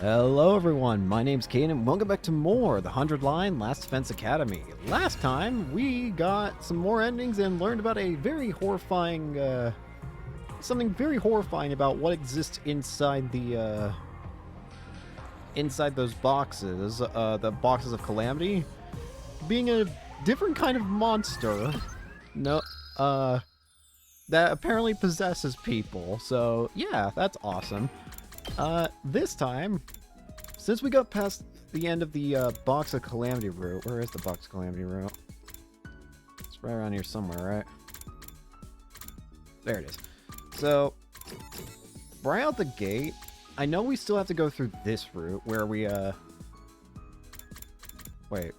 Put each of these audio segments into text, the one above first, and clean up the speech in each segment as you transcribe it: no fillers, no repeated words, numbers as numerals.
Hello everyone, my name's Cadens and welcome back to more The 100 Line Last Defense Academy. Last time, we got some more endings and learned about a very horrifying, something very horrifying about what exists inside the, inside those boxes, the boxes of Calamity, being a different kind of monster, that apparently possesses people, so yeah, that's awesome. This time, since we got past the end of the box of Calamity route, where is the box of Calamity route? It's right around here somewhere, right? There it is. So, right out the gate, I know we still have to go through this route where we, wait.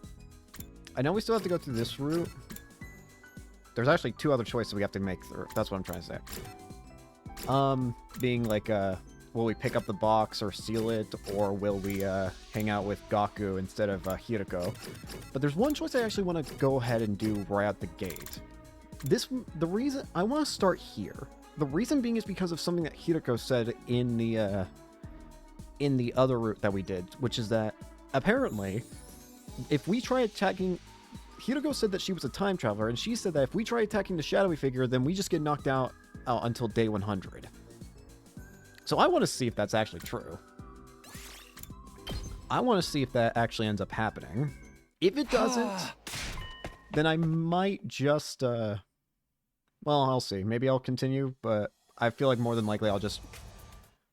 I know we still have to go through this route. There's actually two other choices we have to make through. That's what I'm trying to say. Being like, will we pick up the box or seal it, or will we hang out with Gaku instead of Hiroko? But there's one choice I actually want to go ahead and do right out the gate. The reason I want to start here, the reason being is because of something that Hiroko said in the other route that we did, which is that apparently, if we try attacking, Hiroko said that she was a time traveler, and she said that if we try attacking the shadowy figure, then we just get knocked out until day 100. So I want to see if that's actually true. I want to see if that actually ends up happening. If it doesn't, then I might just, well, I'll see. Maybe I'll continue, but I feel like more than likely I'll just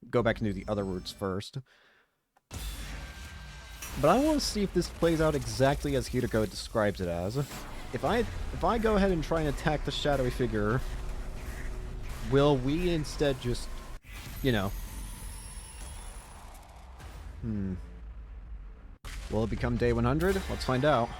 go back and do the other routes first. But I want to see if this plays out exactly as Hiroko describes it as. If I go ahead and try and attack the shadowy figure, will we instead just, you know, will it become day 100? Let's find out.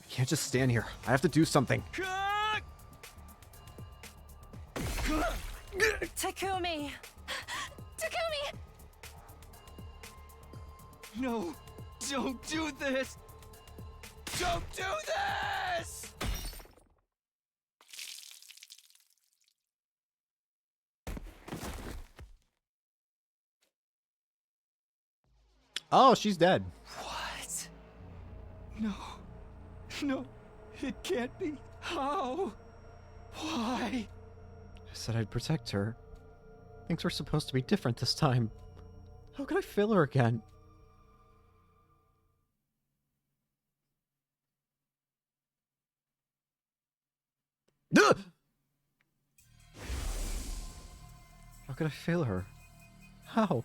I can't just stand here. I have to do something. Takumi! Takumi! No! Don't do this! Don't do this! Oh, she's dead. What? No. No. It can't be. How? Why? I said I'd protect her. Things were supposed to be different this time. How could I fail her again? Ugh! How could I fail her? How?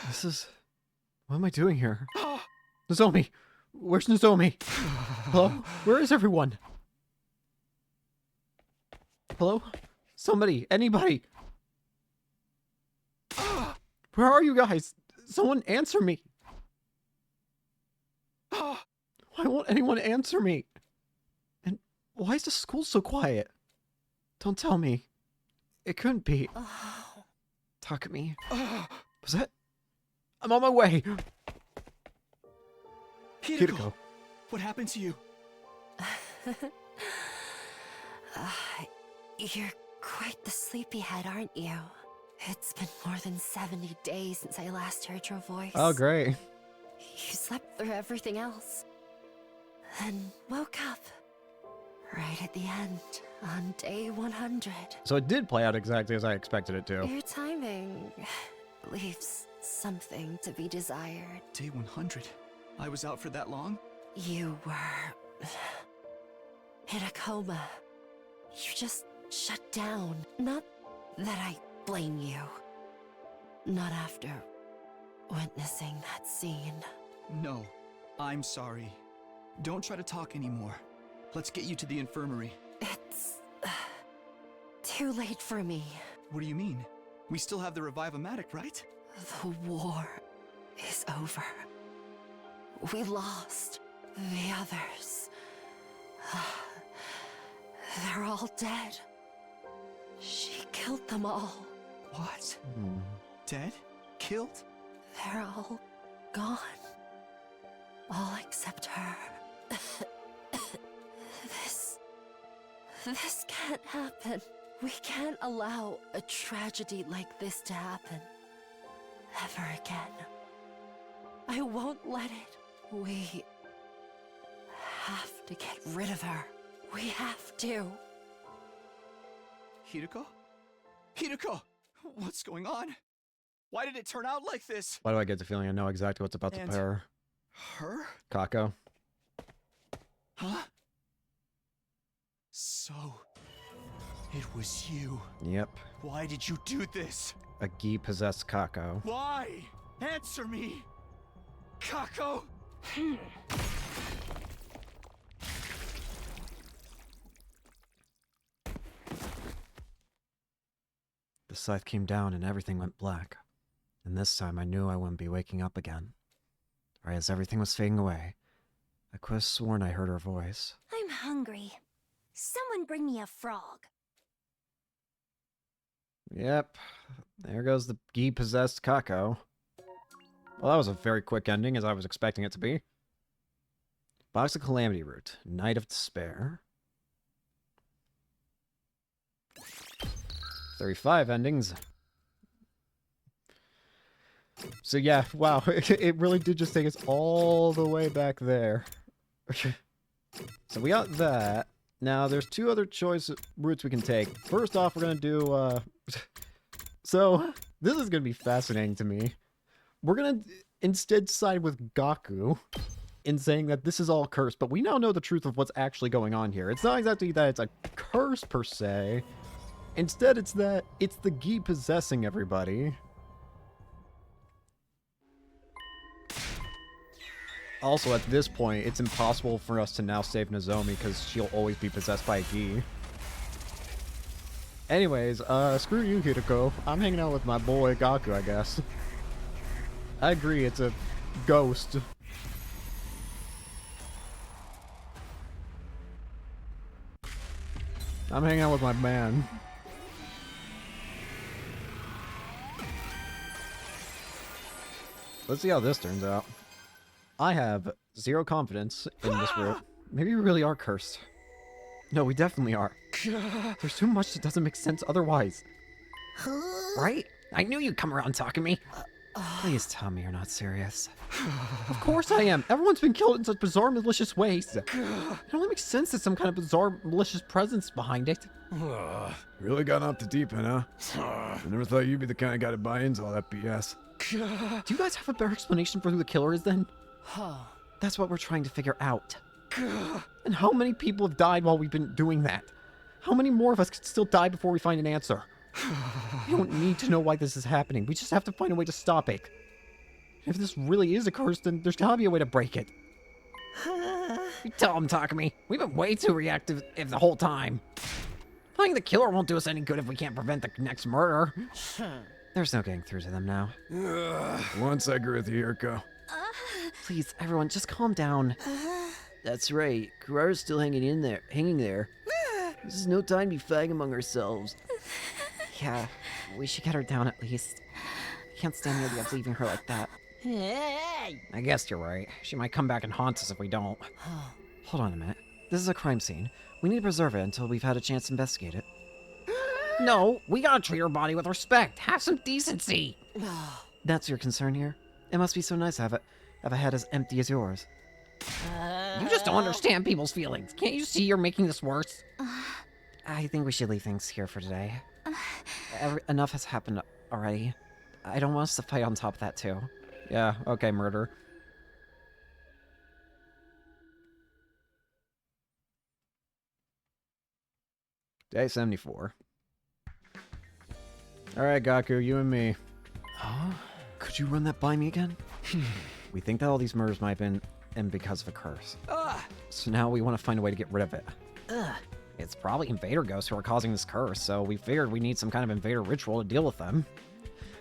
This is... What am I doing here? Nozomi! Where's Nozomi? Hello? Where is everyone? Hello? Somebody! Anybody! Where are you guys? Someone answer me! Why won't anyone answer me? And why is the school so quiet? Don't tell me. It couldn't be. Takumi. Was that? I'm on my way! Hiroko, what happened to you? You're quite the sleepyhead, aren't you? It's been more than 70 days since I last heard your voice. Oh, great. You slept through everything else. Then woke up. Right at the end, on day 100. So it did play out exactly as I expected it to. Your timing leaves something to be desired. Day 100. I was out for that long? You were in a coma. You just shut down. Not that I blame you. Not after witnessing that scene. No. I'm sorry. Don't try to talk anymore. Let's get you to the infirmary. It's too late for me. What do you mean? We still have the Revive-O-Matic, right? The war is over. We lost the others. They're all dead. She killed them all. What? Dead? killed? They're all gone. All except her. This can't happen. We can't allow a tragedy like this to happen. Ever again. I won't let it. We have to get rid of her. We have to. Hideko? Hideko! What's going on? Why did it turn out like this? Why do I get the feeling I know exactly what's about to And- pair Her? Kako? Huh? So, it was you. Yep. Why did you do this? A gi-possessed Kako. Why? Answer me! Kako! The scythe came down and everything went black. And this time I knew I wouldn't be waking up again. Right as everything was fading away, I could have sworn I heard her voice. I'm hungry. Someone bring me a frog. Yep. There goes the gi-possessed Kako. Well, that was a very quick ending, as I was expecting it to be. Box of Calamity Root. Night of Despair. 35 endings. So yeah, wow, it really did just take us all the way back there. So we got that. Now, there's two other routes we can take. First off, we're gonna do, So, this is gonna be fascinating to me. We're gonna instead side with Gaku in saying that this is all cursed, but we now know the truth of what's actually going on here. It's not exactly that it's a curse, per se. Instead, it's that it's the gi possessing everybody. Also, at this point, it's impossible for us to now save Nozomi because she'll always be possessed by a gi. Anyways, screw you, Hideko. I'm hanging out with my boy Gaku, I guess. I agree, it's a ghost. I'm hanging out with my man. Let's see how this turns out. I have zero confidence in this route. Maybe we really are cursed. No, we definitely are. There's too much that doesn't make sense otherwise. Right? I knew you'd come around talking to me. Please tell me you're not serious. Of course I am. Everyone's been killed in such bizarre, malicious ways. It only makes sense that some kind of bizarre, malicious presence behind it. Really got off the deep end, huh? I never thought you'd be the kind of guy to buy into all that BS. Do you guys have a better explanation for who the killer is then? That's what we're trying to figure out. And how many people have died while we've been doing that? How many more of us could still die before we find an answer? We don't need to know why this is happening. We just have to find a way to stop it. If this really is a curse, then there's gotta be a way to break it. You tell him, Takumi. We've been way too reactive the whole time. Finding the killer won't do us any good if we can't prevent the next murder. There's no getting through to them now. Once I agree with you, Yuriko. Please, everyone, just calm down. That's right. Kurara's still hanging there. This is no time to be fighting among ourselves. Yeah, we should get her down at least. I can't stand the idea of leaving her like that. I guess you're right. She might come back and haunt us if we don't. Hold on a minute. This is a crime scene. We need to preserve it until we've had a chance to investigate it. No, we gotta treat her body with respect. Have some decency. That's your concern here? It must be so nice to have a head as empty as yours. You just don't understand people's feelings. Can't you see you're making this worse? I think we should leave things here for today. Enough has happened already. I don't want us to fight on top of that, too. Yeah, okay, murder. Day 74. Alright, Gaku, you and me. Huh? Could you run that by me again? We think that all these murders might have been because of a curse. So now we want to find a way to get rid of it. It's probably invader ghosts who are causing this curse, so we figured we need some kind of invader ritual to deal with them.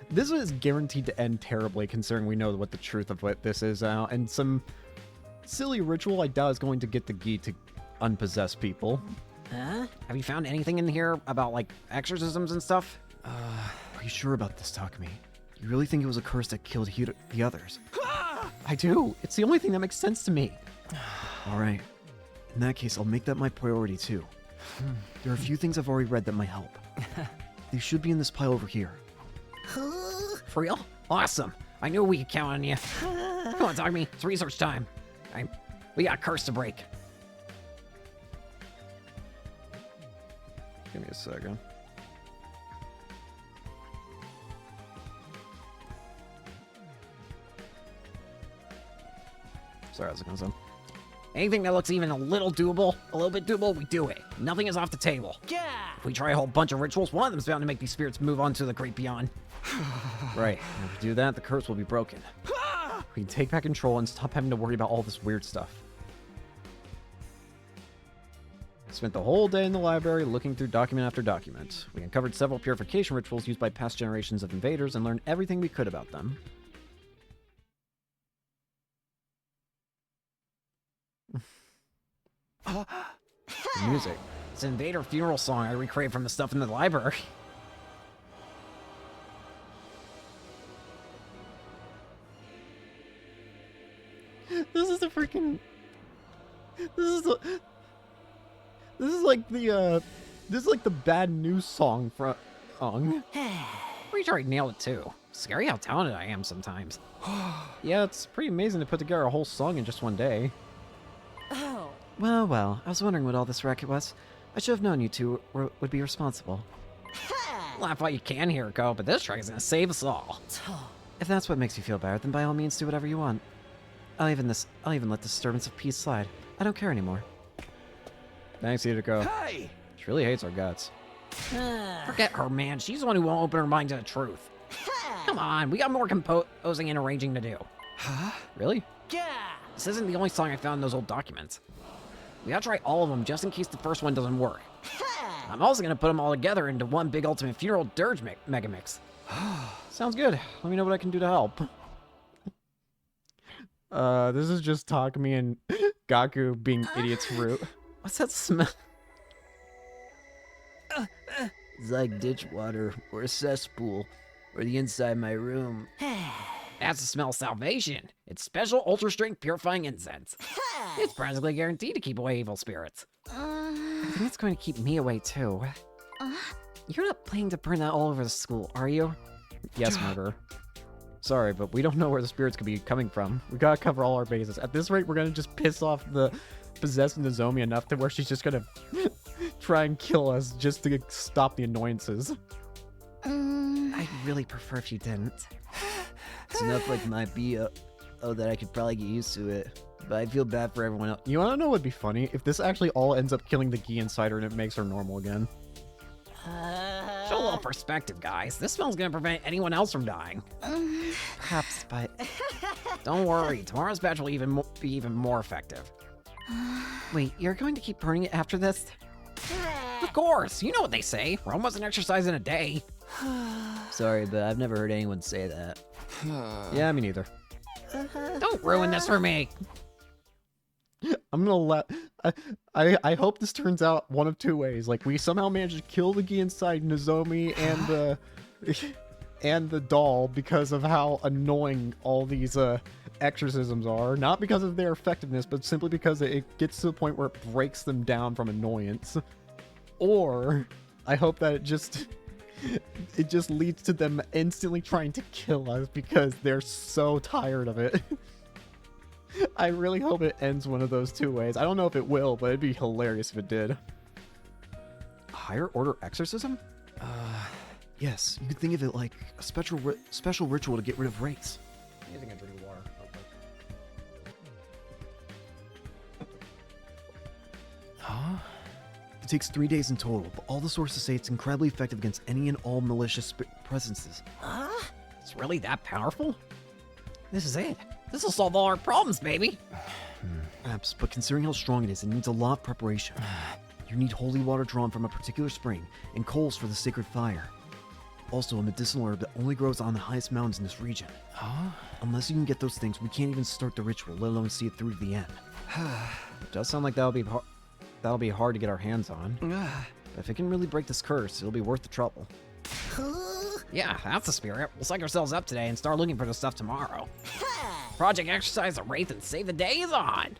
This is guaranteed to end terribly, considering we know what the truth of what this is now, and some silly ritual I doubt is going to get the Gi to unpossess people. Have you found anything in here about, like, exorcisms and stuff? Are you sure about this, Takumi? You really think it was a curse that killed the others? I do. It's the only thing that makes sense to me. All right. In that case, I'll make that my priority too. There are a few things I've already read that might help. They should be in this pile over here. For real? Awesome. I knew we could count on you. Come on, Dogme. It's research time. We got a curse to break. Give me a second. Sorry, how's it going, son? Anything that looks even a little bit doable, we do it. Nothing is off the table. Yeah. If we try a whole bunch of rituals, one of them's bound to make these spirits move on to the great beyond. Right. And if we do that, the curse will be broken. We can take back control and stop having to worry about all this weird stuff. I spent the whole day in the library looking through document after document. We uncovered several purification rituals used by past generations of invaders and learned everything we could about them. The music. It's an invader funeral song I recreated from the stuff in the library. This is a freaking... This is like the bad news song from... Pretty sure I nailed it too. Scary how talented I am sometimes. Yeah, it's pretty amazing to put together a whole song in just one day. Oh. Well, well, I was wondering what all this racket was. I should have known you two would be responsible. Laugh while you can, Hiroko, but this track is gonna save us all. If that's what makes you feel better, then by all means do whatever you want. I'll even let disturbance of peace slide. I don't care anymore. Thanks, Hiroko. Hey! She really hates our guts. Forget her, man. She's the one who won't open her mind to the truth. Come on, we got more composing and arranging to do. Huh? Really? This isn't the only song I found in those old documents. We gotta try all of them just in case the first one doesn't work. I'm also gonna put them all together into one big ultimate funeral dirge mega mix. Sounds good. Let me know what I can do to help. This is just Takumi and Gaku being idiots for What's that smell? It's like ditch water or a cesspool or the inside of my room. That's the smell of salvation. It's special ultra strength purifying incense. It's practically guaranteed to keep away evil spirits. I think it's going to keep me away too. You're not planning to burn that all over the school, are you? Yes, murderer. Sorry, but we don't know where the spirits could be coming from. We gotta cover all our bases. At this rate, we're gonna just piss off the possessed Nozomi enough to where she's just gonna try and kill us just to stop the annoyances. I'd really prefer if you didn't. It's enough like my BO that I could probably get used to it. But I feel bad for everyone else. You wanna know what'd be funny? If this actually all ends up killing the Gi inside her and it makes her normal again. Show a little perspective, guys. This spell's gonna prevent anyone else from dying. Perhaps, but... Don't worry, tomorrow's batch will be even more effective. Wait, you're going to keep burning it after this? Of course, you know what they say. Rome wasn't exercise in a day. Sorry, but I've never heard anyone say that. Yeah, me neither. Don't ruin this for me. I'm gonna let... I hope this turns out one of two ways. Like, we somehow manage to kill the Gi inside Nozomi and the... and the doll because of how annoying all these exorcisms are. Not because of their effectiveness, but simply because it gets to the point where it breaks them down from annoyance. Or I hope that it just leads to them instantly trying to kill us because they're so tired of it. I really hope it ends one of those two ways. I don't know if it will, but it'd be hilarious if it did. Higher order exorcism? Yes, you could think of it like a special ritual to get rid of wraiths. I'm using a drink of water. Huh? It takes 3 days in total, but all the sources say it's incredibly effective against any and all malicious presences. Huh? It's really that powerful? This is it. This will solve all our problems, baby. Perhaps, but considering how strong it is, it needs a lot of preparation. You need holy water drawn from a particular spring, and coals for the sacred fire. Also, a medicinal herb that only grows on the highest mountains in this region. Huh? Unless you can get those things, we can't even start the ritual, let alone see it through to the end. It does sound like that'll be hard to get our hands on. But if it can really break this curse, it'll be worth the trouble. Yeah, that's the spirit. We'll psych ourselves up today and start looking for the stuff tomorrow. Project Exercise the Wraith and Save the Day is on!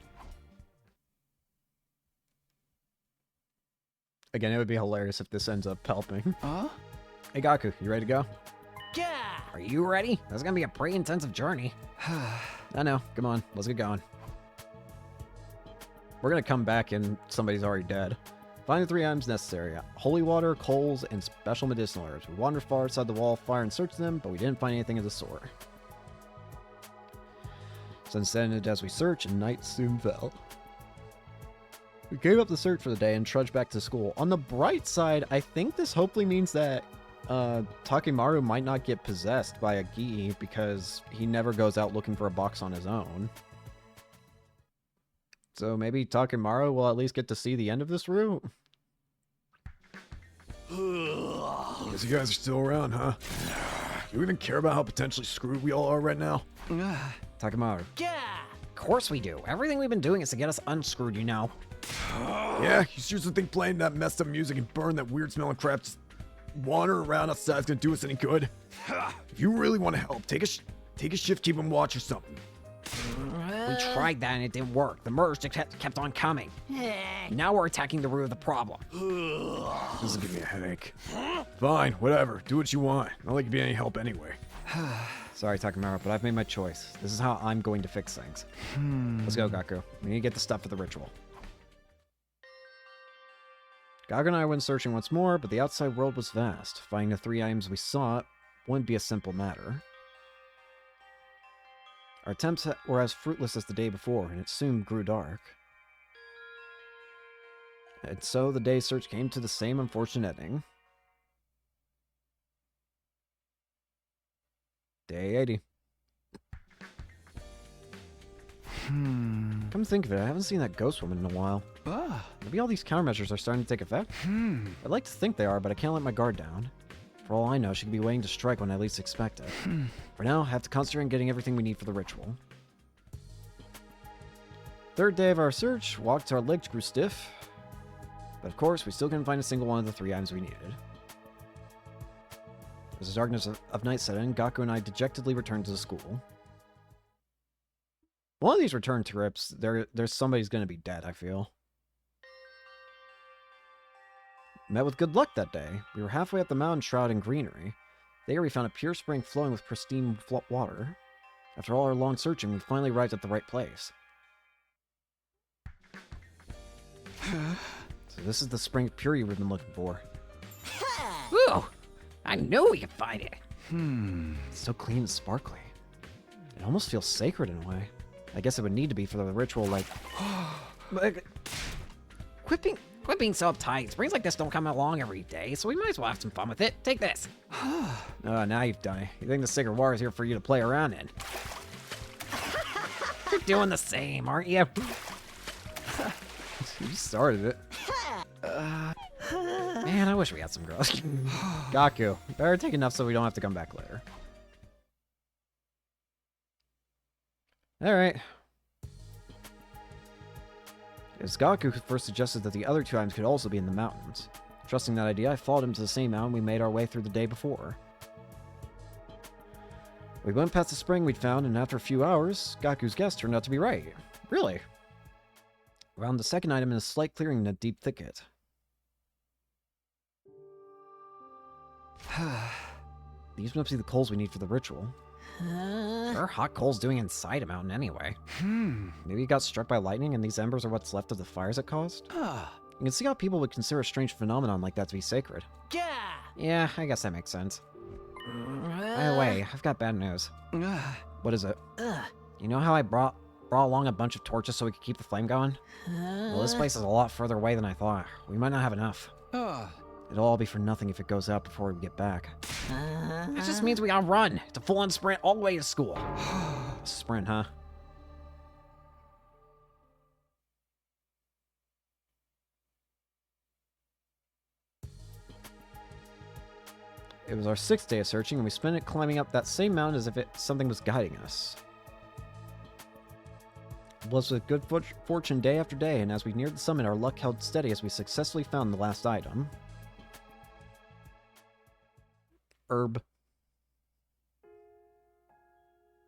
Again, it would be hilarious if this ends up helping. Huh? Hey, Gaku, you ready to go? Are you ready? That's gonna be a pretty intensive journey. I know. Come on, let's get going. We're gonna come back and somebody's already dead. Find the 3 items necessary. Holy water, coals, and special medicinal herbs. We wandered far outside the wall of fire and searched them, but we didn't find anything of the sort. Sunset ended as we searched, and night soon fell. We gave up the search for the day and trudged back to school. On the bright side, I think this hopefully means that Takemaru might not get possessed by a Gi because he never goes out looking for a box on his own. So maybe Takemaru will at least get to see the end of this route? Guess you guys are still around, huh? You even care about how potentially screwed we all are right now? Takemaru. Of course we do. Everything we've been doing is to get us unscrewed, you know. Yeah, you seriously think playing that messed up music and burn that weird smelling crap just wandering around outside is gonna do us any good? If you really want to help, take a shift, keep him watch or something. We tried that and it didn't work. The murders just kept on coming. Now we're attacking the root of the problem. This is giving me a headache. Fine, whatever. Do what you want. Not like you'd be any help anyway. Sorry, Takemaru, but I've made my choice. This is how I'm going to fix things. Let's go, Gaku. We need to get the stuff for the ritual. Gaku and I went searching once more, but the outside world was vast. Finding the 3 items we sought wouldn't be a simple matter. Our attempts were as fruitless as the day before, and it soon grew dark. And so the day's search came to the same unfortunate ending. Day 80. Come to think of it, I haven't seen that ghost woman in a while. Maybe all these countermeasures are starting to take effect? I'd like to think they are, but I can't let my guard down. For all I know, she could be waiting to strike when I least expect it. For now, I have to concentrate on getting everything we need for the ritual. Third day of our search, walked till our legs grew stiff. But of course, we still couldn't find a single one of the 3 items we needed. As the darkness of night set in, Gaku and I dejectedly returned to the school. One of these return trips, there's somebody's gonna be dead, I feel. Met with good luck that day. We were halfway up the mountain shroud in greenery. There we found a pure spring flowing with pristine water. After all our long searching, we finally arrived at the right place. So this is the spring of purity we've been looking for. Ooh, I knew we could find it. It's so clean and sparkly. It almost feels sacred in a way. I guess it would need to be for the ritual, like... Quit being so uptight. Springs like this don't come along every day, so we might as well have some fun with it. Take this. Now you've done it. You think the sacred water is here for you to play around in? You're doing the same, aren't you? You started it. Man, I wish we had some girls. Gaku, better take enough so we don't have to come back later. Alright. It was Gaku who first suggested that the other 2 items could also be in the mountains. Trusting that idea, I followed him to the same mountain we made our way through the day before. We went past the spring we'd found, and after a few hours, Gaku's guess turned out to be right. Really? We found the second item in a slight clearing in a deep thicket. These must be the coals we need for the ritual. What are hot coals doing inside a mountain anyway? Maybe it got struck by lightning and these embers are what's left of the fires it caused? You can see how people would consider a strange phenomenon like that to be sacred. Yeah, I guess that makes sense. By the way, I've got bad news. What is it? You know how I brought along a bunch of torches so we could keep the flame going? Well, this place is a lot further away than I thought. We might not have enough. It'll all be for nothing if it goes out before we get back. That just means we gotta run. It's a full-on sprint all the way to school. Sprint, huh? It was our 6th day of searching, and we spent it climbing up that same mountain as if something was guiding us. It was with good fortune day after day, and as we neared the summit, our luck held steady as we successfully found the last item. Herb.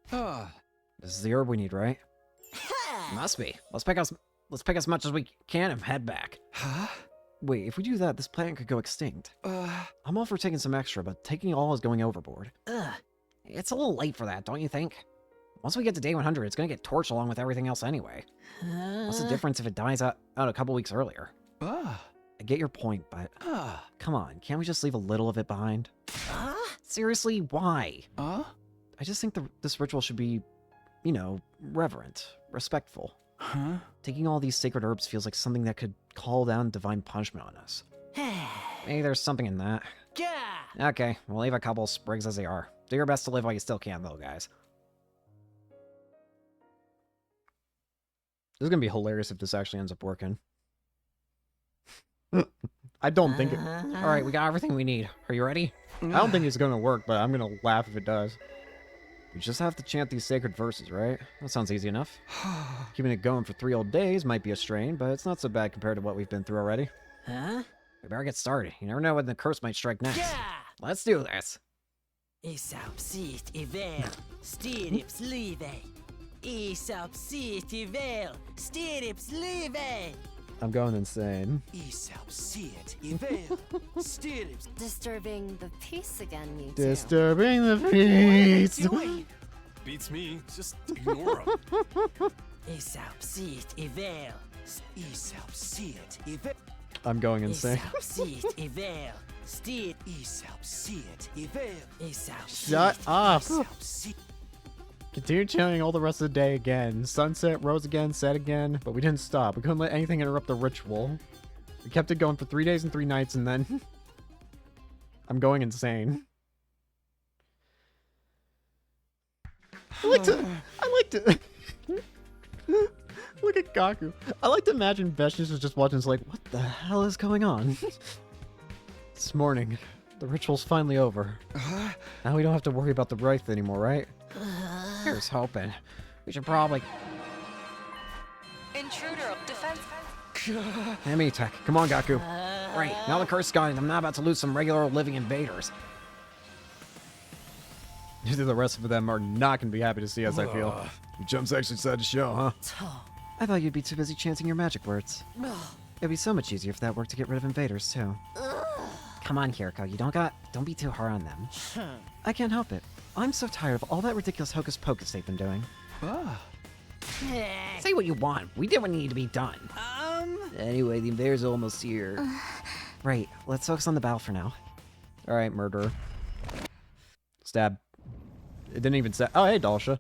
This is the herb we need, right? Must be. Let's pick as much as we can and head back. Huh? Wait, if we do that, this plant could go extinct. I'm all for taking some extra, but taking all is going overboard. It's a little late for that, don't you think? Once we get to day 100, it's gonna get torched along with everything else anyway. What's the difference if it dies out a couple weeks earlier? I get your point, but come on, can't we just leave a little of it behind? Seriously, why? I just think this ritual should be, you know, reverent, respectful. Taking all these sacred herbs feels like something that could call down divine punishment on us. Maybe there's something in that. Okay, we'll leave a couple sprigs as they are. Do your best to live while you still can, though, guys. This is gonna be hilarious if this actually ends up working. I don't think it... Alright, we got everything we need. Are you ready? I don't think it's gonna work, but I'm gonna laugh if it does. We just have to chant these sacred verses, right? That sounds easy enough. Keeping it going for 3 whole days might be a strain, but it's not so bad compared to what we've been through already. We better get started. You never know when the curse might strike next. Let's do this. Isapsit ivel, stirrips live. Isapsit ivel, stirrips live. I'm going insane. Isapsit ivel, stirrips. Disturbing the peace again, you two. Disturbing the peace. Beats me. Just ignore him. Isapsit ivel, isapsit ivel. I'm going insane. Isapsit ivel, stir. Isapsit ivel, isapsit. Shut up. Isapsit. Continue chanting all the rest of the day again. Sunset, rose again, set again, but we didn't stop. We couldn't let anything interrupt the ritual. We kept it going for 3 days and 3 nights, and then... I'm going insane. I like to... Look at Gaku. I like to imagine Veshnius was just watching, like, what the hell is going on? This morning, the ritual's finally over. Now we don't have to worry about the Wraith anymore, right? Here's hoping. We should probably... Intruder, defense. Enemy attack. Come on, Gaku. Right, now the curse is gone, and I'm not about to lose some regular living invaders. The rest of them are not going to be happy to see us, I feel. Your chumps actually decided to show, huh? I thought you'd be too busy chanting your magic words. It'd be so much easier if that worked to get rid of invaders, too. Come on, Kiriko, you don't be too hard on them. I can't help it. I'm so tired of all that ridiculous hocus pocus they've been doing. Say what you want. We did what needed to be done. Anyway, the invaders are almost here. Right, let's focus on the battle for now. Alright, murderer. Stab. It didn't even stab. Oh, hey, Dalsha.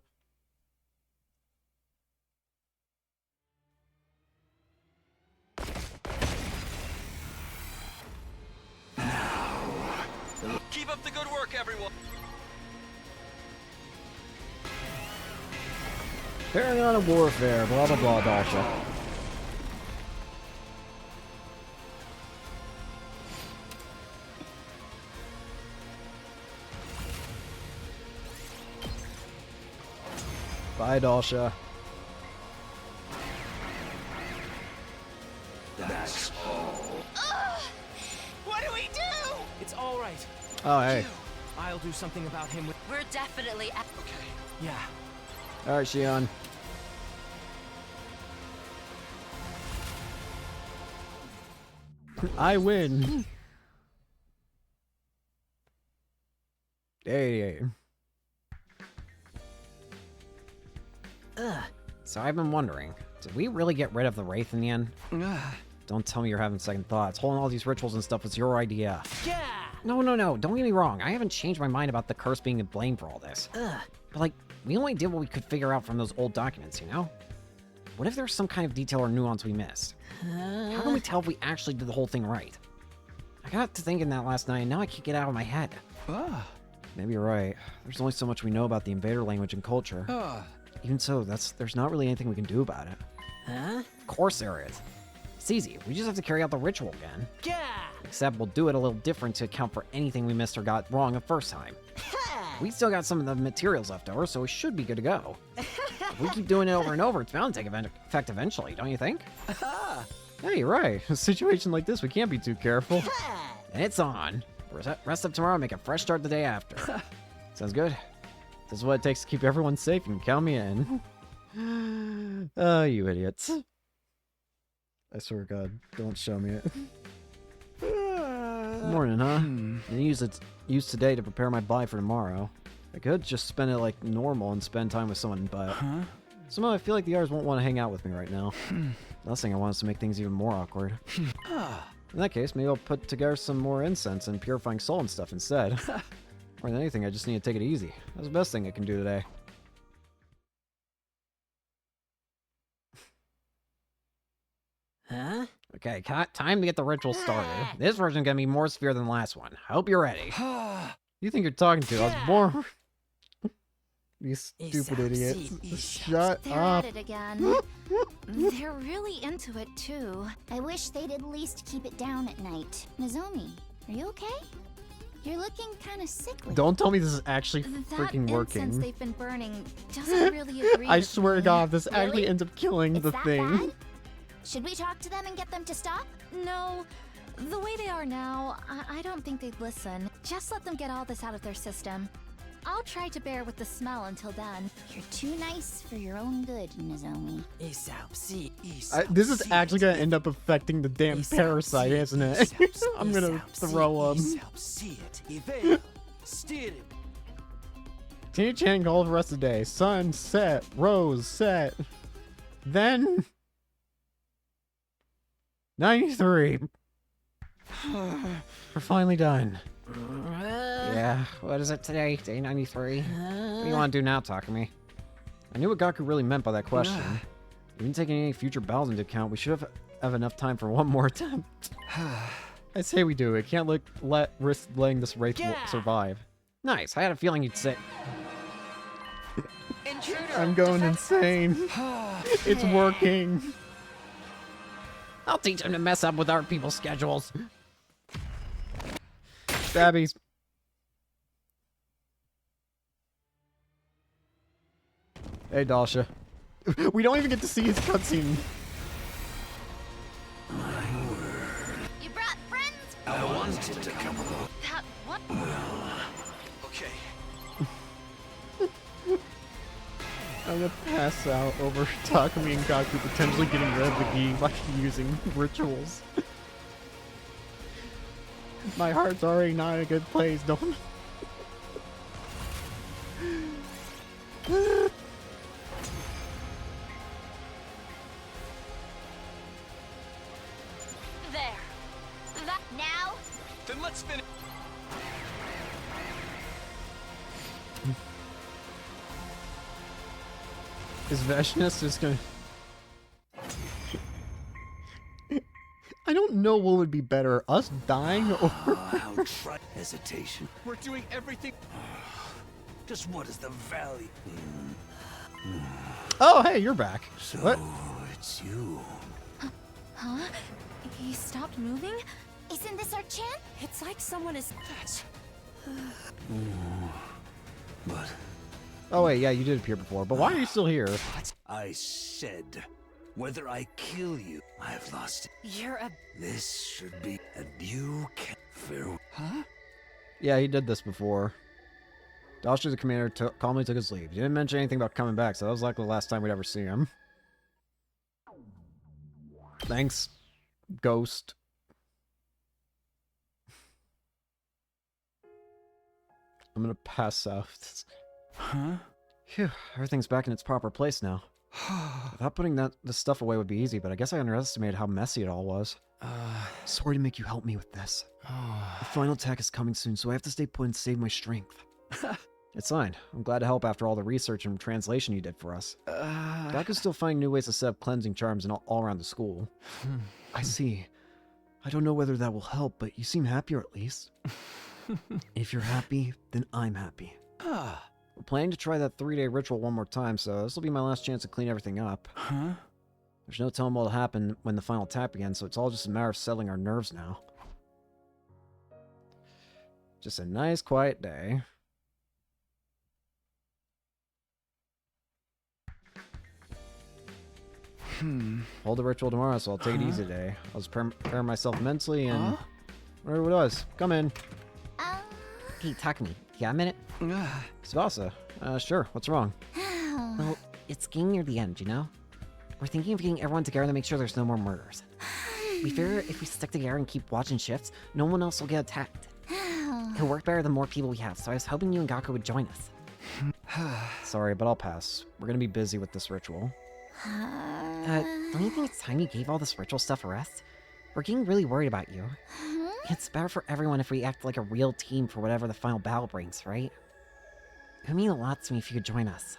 Keep up the good work, everyone. Carrying on a warfare, blah blah blah, Dalsha. Bye, Dalsha. That's all. What do we do? It's all right. Oh, hey. I'll do something about him. We're definitely at... Okay. Yeah. Alright, Shion. I win. Hey. So I've been wondering, did we really get rid of the Wraith in the end? Don't tell me you're having second thoughts. Holding all these rituals and stuff was your idea. Yeah. No, don't get me wrong. I haven't changed my mind about the curse being to blame for all this. But like, we only did what we could figure out from those old documents, you know? What if there's some kind of detail or nuance we missed? How can we tell if we actually did the whole thing right? I got to thinking that last night, and now I can't get it out of my head. Maybe you're right. There's only so much we know about the invader language and culture. Even so, there's not really anything we can do about it. Of course there is. It's easy. We just have to carry out the ritual again. Yeah. Except we'll do it a little different to account for anything we missed or got wrong the first time. We still got some of the materials left over, so we should be good to go. If we keep doing it over and over, it's bound to take effect eventually, don't you think? Yeah, you're right. A situation like this, we can't be too careful. And it's on. Rest of tomorrow, make a fresh start the day after. Sounds good? This is what it takes to keep everyone safe. You can count me in. Oh, you idiots. I swear to God, don't show me it. Morning, huh? I use today to prepare my body for tomorrow. I could just spend it like normal and spend time with someone, but somehow I feel like the others won't want to hang out with me right now. Last thing I want is to make things even more awkward. In that case, maybe I'll put together some more incense and purifying soul and stuff instead. More than anything, I just need to take it easy. That's the best thing I can do today. Huh? Okay, time to get the ritual started. This version's gonna be more severe than the last one. I hope you're ready. You think you're talking to? I was born. You stupid idiot. Shut They're up. at it again. They're really into it, too. I wish they'd at least keep it down at night. Nozomi, are you okay? You're looking kind of sickly. Don't tell me this is actually That freaking incense working. they've been burning doesn't really agree I with swear to me. God, this actually Really? ends up killing It's the that thing. bad? Should we talk to them and get them to stop? No, the way they are now, I don't think they'd listen. Just let them get all this out of their system. I'll try to bear with the smell until then. You're too nice for your own good, Nozomi. This is actually gonna end up affecting the damn parasite, isn't it? I'm gonna throw him. Continue chanting all the rest of the day. Sun, set, rose, set. Then 93. We're finally done. Yeah, what is it today? Day 93? What do you want to do now, Takumi? I knew what Gaku really meant by that question. Even taking any future battles into account, we should have enough time for one more attempt. I say we do it. Can't risk letting this wraith survive. Nice. I had a feeling you'd say. I'm going insane. It's working. I'll teach him to mess up with our people's schedules. Stabbies. Hey, Dasha. We don't even get to see his cutscene. You brought friends? I wanted to come along. That what? Okay. I'm gonna pass out over Takumi and Gaku potentially getting rid of the gi by using rituals. My heart's already not in a good place, don't... There. That now? Then let's finish. Is Veshness just gonna... I don't know what would be better, us dying or... I'll try hesitation. We're doing everything. Just what is the value? Oh, hey, you're back. So What? it's you. Huh? He stopped moving? Isn't this our chance? It's like someone is... But Oh, wait, yeah, you did appear before, but why are you still here? I said, whether I kill you, I've lost it. You're a... This should be, and you can farewell. Huh? Yeah, he did this before. Dasha, the commander, calmly took his leave. He didn't mention anything about coming back, so that was likely the last time we'd ever see him. Thanks, Ghost. I'm gonna pass out. Huh? Phew, everything's back in its proper place now. Without putting this stuff away would be easy, but I guess I underestimated how messy it all was. Sorry to make you help me with this. The final attack is coming soon, so I have to stay put and save my strength. It's fine. I'm glad to help after all the research and translation you did for us. Gaku's still finding new ways to set up cleansing charms and all around the school. I see. I don't know whether that will help, but you seem happier at least. If you're happy, then I'm happy. We're planning to try that 3-day ritual one more time, so this will be my last chance to clean everything up. Huh? There's no telling what'll happen when the final tap begins, so it's all just a matter of settling our nerves now. Just a nice, quiet day. Hold the ritual tomorrow, so I'll take it easy today. I'll just prepare myself mentally and... Whatever it was. Come in. Uh, Hey, Takumi. got a minute? Tsubasa, sure, what's wrong? Well, it's getting near the end, you know? We're thinking of getting everyone together to make sure there's no more murders. We figure if we stick together and keep watching shifts, no one else will get attacked. It'll work better the more people we have, so I was hoping you and Gaku would join us. Sorry, but I'll pass. We're gonna be busy with this ritual. Don't you think it's time you gave all this ritual stuff a rest? We're getting really worried about you. It's better for everyone if we act like a real team for whatever the final battle brings, right? It would mean a lot to me if you could join us.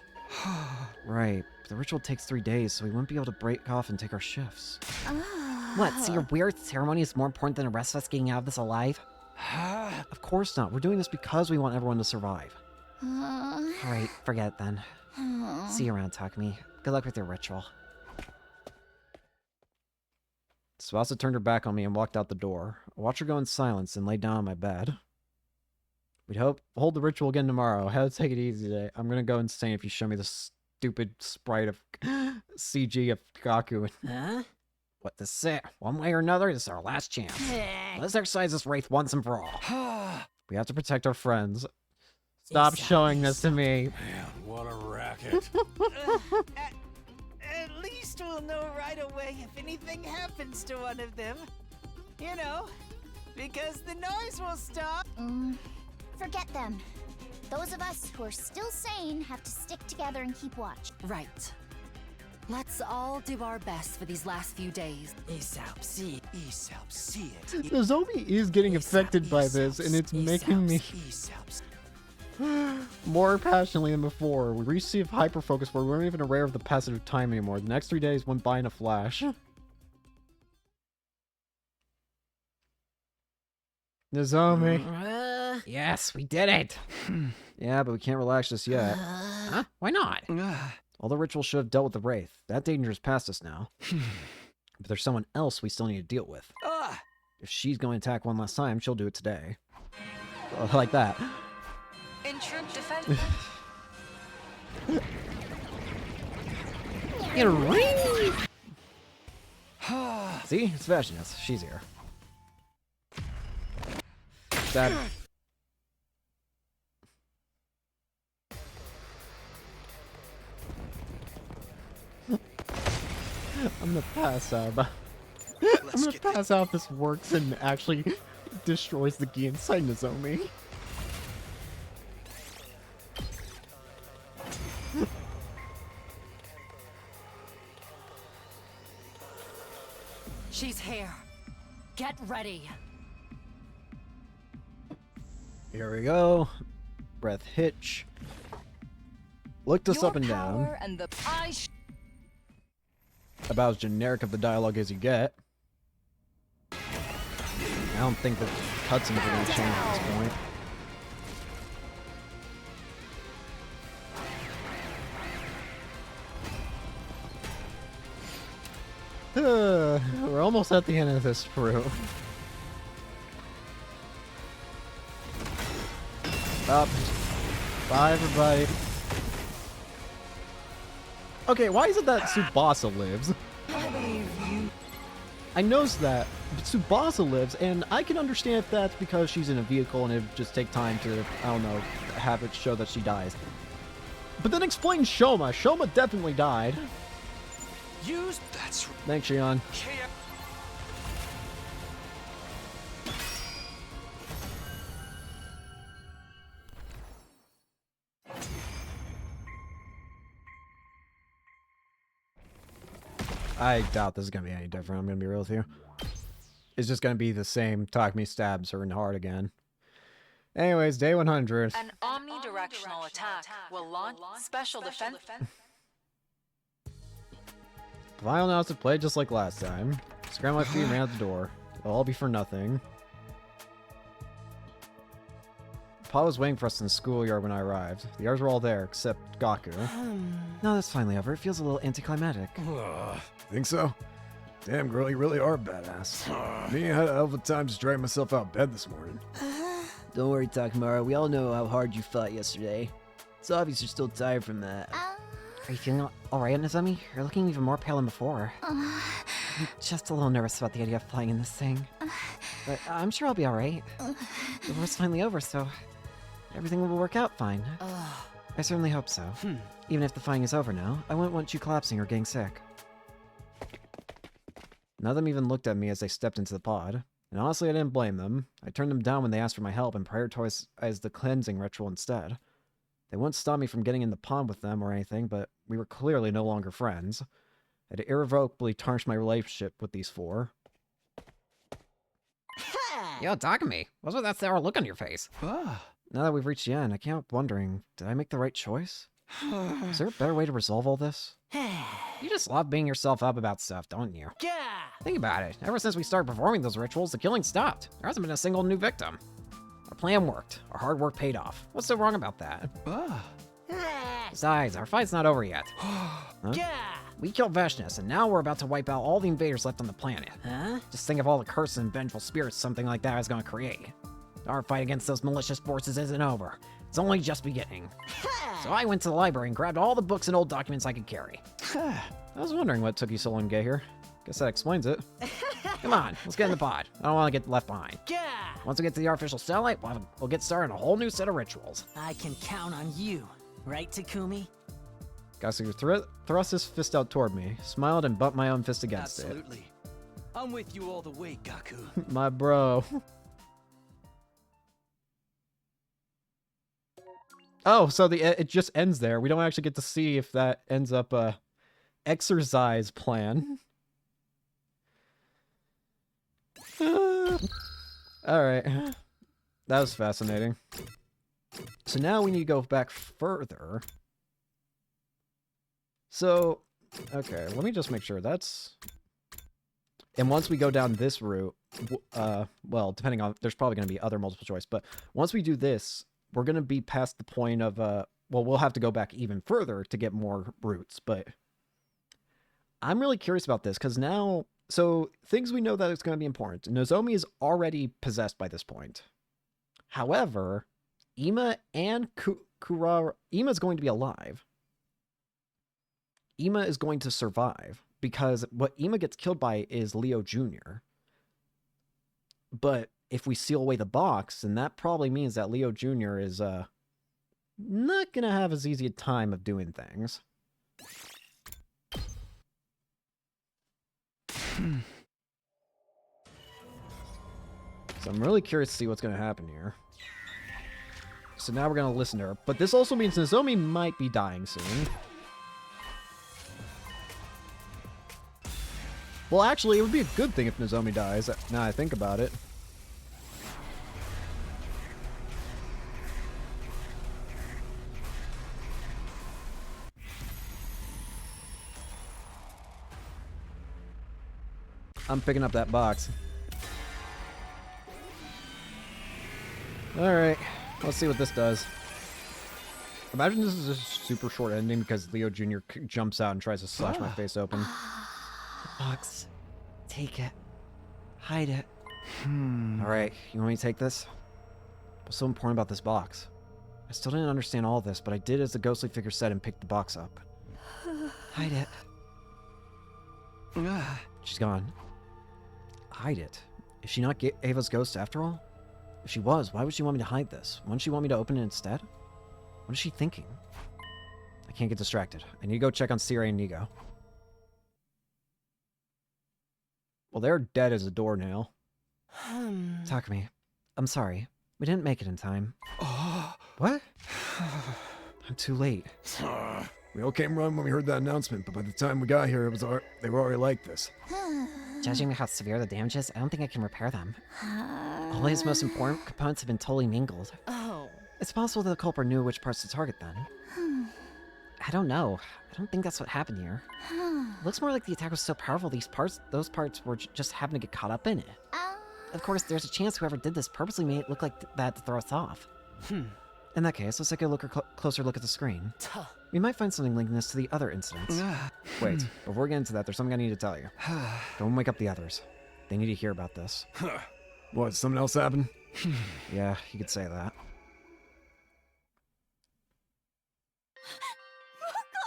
Right, but the ritual takes 3 days, so we won't be able to break off and take our shifts. What, so your weird ceremony is more important than the rest of us getting out of this alive? Of course not. We're doing this because we want everyone to survive. Alright, forget it then. See you around, Takumi. Good luck with your ritual. Tsubasa turned her back on me and walked out the door. I watched her go in silence and lay down on my bed. We'd hold the ritual again tomorrow. How to take it easy today. I'm gonna go insane if you show me this stupid sprite of CG of Gaku. Huh? What this is it? One way or another, this is our last chance. Let's exercise this wraith once and for all. We have to protect our friends. Stop showing this to me. Man, what a racket. At least we'll know right away if anything happens to one of them. You know, because the noise will stop. Forget them. Those of us who are still sane have to stick together and keep watch. Right. Let's all do our best for these last few days. Nozomi is getting affected by this, and it's making me more passionately than before. We received hyperfocus where we weren't even aware of the passage of time anymore. The next 3 days went by in a flash. Nozomi. Yes, we did it! Yeah, but we can't relax just yet. Huh? Why not? All the rituals should have dealt with the Wraith. That danger is past us now. But there's someone else we still need to deal with. If she's going to attack one last time, she'll do it today. Like that. In troop defense. See? It's Vashinus. She's here. That... I'm gonna pass out. I'm gonna pass out if this works and actually destroys the gi inside Nozomi. She's here. Get ready. Here we go. Breath hitch. Looked us up and down. And the About as generic of the dialogue as you get. I don't think that cutscenes are going to change at this point. We're almost at the end of this brew. Up. Bye, everybody. Okay, why is it that Tsubasa lives? I noticed that Tsubasa lives, and I can understand if that's because she's in a vehicle and it'd just take time to, I don't know, have it show that she dies. But then explain Shoma. Shoma definitely died. That's Thanks, Shion. I doubt this is going to be any different, I'm going to be real with you. It's just going to be the same Takumi stabs her in the heart again. Anyways, day 100. An omnidirectional attack will launch special defense. Final announced to play just like last time. Scram my feet and ran out the door. It'll all be for nothing. Pa was waiting for us in the schoolyard when I arrived. The others were all there, except Gaku. No, that's finally over. It feels a little anticlimactic. Think so? Damn, girl, you really are badass. Me, I had a hell of a time just dragging myself out of bed this morning. Don't worry, Takamura. We all know how hard you fought yesterday. It's obvious you're still tired from that. Are you feeling alright, Nozomi? You're looking even more pale than before. I'm just a little nervous about the idea of flying in this thing. But I'm sure I'll be alright. The war's finally over, so Everything will work out fine. Ugh. I certainly hope so. Even if the fighting is over now, I wouldn't want you collapsing or getting sick. None of them even looked at me as they stepped into the pod. And honestly, I didn't blame them. I turned them down when they asked for my help and prioritized the cleansing ritual instead. They wouldn't stop me from getting in the pond with them or anything, but we were clearly no longer friends. I had irrevocably tarnished my relationship with these four. Yo, Takumi, what's with that sour look on your face? Ah. Now that we've reached the end, I can't help wondering, did I make the right choice? Is there a better way to resolve all this? You just love beating yourself up about stuff, don't you? Yeah. Think about it. Ever since we started performing those rituals, the killing stopped. There hasn't been a single new victim. Our plan worked. Our hard work paid off. What's so wrong about that? Ah. Besides, our fight's not over yet. Huh? Yeah. We killed Veshness, and now we're about to wipe out all the invaders left on the planet. Huh? Just think of all the curses and vengeful spirits something like that is going to create. Our fight against those malicious forces isn't over. It's only just beginning. So I went to the library and grabbed all the books and old documents I could carry. I was wondering what took you so long to get here. Guess that explains it. Come on, let's get in the pod. I don't want to get left behind. Yeah. Once we get to the artificial satellite, we'll get started on a whole new set of rituals. I can count on you, right, Takumi? Gasuke thrust his fist out toward me, smiled, and bumped my own fist against Absolutely. I'm with you all the way, Gaku. it. My bro. Oh, so it just ends there. We don't actually get to see if that ends up a exercise plan. All right. That was fascinating. So now we need to go back further. So, okay, let me just make sure that's... And once we go down this route, well, depending on... There's probably going to be other multiple choice, but once we do this, we're going to be past the point of... well, we'll have to go back even further to get more routes, but... I'm really curious about this, because now... So, things we know that it's going to be important. Nozomi is already possessed by this point. However, Ima and Kurara... Ima's going to be alive. Ima is going to survive, because what Ima gets killed by is Leo Jr. But if we seal away the box, then that probably means that Leo Jr. is not going to have as easy a time of doing things. So I'm really curious to see what's going to happen here. So now we're going to listen to her. But this also means Nozomi might be dying soon. Well, actually, it would be a good thing if Nozomi dies, now I think about it. I'm picking up that box. Alright, let's see what this does. Imagine this is a super short ending because Leo Jr. jumps out and tries to slash my face open. Box. Take it. Hide it. Alright, you want me to take this? What's so important about this box? I still didn't understand all this, but I did as the ghostly figure said and picked the box up. Hide it. She's gone. Hide it? Is she not Ava's ghost after all? If she was, why would she want me to hide this? Wouldn't she want me to open it instead? What is she thinking? I can't get distracted. I need to go check on Sire and Nigo. Well, they're dead as a doornail. Takumi, I'm sorry. We didn't make it in time. What? I'm too late. We all came run when we heard that announcement, but by the time we got here, they were already like this. Judging how severe the damage is, I don't think I can repair them. All his most important components have been totally mingled. Oh. It's possible that the culprit knew which parts to target then. I don't know. I don't think that's what happened here. Looks more like the attack was so powerful those parts were just happened to get caught up in it. Of course, there's a chance whoever did this purposely made it look like that to throw us off. In that case, let's take a closer look at the screen. We might find something linking this to the other incidents. Wait, before we get into that, there's something I need to tell you. Don't wake up the others. They need to hear about this. What, something else happened? Yeah, you could say that. Moko!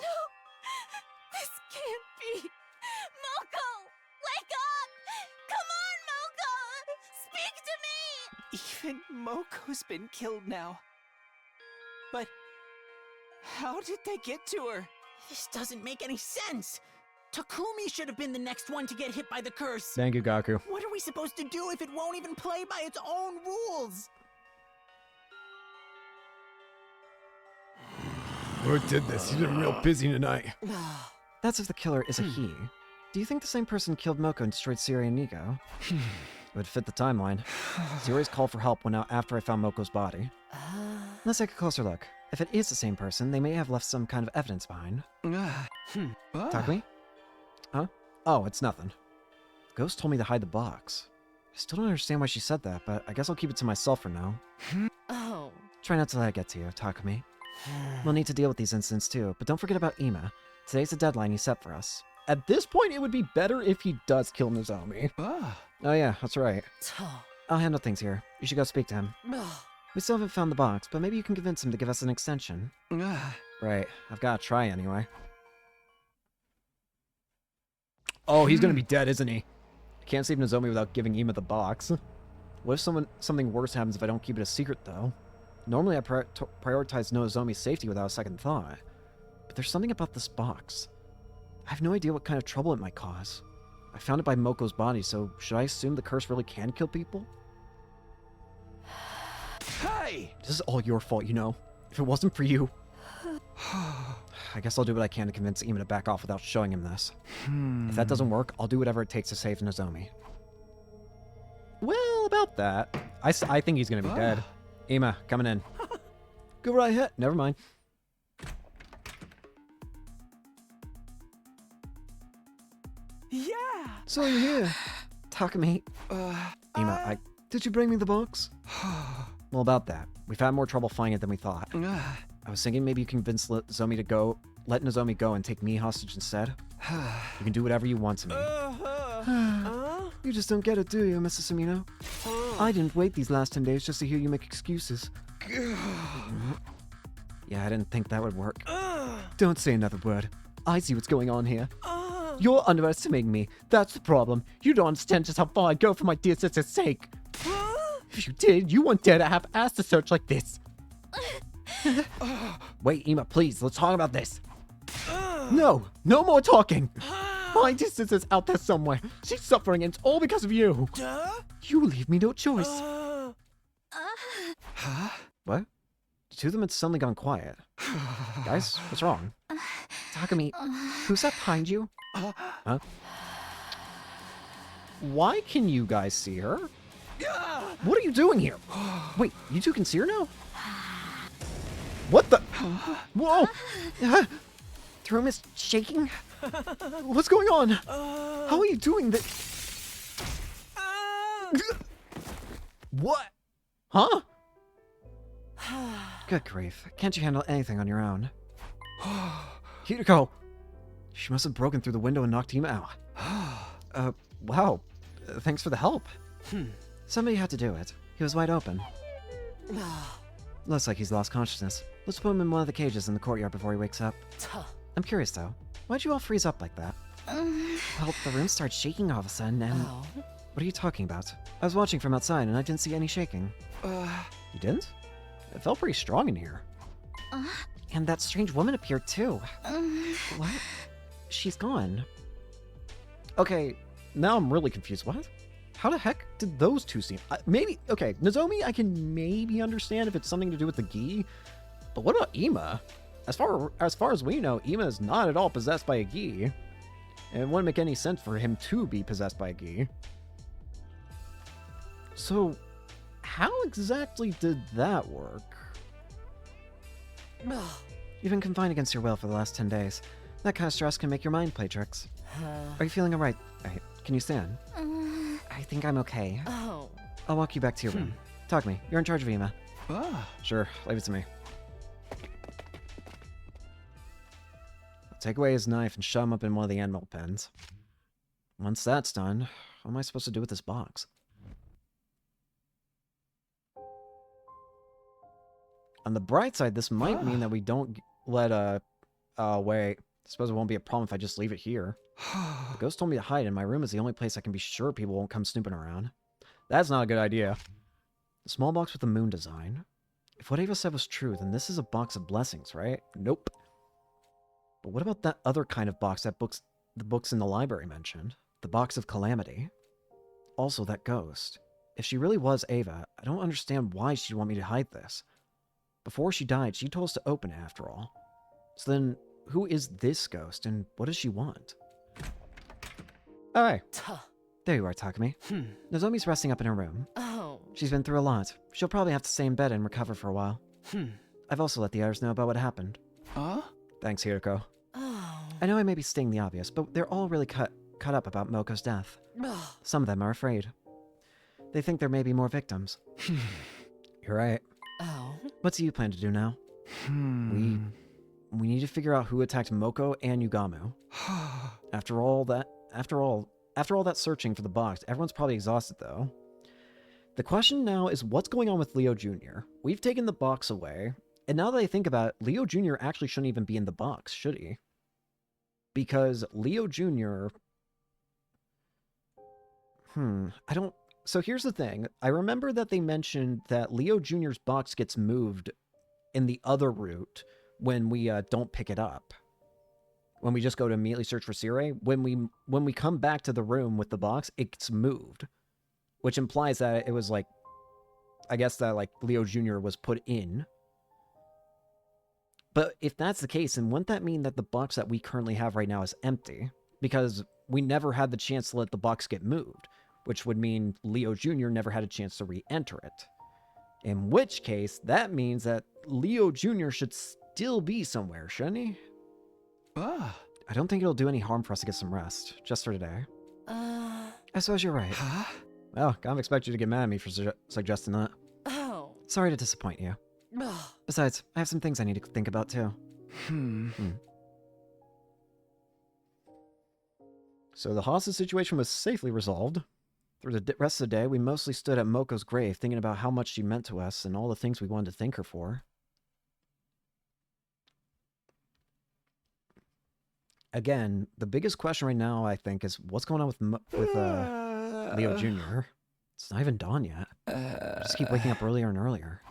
No! This can't be! Moko! Wake up! Come on, Moko! Speak to me! Even Moko's been killed now. But how did they get to her? This doesn't make any sense. Takumi should have been the next one to get hit by the curse. Thank you, Gaku. What are we supposed to do if it won't even play by its own rules? Who did this? He's been real busy tonight. That's if the killer is a he. Do you think the same person killed Moko and destroyed Siri and Nico? It would fit the timeline. Siri's call for help went out after I found Moko's body. Let's take a closer look. If it is the same person, they may have left some kind of evidence behind. Takumi? Huh? Oh, it's nothing. Ghost told me to hide the box. I still don't understand why she said that, but I guess I'll keep it to myself for now. Oh. Try not to let it get to you, Takumi. We'll need to deal with these incidents too, but don't forget about Ima. Today's the deadline you set for us. At this point, it would be better if he does kill Nozomi. Oh yeah, that's right. I'll handle things here. You should go speak to him. We still haven't found the box, but maybe you can convince him to give us an extension. Right, I've got to try anyway. Oh, he's gonna be dead, isn't he? I can't save Nozomi without giving Ima the box. What if something worse happens if I don't keep it a secret, though? Normally I prioritize Nozomi's safety without a second thought. But there's something about this box. I have no idea what kind of trouble it might cause. I found it by Moko's body, so should I assume the curse really can kill people? Hey! This is all your fault, you know. If it wasn't for you... I guess I'll do what I can to convince Ima to back off without showing him this. If that doesn't work, I'll do whatever it takes to save Nozomi. Well, about that. I think he's gonna be dead. Ima, coming in. Go right ahead. Never mind. Yeah! So you're here. Takumi. Ima, did you bring me the box? Well, about that. We've had more trouble finding it than we thought. I was thinking maybe you can convince Nozomi to let Nozomi go and take me hostage instead. You can do whatever you want to me. You just don't get it, do you, Mrs. Samino? I didn't wait these last 10 days just to hear you make excuses. Yeah, I didn't think that would work. Don't say another word. I see what's going on here. You're underestimating me. That's the problem. You don't understand just how far I'd go for my dear sister's sake. If you did, you wouldn't dare to have asked a search like this. Wait, Ima, please, let's talk about this. No, no more talking. My dear sister's out there somewhere. She's suffering and it's all because of you. You leave me no choice. What? The two of them had suddenly gone quiet. Guys, what's wrong? Takumi, who's that behind you? Huh? Why can you guys see her? What are you doing here? Wait, you two can see her now? What the? Whoa! The room is shaking? What's going on? How are you doing this? What? Huh? Good grief. Can't you handle anything on your own? Hideko! She must have broken through the window and knocked him out. Wow. Thanks for the help. Somebody had to do it. He was wide open. Looks like he's lost consciousness. Let's put him in one of the cages in the courtyard before he wakes up. I'm curious though. Why'd you all freeze up like that? Well, the room started shaking all of a sudden and... What are you talking about? I was watching from outside and I didn't see any shaking. You didn't? It felt pretty strong in here. And that strange woman appeared too. What? She's gone. Okay, now I'm really confused. What? How the heck did those two see? Maybe, okay, Nozomi I can maybe understand if it's something to do with the gi, but what about Ima? As far as we know, Ima is not at all possessed by a gi. And it wouldn't make any sense for him to be possessed by a gi. So, how exactly did that work? You've been confined against your will for the last 10 days. That kind of stress can make your mind play tricks. Are you feeling alright? Can you stand? I think I'm okay. I'll walk you back to your room. Talk to me. You're in charge of Ima. Sure, leave it to me. I'll take away his knife and shove him up in one of the animal pens. Once that's done, what am I supposed to do with this box? On the bright side, this might mean that we don't let wait. I suppose it won't be a problem if I just leave it here. The ghost told me to hide, and my room is the only place I can be sure people won't come snooping around. That's not a good idea. The small box with the moon design. If what Ava said was true, then this is a box of blessings, right? Nope. But what about that other kind of box that the books in the library mentioned? The box of calamity. Also, that ghost. If she really was Ava, I don't understand why she'd want me to hide this. Before she died, she told us to open it, after all. So then, who is this ghost, and what does she want? Oh, hey. There you are, Takumi. Nozomi's resting up in her room. Oh. She's been through a lot. She'll probably have to stay in bed and recover for a while. I've also let the others know about what happened. Huh? Thanks, Hiroko. Oh. I know I may be stating the obvious, but they're all really cut up about Moko's death. Ugh. Some of them are afraid. They think there may be more victims. You're right. Oh. What do you plan to do now? We need to figure out who attacked Moko and Yugamu. After all that searching for the box, everyone's probably exhausted though. The question now is what's going on with Leo Jr.? We've taken the box away, and now that I think about it, Leo Jr. actually shouldn't even be in the box, should he? Because Leo Jr. I don't... So here's the thing. I remember that they mentioned that Leo Jr.'s box gets moved in the other route when we don't pick it up. When we just go to immediately search for Sire, when we come back to the room with the box, it gets moved. Which implies that it was like... I guess that like Leo Jr. was put in. But if that's the case, then wouldn't that mean that the box that we currently have right now is empty? Because we never had the chance to let the box get moved. Which would mean Leo Jr. never had a chance to re-enter it. In which case, that means that Leo Jr. should still be somewhere, shouldn't he? I don't think it'll do any harm for us to get some rest, just for today. I suppose you're right. Well, can't expect you to get mad at me for suggesting that. Oh. Sorry to disappoint you. Ugh. Besides, I have some things I need to think about too. So the hostage situation was safely resolved. Through the rest of the day, we mostly stood at Moko's grave thinking about how much she meant to us and all the things we wanted to thank her for. Again, the biggest question right now, I think, is what's going on with Leo Jr.? It's not even dawn yet. I just keep waking up earlier and earlier.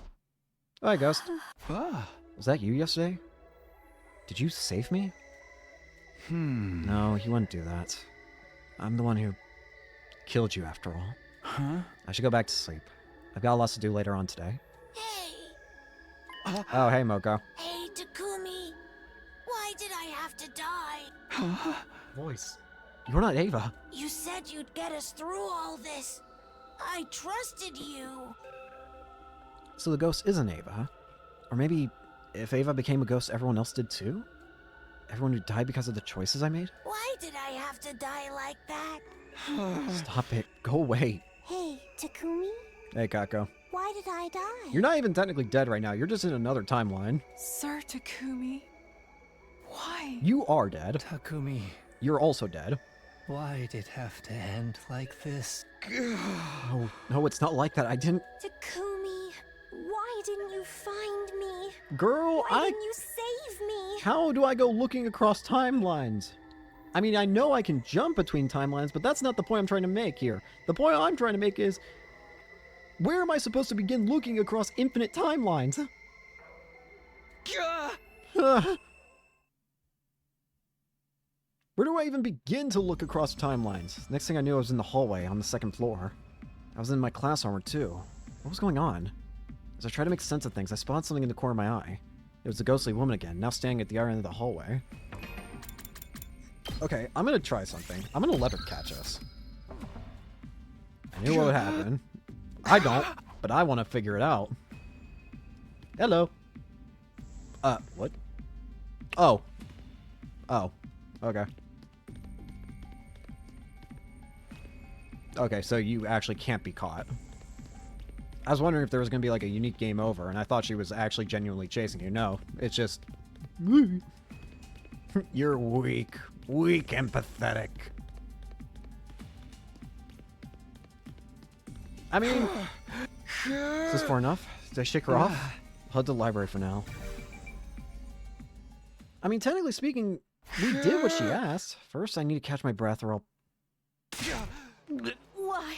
Oh, hi, Ghost. Was that you yesterday? Did you save me? No, you wouldn't do that. I'm the one who killed you, after all. I should go back to sleep. I've got lots to do later on today. Hey! Oh, hey, Moko. Hey, Takumi! Why did I have to die? Voice. You're not Ava. You said you'd get us through all this. I trusted you. So the ghost isn't Ava, huh? Or maybe if Ava became a ghost, everyone else did too? Everyone who died because of the choices I made? Why did I have to die like that? Stop it. Go away. Hey, Takumi? Hey, Kako. Why did I die? You're not even technically dead right now. You're just in another timeline. Sir Takumi, why? You are dead. Takumi, You're also dead. why did it have to end like this? No, it's not like that. I didn't... Takumi, why didn't you find me? Girl, Why didn't you save me? How do I go looking across timelines? I mean, I know I can jump between timelines, but that's not the point I'm trying to make here. The point I'm trying to make is, where am I supposed to begin looking across infinite timelines? Where do I even begin to look across timelines? Next thing I knew, I was in the hallway on the second floor. I was in my class armor, too. What was going on? As I tried to make sense of things, I spotted something in the corner of my eye. It was the ghostly woman again, now standing at the other end of the hallway. Okay, I'm gonna try something. I'm gonna let her catch us. I knew what would happen. I don't, but I want to figure it out. Hello. What? Oh. Oh. Okay. Okay, so you actually can't be caught. I was wondering if there was going to be like a unique game over, and I thought she was actually genuinely chasing you. No, it's just... You're weak. Weak and pathetic. I mean... Is this far enough? Did I shake her off? I'll head to the library for now. I mean, technically speaking, we did what she asked. First, I need to catch my breath or I'll... Why?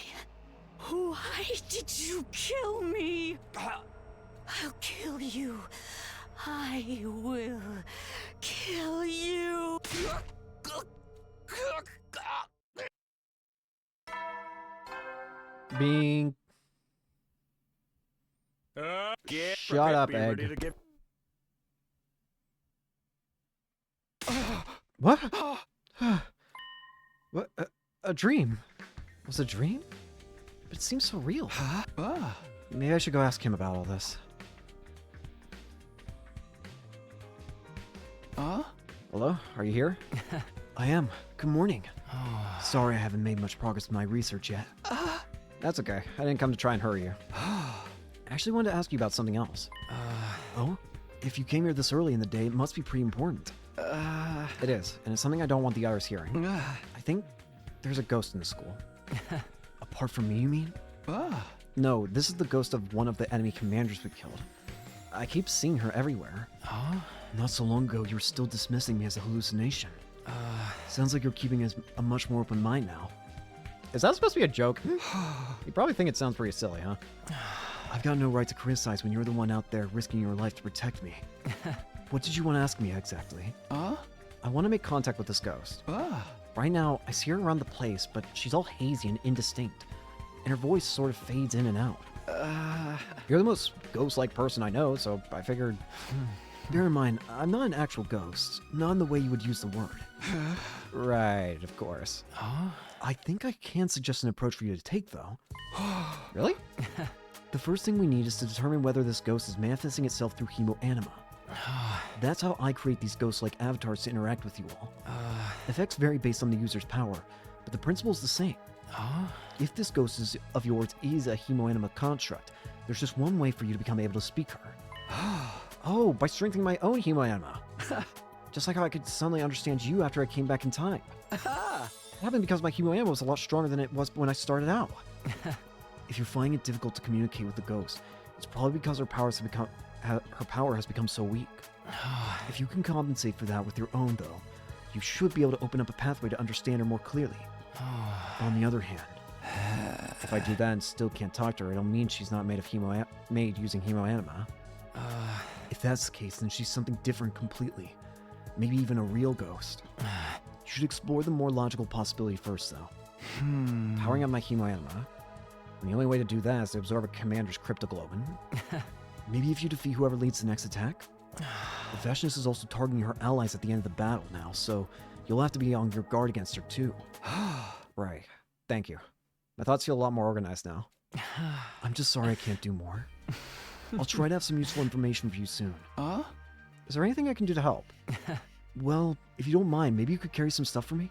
Why did you kill me? I'll kill you. I will kill you. Being... Shut up, Egg. What? What? A dream? Was it a dream? But it seems so real. Huh? Maybe I should go ask him about all this. Hello? Are you here? I am. Good morning. Sorry I haven't made much progress with my research yet. That's okay. I didn't come to try and hurry you. I actually wanted to ask you about something else. Oh? If you came here this early in the day, it must be pretty important. It is, and it's something I don't want the others hearing. I think there's a ghost in the school. Apart from me, you mean? No, this is the ghost of one of the enemy commanders we killed. I keep seeing her everywhere. Not so long ago, you were still dismissing me as a hallucination. Sounds like you're keeping a much more open mind now. Is that supposed to be a joke? You probably think it sounds pretty silly, huh? I've got no right to criticize when you're the one out there risking your life to protect me. What did you want to ask me exactly? I want to make contact with this ghost. Right now, I see her around the place, but she's all hazy and indistinct, and her voice sort of fades in and out. You're the most ghost-like person I know, so I figured... Bear in mind, I'm not an actual ghost, not in the way you would use the word. Right, of course. I think I can suggest an approach for you to take, though. Really? The first thing we need is to determine whether this ghost is manifesting itself through hemoanima. That's how I create these ghost-like avatars to interact with you all. Effects vary based on the user's power, but the principle is the same. If this ghost of yours is a hemoanima construct, there's just one way for you to become able to speak her. Oh, by strengthening my own hemoanima. Just like how I could suddenly understand you after I came back in time. It happened because my hemoanima was a lot stronger than it was when I started out. If you're finding it difficult to communicate with the ghost, it's probably because her power has become so weak. If you can compensate for that with your own, though, you should be able to open up a pathway to understand her more clearly. On the other hand, if I do that and still can't talk to her, it'll mean she's not made using hemoanima. If that's the case, then she's something different completely. Maybe even a real ghost. You should explore the more logical possibility first, though. Powering up my hemoanima. And the only way to do that is to absorb a commander's cryptoglobin. Maybe if you defeat whoever leads the next attack? The Veshness is also targeting her allies at the end of the battle now, so you'll have to be on your guard against her too. Right. Thank you. My thoughts feel a lot more organized now. I'm just sorry I can't do more. I'll try to have some useful information for you soon. Is there anything I can do to help? Well, if you don't mind, maybe you could carry some stuff for me?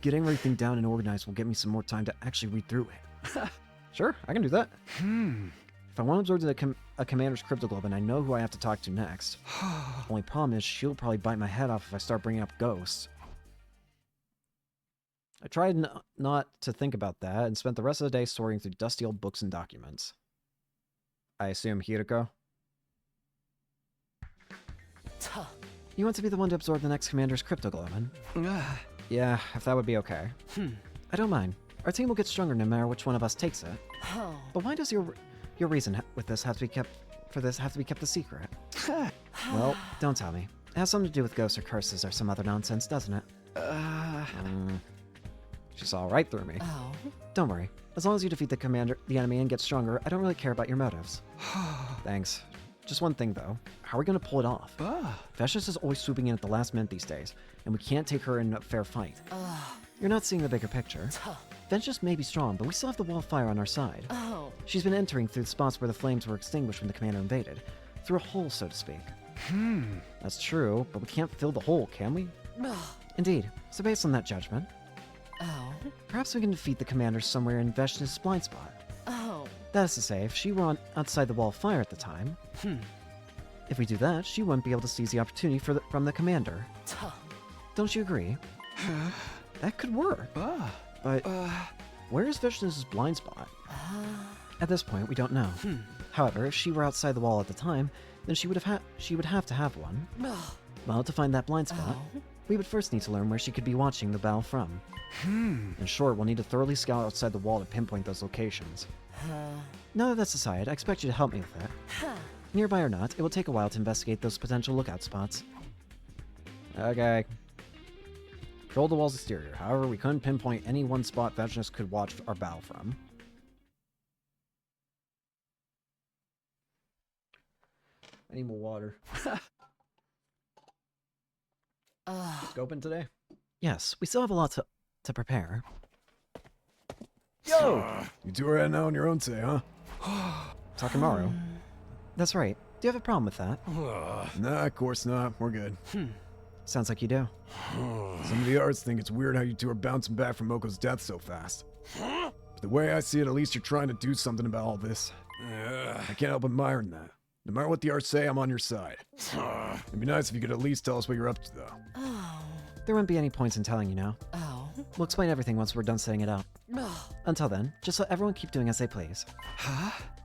Getting everything down and organized will get me some more time to actually read through it. Sure, I can do that. If I want to absorb a commander's cryptoglobin, I know who I have to talk to next. Only problem is she'll probably bite my head off if I start bringing up ghosts. I tried not to think about that and spent the rest of the day sorting through dusty old books and documents. I assume Hiroko? You want to be the one to absorb the next commander's cryptoglobin? Yeah, if that would be okay. I don't mind. Our team will get stronger no matter which one of us takes it. But why does your reason with this have to be kept a secret? Well, don't tell me. It has something to do with ghosts or curses or some other nonsense, doesn't it? She saw right through me. Don't worry. As long as you defeat the enemy and get stronger, I don't really care about your motives. Thanks. Just one thing, though. How are we going to pull it off? Veshness is always swooping in at the last minute these days, and we can't take her in a fair fight. You're not seeing the bigger picture. Veshness may be strong, but we still have the wall of fire on our side. She's been entering through the spots where the flames were extinguished when the commander invaded. Through a hole, so to speak. That's true, but we can't fill the hole, can we? Indeed. So based on that judgment, perhaps we can defeat the commander somewhere in Veshness' blind spot. That is to say, if she were outside the wall of fire at the time, if we do that, she wouldn't be able to seize the opportunity from the commander. Don't you agree? That could work. But where is Veshness' blind spot? At this point, we don't know. However, if she were outside the wall at the time, then she would have to have one. Well, to find that blind spot, we would first need to learn where she could be watching the battle from. In short, we'll need to thoroughly scout outside the wall to pinpoint those locations. Now that that's aside, I expect you to help me with that. Nearby or not, it will take a while to investigate those potential lookout spots. Okay. Control the wall's exterior. However, we couldn't pinpoint any one spot Vechinus could watch our battle from. I need more water. Scoping today? Yes, we still have a lot to prepare. Yo! You two are heading out on your own today, huh? Takamaru. That's right. Do you have a problem with that? Nah, of course not. We're good. Sounds like you do. Some of the arts think it's weird how you two are bouncing back from Moko's death so fast. But the way I see it, at least you're trying to do something about all this. I can't help admiring that. No matter what the arts say, I'm on your side. It'd be nice if you could at least tell us what you're up to, though. There wouldn't be any points in telling you now. We'll explain everything once we're done setting it up. Until then, just let everyone keep doing as they please.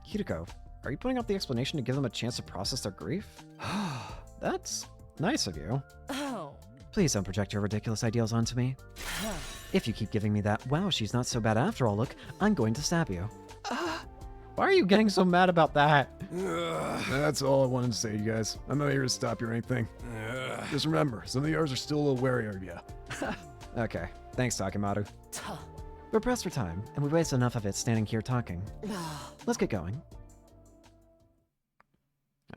Hideko, are you putting up the explanation to give them a chance to process their grief? That's nice of you. Please don't project your ridiculous ideals onto me. If you keep giving me that, wow, she's not so bad after all look, I'm going to stab you. Why are you getting so mad about that? That's all I wanted to say, you guys. I'm not here to stop you or anything. Just remember, some of the others are still a little wary of you. Okay, thanks, Takamaru. We're pressed for time, and we've wasted enough of it standing here talking. Let's get going.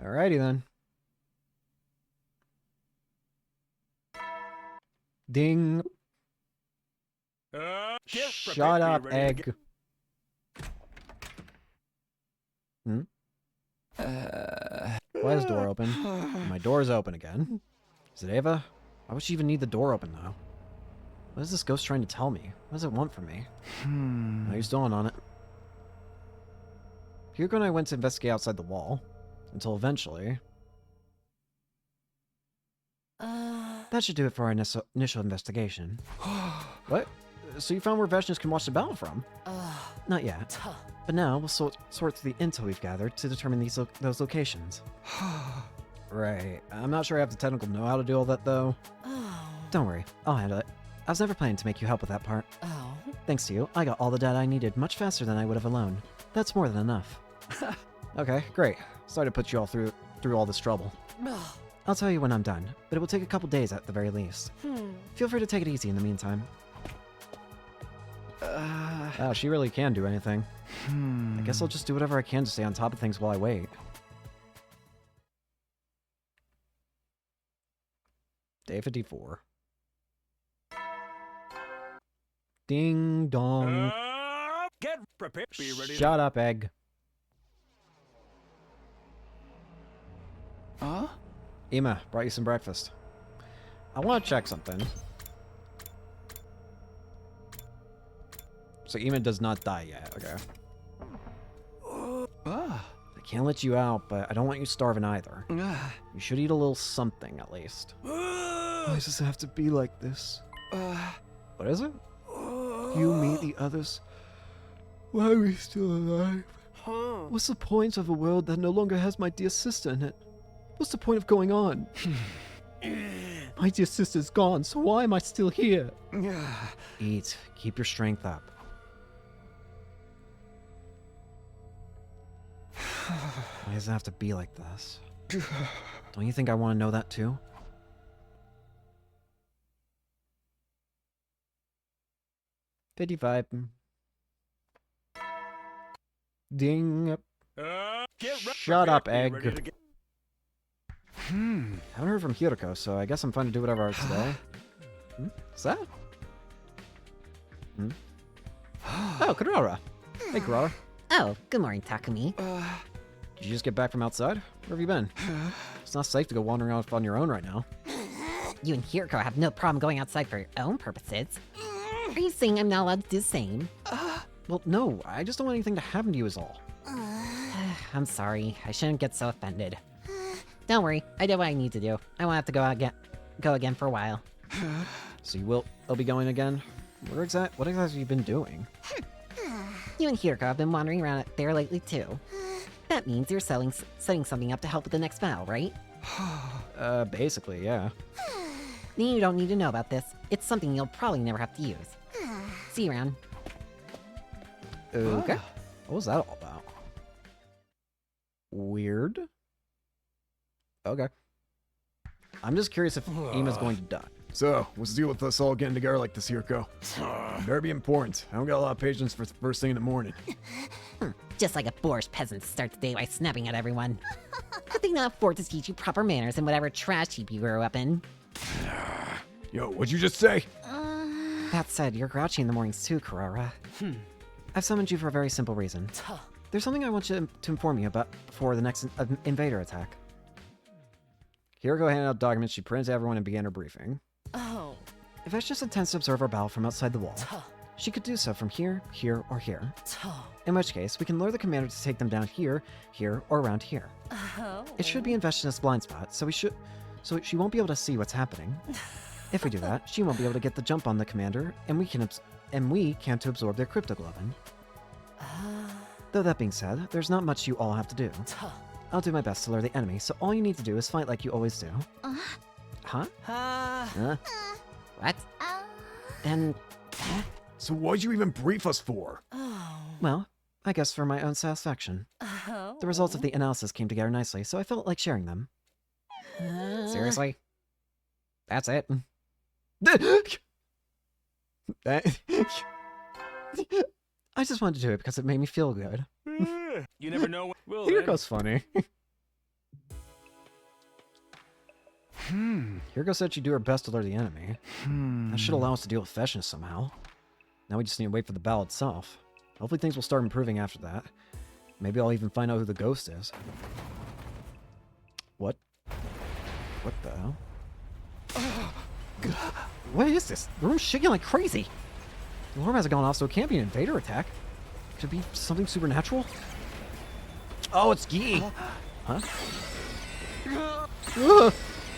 Alrighty then. Ding. Shut up, egg. Why is the door open? My door's open again. Is it Ava? Why would she even need the door open now? What is this ghost trying to tell me? What does it want from me? No, you're still on it. Hiro and I went to investigate outside the wall. Until eventually... That should do it for our initial investigation. What? So you found where Vechinus can watch the battle from? Not yet. But now we'll sort through the intel we've gathered to determine those locations. Right. I'm not sure I have the technical know-how to do all that, though. Don't worry. I'll handle it. I was never planning to make you help with that part. Thanks to you, I got all the data I needed much faster than I would have alone. That's more than enough. Okay, great. Sorry to put you all through all this trouble. I'll tell you when I'm done, but it will take a couple days at the very least. Feel free to take it easy in the meantime. Wow, she really can do anything. I guess I'll just do whatever I can to stay on top of things while I wait. Day 54. Ding dong. Get prepared. Be ready. Shut up, egg. Ima, brought you some breakfast. I want to check something. So Ima does not die yet, okay. I can't let you out, but I don't want you starving either. You should eat a little something, at least. Why does it have to be like this? What is it? You, me, the others. Why are we still alive? What's the point of a world that no longer has my dear sister in it? What's the point of going on? My dear sister's gone, so why am I still here? Eat. Keep your strength up. Why does it have to be like this? Don't you think I want to know that too? $55. Ding. Shut up, egg. Haven't heard from Hideko, so I guess I'm fine to do whatever I today. What's that? Oh, Kurara. Hey, Kurara. Oh, good morning, Takumi. Did you just get back from outside? Where have you been? It's not safe to go wandering off on your own right now. You and Hideko have no problem going outside for your own purposes. Are you saying I'm not allowed to do the same? Well, no, I just don't want anything to happen to you is all. I'm sorry. I shouldn't get so offended. Don't worry. I did what I need to do. I won't have to go again for a while. So I'll be going again? What exactly have you been doing? You and Hideko have been wandering around there lately, too. That means you're setting something up to help with the next battle, right? Basically, yeah. You don't need to know about this. It's something you'll probably never have to use. See you around. Okay. What was that all about? Weird. Okay. I'm just curious if Ima's going to die. So, what's the deal with us all getting together like this, Hirko? Better be important. I don't got a lot of patience for the first thing in the morning. Just like a boorish peasant to start the day by snapping at everyone. Good thing not afford to teach you proper manners in whatever trash heap you grew up in. Yo, what'd you just say? That said, you're grouchy in the mornings too, Karara. I've summoned you for a very simple reason. There's something I want you to inform you about before the next invader attack. Hirko handed out documents she printed to everyone and began her briefing. Oh. If Ash intends to observe our battle from outside the wall, she could do so from here, here, or here. In which case, we can lure the commander to take them down here, here, or around here. It should be invested in this blind spot, so she won't be able to see what's happening. If we do that, she won't be able to get the jump on the commander, and we can't to absorb their cryptoglobin. Though that being said, there's not much you all have to do. I'll do my best to lure the enemy, so all you need to do is fight like you always do. Huh? What? And... So what'd you even brief us for? Well, I guess for my own satisfaction. The results of the analysis came together nicely, so I felt like sharing them. Seriously? That's it? I just wanted to do it because it made me feel good. You never know. Hirko's funny. Hirko said she'd do her best to lure the enemy. That should allow us to deal with Feshness somehow. Now we just need to wait for the battle itself. Hopefully things will start improving after that. Maybe I'll even find out who the ghost is. What? What the hell? What is this? The room's shaking like crazy. The alarm hasn't gone off, so it can't be an invader attack. Could it be something supernatural? Oh, it's Guy! Huh?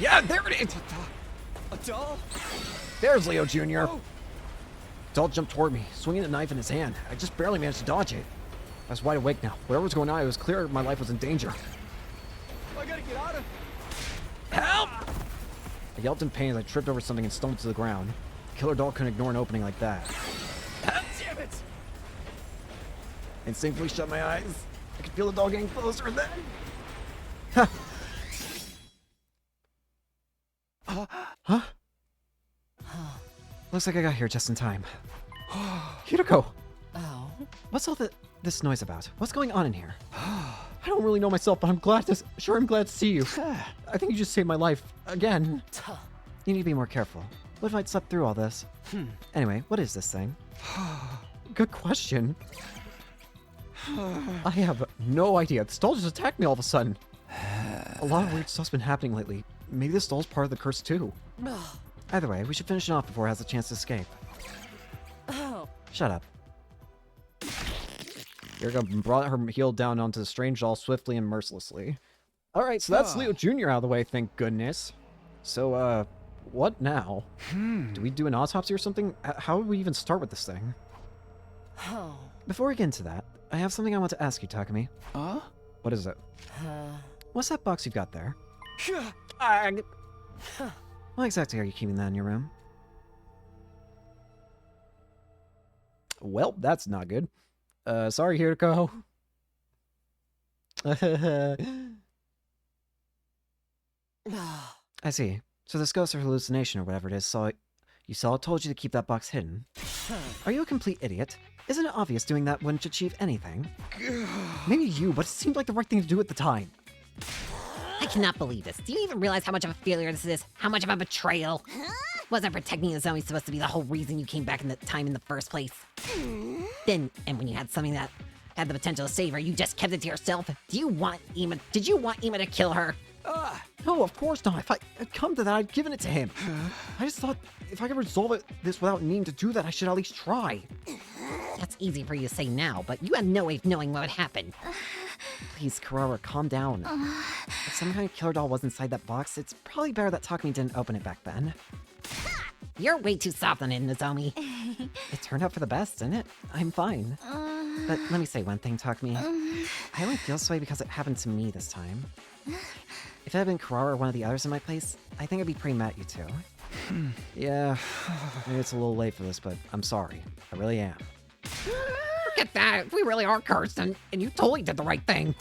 Yeah, there it is! A doll? There's Leo Jr. Oh. Doll jumped toward me, swinging the knife in his hand. I just barely managed to dodge it. I was wide awake now. Whatever was going on, it was clear my life was in danger. I gotta get out of... Help! I yelped in pain as I tripped over something and stumbled to the ground. Killer doll couldn't ignore an opening like that. Damn it! Instinctively shut my eyes. I could feel the doll getting closer and then... Huh? Looks like I got here just in time. Hirko! Oh? What's all this noise about? What's going on in here? I don't really know myself, but I'm glad to see you. I think you just saved my life. Again. You need to be more careful. What if I'd slept through all this? Anyway, what is this thing? Good question. I have no idea. This doll just attacked me all of a sudden. A lot of weird stuff's been happening lately. Maybe this doll's part of the curse too. Either way, we should finish it off before it has a chance to escape. Oh. Shut up. Hirko brought her heel down onto the strange doll swiftly and mercilessly. Alright, so that's Leo Jr. out of the way, thank goodness. So, what now? Do we do an autopsy or something? How would we even start with this thing? Oh. Before we get into that, I have something I want to ask you, Takumi. What is it? What's that box you've got there? Why exactly are you keeping that in your room? Well, that's not good. Sorry, Hirko. I see. So this ghost or hallucination or whatever it is you saw it told you to keep that box hidden. Are you a complete idiot? Isn't it obvious doing that wouldn't achieve anything? Maybe you, but it seemed like the right thing to do at the time. I cannot believe this. Do you even realize how much of a failure this is? How much of a betrayal? Wasn't protecting Nozomi supposed to be the whole reason you came back in the time in the first place? Then, and when you had something that had the potential to save her, you just kept it to yourself? Did you want Ima to kill her? No, of course not. If I had come to that, I'd given it to him. I just thought if I could resolve this without needing to do that, I should at least try. That's easy for you to say now, but you had no way of knowing what would happen. Please, Karara, calm down. If some kind of killer doll was inside that box, it's probably better that Takumi didn't open it back then. You're way too soft on it, Nozomi. It turned out for the best, didn't it? I'm fine. But let me say one thing, Takumi. I only feel this way because it happened to me this time. If it had been Karara or one of the others in my place, I think I'd be pretty mad at you two. Yeah, maybe it's a little late for this, but I'm sorry. I really am. Forget that. We really are cursed, and you totally did the right thing.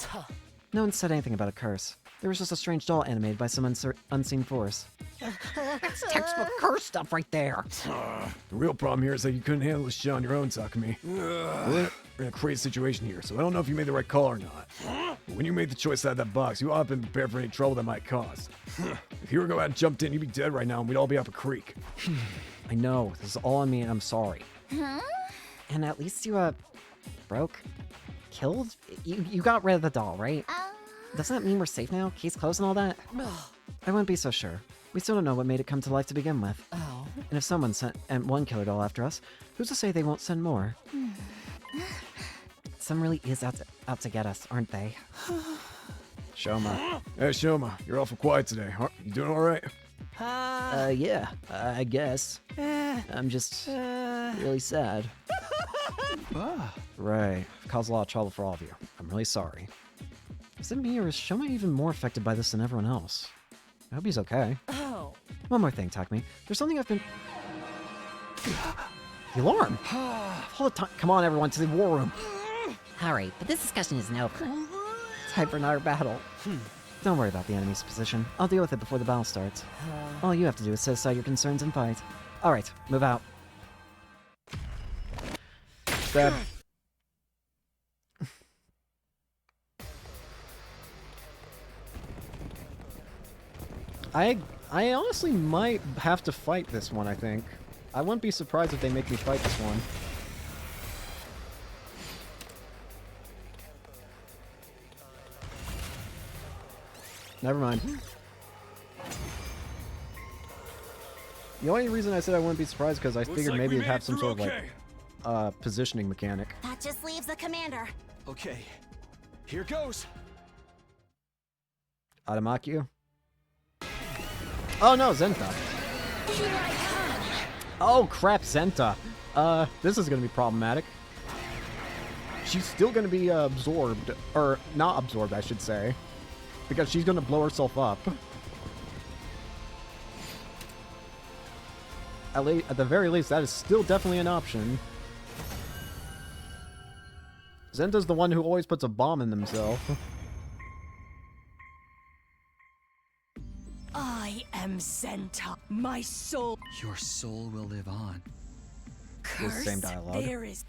No one said anything about a curse. There was just a strange doll animated by some unseen force. That's textbook curse stuff right there. The real problem here is that you couldn't handle this shit on your own, Takumi. We're in a crazy situation here, so I don't know if you made the right call or not. But when you made the choice out of that box, you ought to have been prepared for any trouble that might cause. If you were to go out and jumped in, you'd be dead right now, and we'd all be up a creek. I know, this is all on me, and I'm sorry. Huh? And at least you, killed? You got rid of the doll, right? Doesn't that mean we're safe now? Case closed and all that? I wouldn't be so sure. We still don't know what made it come to life to begin with. Oh. And if someone sent one killer doll after us, who's to say they won't send more? Someone really is out to get us, aren't they? Shoma. Hey, Shoma, you're awful quiet today. You doing all right? Yeah, I guess. I'm just really sad. Right. Caused a lot of trouble for all of you. I'm really sorry. Is it me, or is Shoma even more affected by this than everyone else? I hope he's okay. Oh. One more thing, Takumi. There's something I've been... The alarm! Hold the time. Come on, everyone, to the war room. Alright, but this discussion isn't over. Time for another battle. Don't worry about the enemy's position. I'll deal with it before the battle starts. All you have to do is set aside your concerns and fight. Alright, move out. Stab. I honestly might have to fight this one, I think. I wouldn't be surprised if they make me fight this one. Never mind. The only reason I said I wouldn't be surprised because I figured maybe it'd have some sort of like positioning mechanic. That just leaves the commander. Okay, here goes. Adamakyu? Oh no, Zenta. Oh crap, Zenta. This is gonna be problematic. She's still gonna be absorbed, or not absorbed, I should say, because she's gonna blow herself up. At the very least, that is still definitely an option. Zenta's the one who always puts a bomb in themselves. I am Zenta. My soul. Your soul will live on. The same dialogue. There is.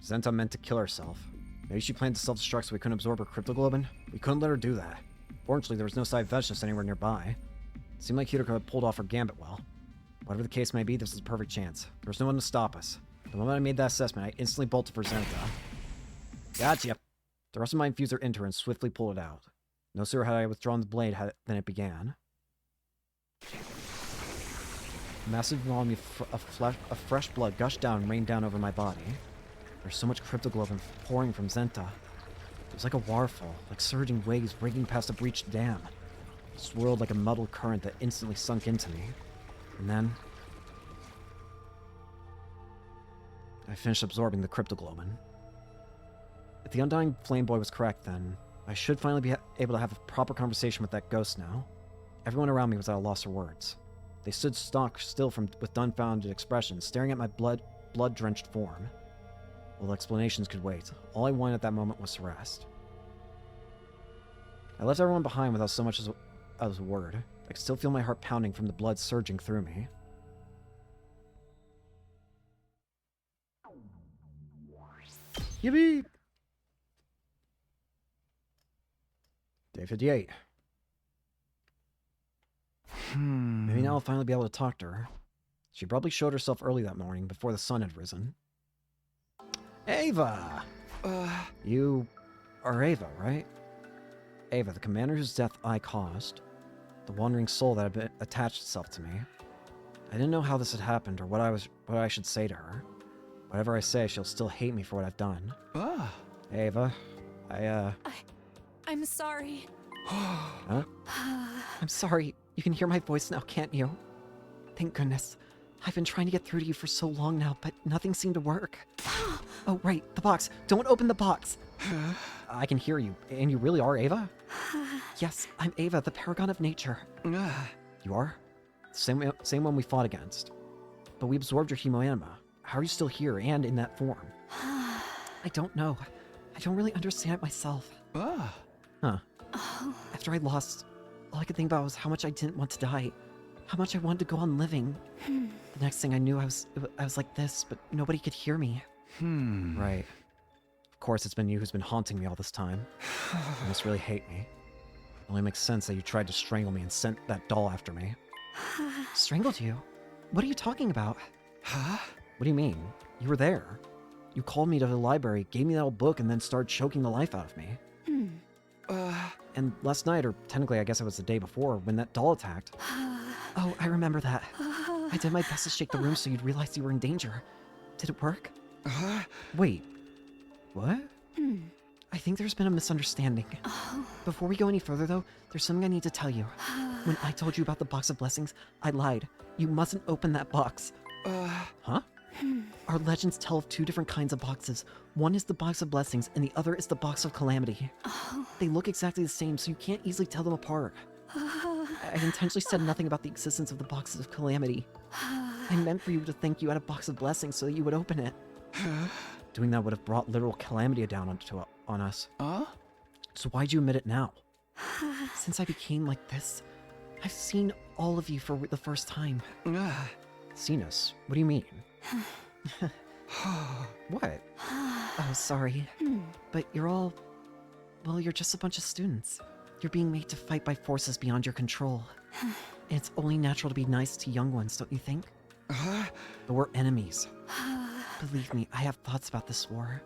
Zenta meant to kill herself. Maybe she planned to self-destruct so we couldn't absorb her cryptoglobin? We couldn't let her do that. Fortunately, there was no sign of Vegeta's anywhere nearby. It seemed like Hideko had pulled off her gambit well. Whatever the case may be, this is a perfect chance. There was no one to stop us. The moment I made that assessment, I instantly bolted for Zenta. Gotcha! The rest of my infuser into her and swiftly pulled it out. No sooner had I withdrawn the blade than it began. A massive volume of fresh blood gushed down and rained down over my body. There's so much cryptoglobin pouring from Zenta. It was like a waterfall, like surging waves breaking past a breached dam. It swirled like a muddled current that instantly sunk into me. And then... I finished absorbing the cryptoglobin. If the Undying Flame Boy was correct, then I should finally be able to have a proper conversation with that ghost now. Everyone around me was at a loss for words. They stood stock still with dumbfounded expressions, staring at my blood-drenched form. Well, explanations could wait. All I wanted at that moment was to rest. I left everyone behind without so much as a word. I could still feel my heart pounding from the blood surging through me. Yippee! Day 58. Maybe now I'll finally be able to talk to her. She probably showed herself early that morning before the sun had risen. Ava! You are Ava, right? Ava, the commander whose death I caused. The wandering soul that had attached itself to me. I didn't know how this had happened or what I should say to her. Whatever I say, she'll still hate me for what I've done. Ava, I'm sorry. Huh? I'm sorry. You can hear my voice now, can't you? Thank goodness. I've been trying to get through to you for so long now, but nothing seemed to work. Oh, right, the box. Don't open the box. I can hear you. And you really are Ava? Yes, I'm Ava, the paragon of nature. You are? Same one we fought against. But we absorbed your hemoanima. How are you still here and in that form? I don't know. I don't really understand it myself. Huh. After I lost, all I could think about was how much I didn't want to die. How much I wanted to go on living. The next thing I knew, I was like this, but nobody could hear me. Right. Of course, it's been you who's been haunting me all this time. You must really hate me. It only makes sense that you tried to strangle me and sent that doll after me. Strangled you? What are you talking about? Huh? What do you mean? You were there. You called me to the library, gave me that old book, and then started choking the life out of me. And last night, or technically I guess it was the day before, when that doll attacked. Oh, I remember that. I did my best to shake the room so you'd realize you were in danger. Did it work? Wait. What? I think there's been a misunderstanding. Before we go any further, though, there's something I need to tell you. When I told you about the box of blessings, I lied. You mustn't open that box. Huh? Our legends tell of two different kinds of boxes. One is the box of blessings, and the other is the box of calamity. They look exactly the same, so you can't easily tell them apart. I intentionally said nothing about the existence of the boxes of calamity. I meant for you to think you had a box of blessings so that you would open it. Doing that would have brought literal calamity down on us. So why'd you admit it now? Since I became like this, I've seen all of you for the first time. Seen us? What do you mean? What? Oh, sorry. But you're all... Well, you're just a bunch of students. You're being made to fight by forces beyond your control. And it's only natural to be nice to young ones, don't you think? But we're enemies. Believe me, I have thoughts about this war.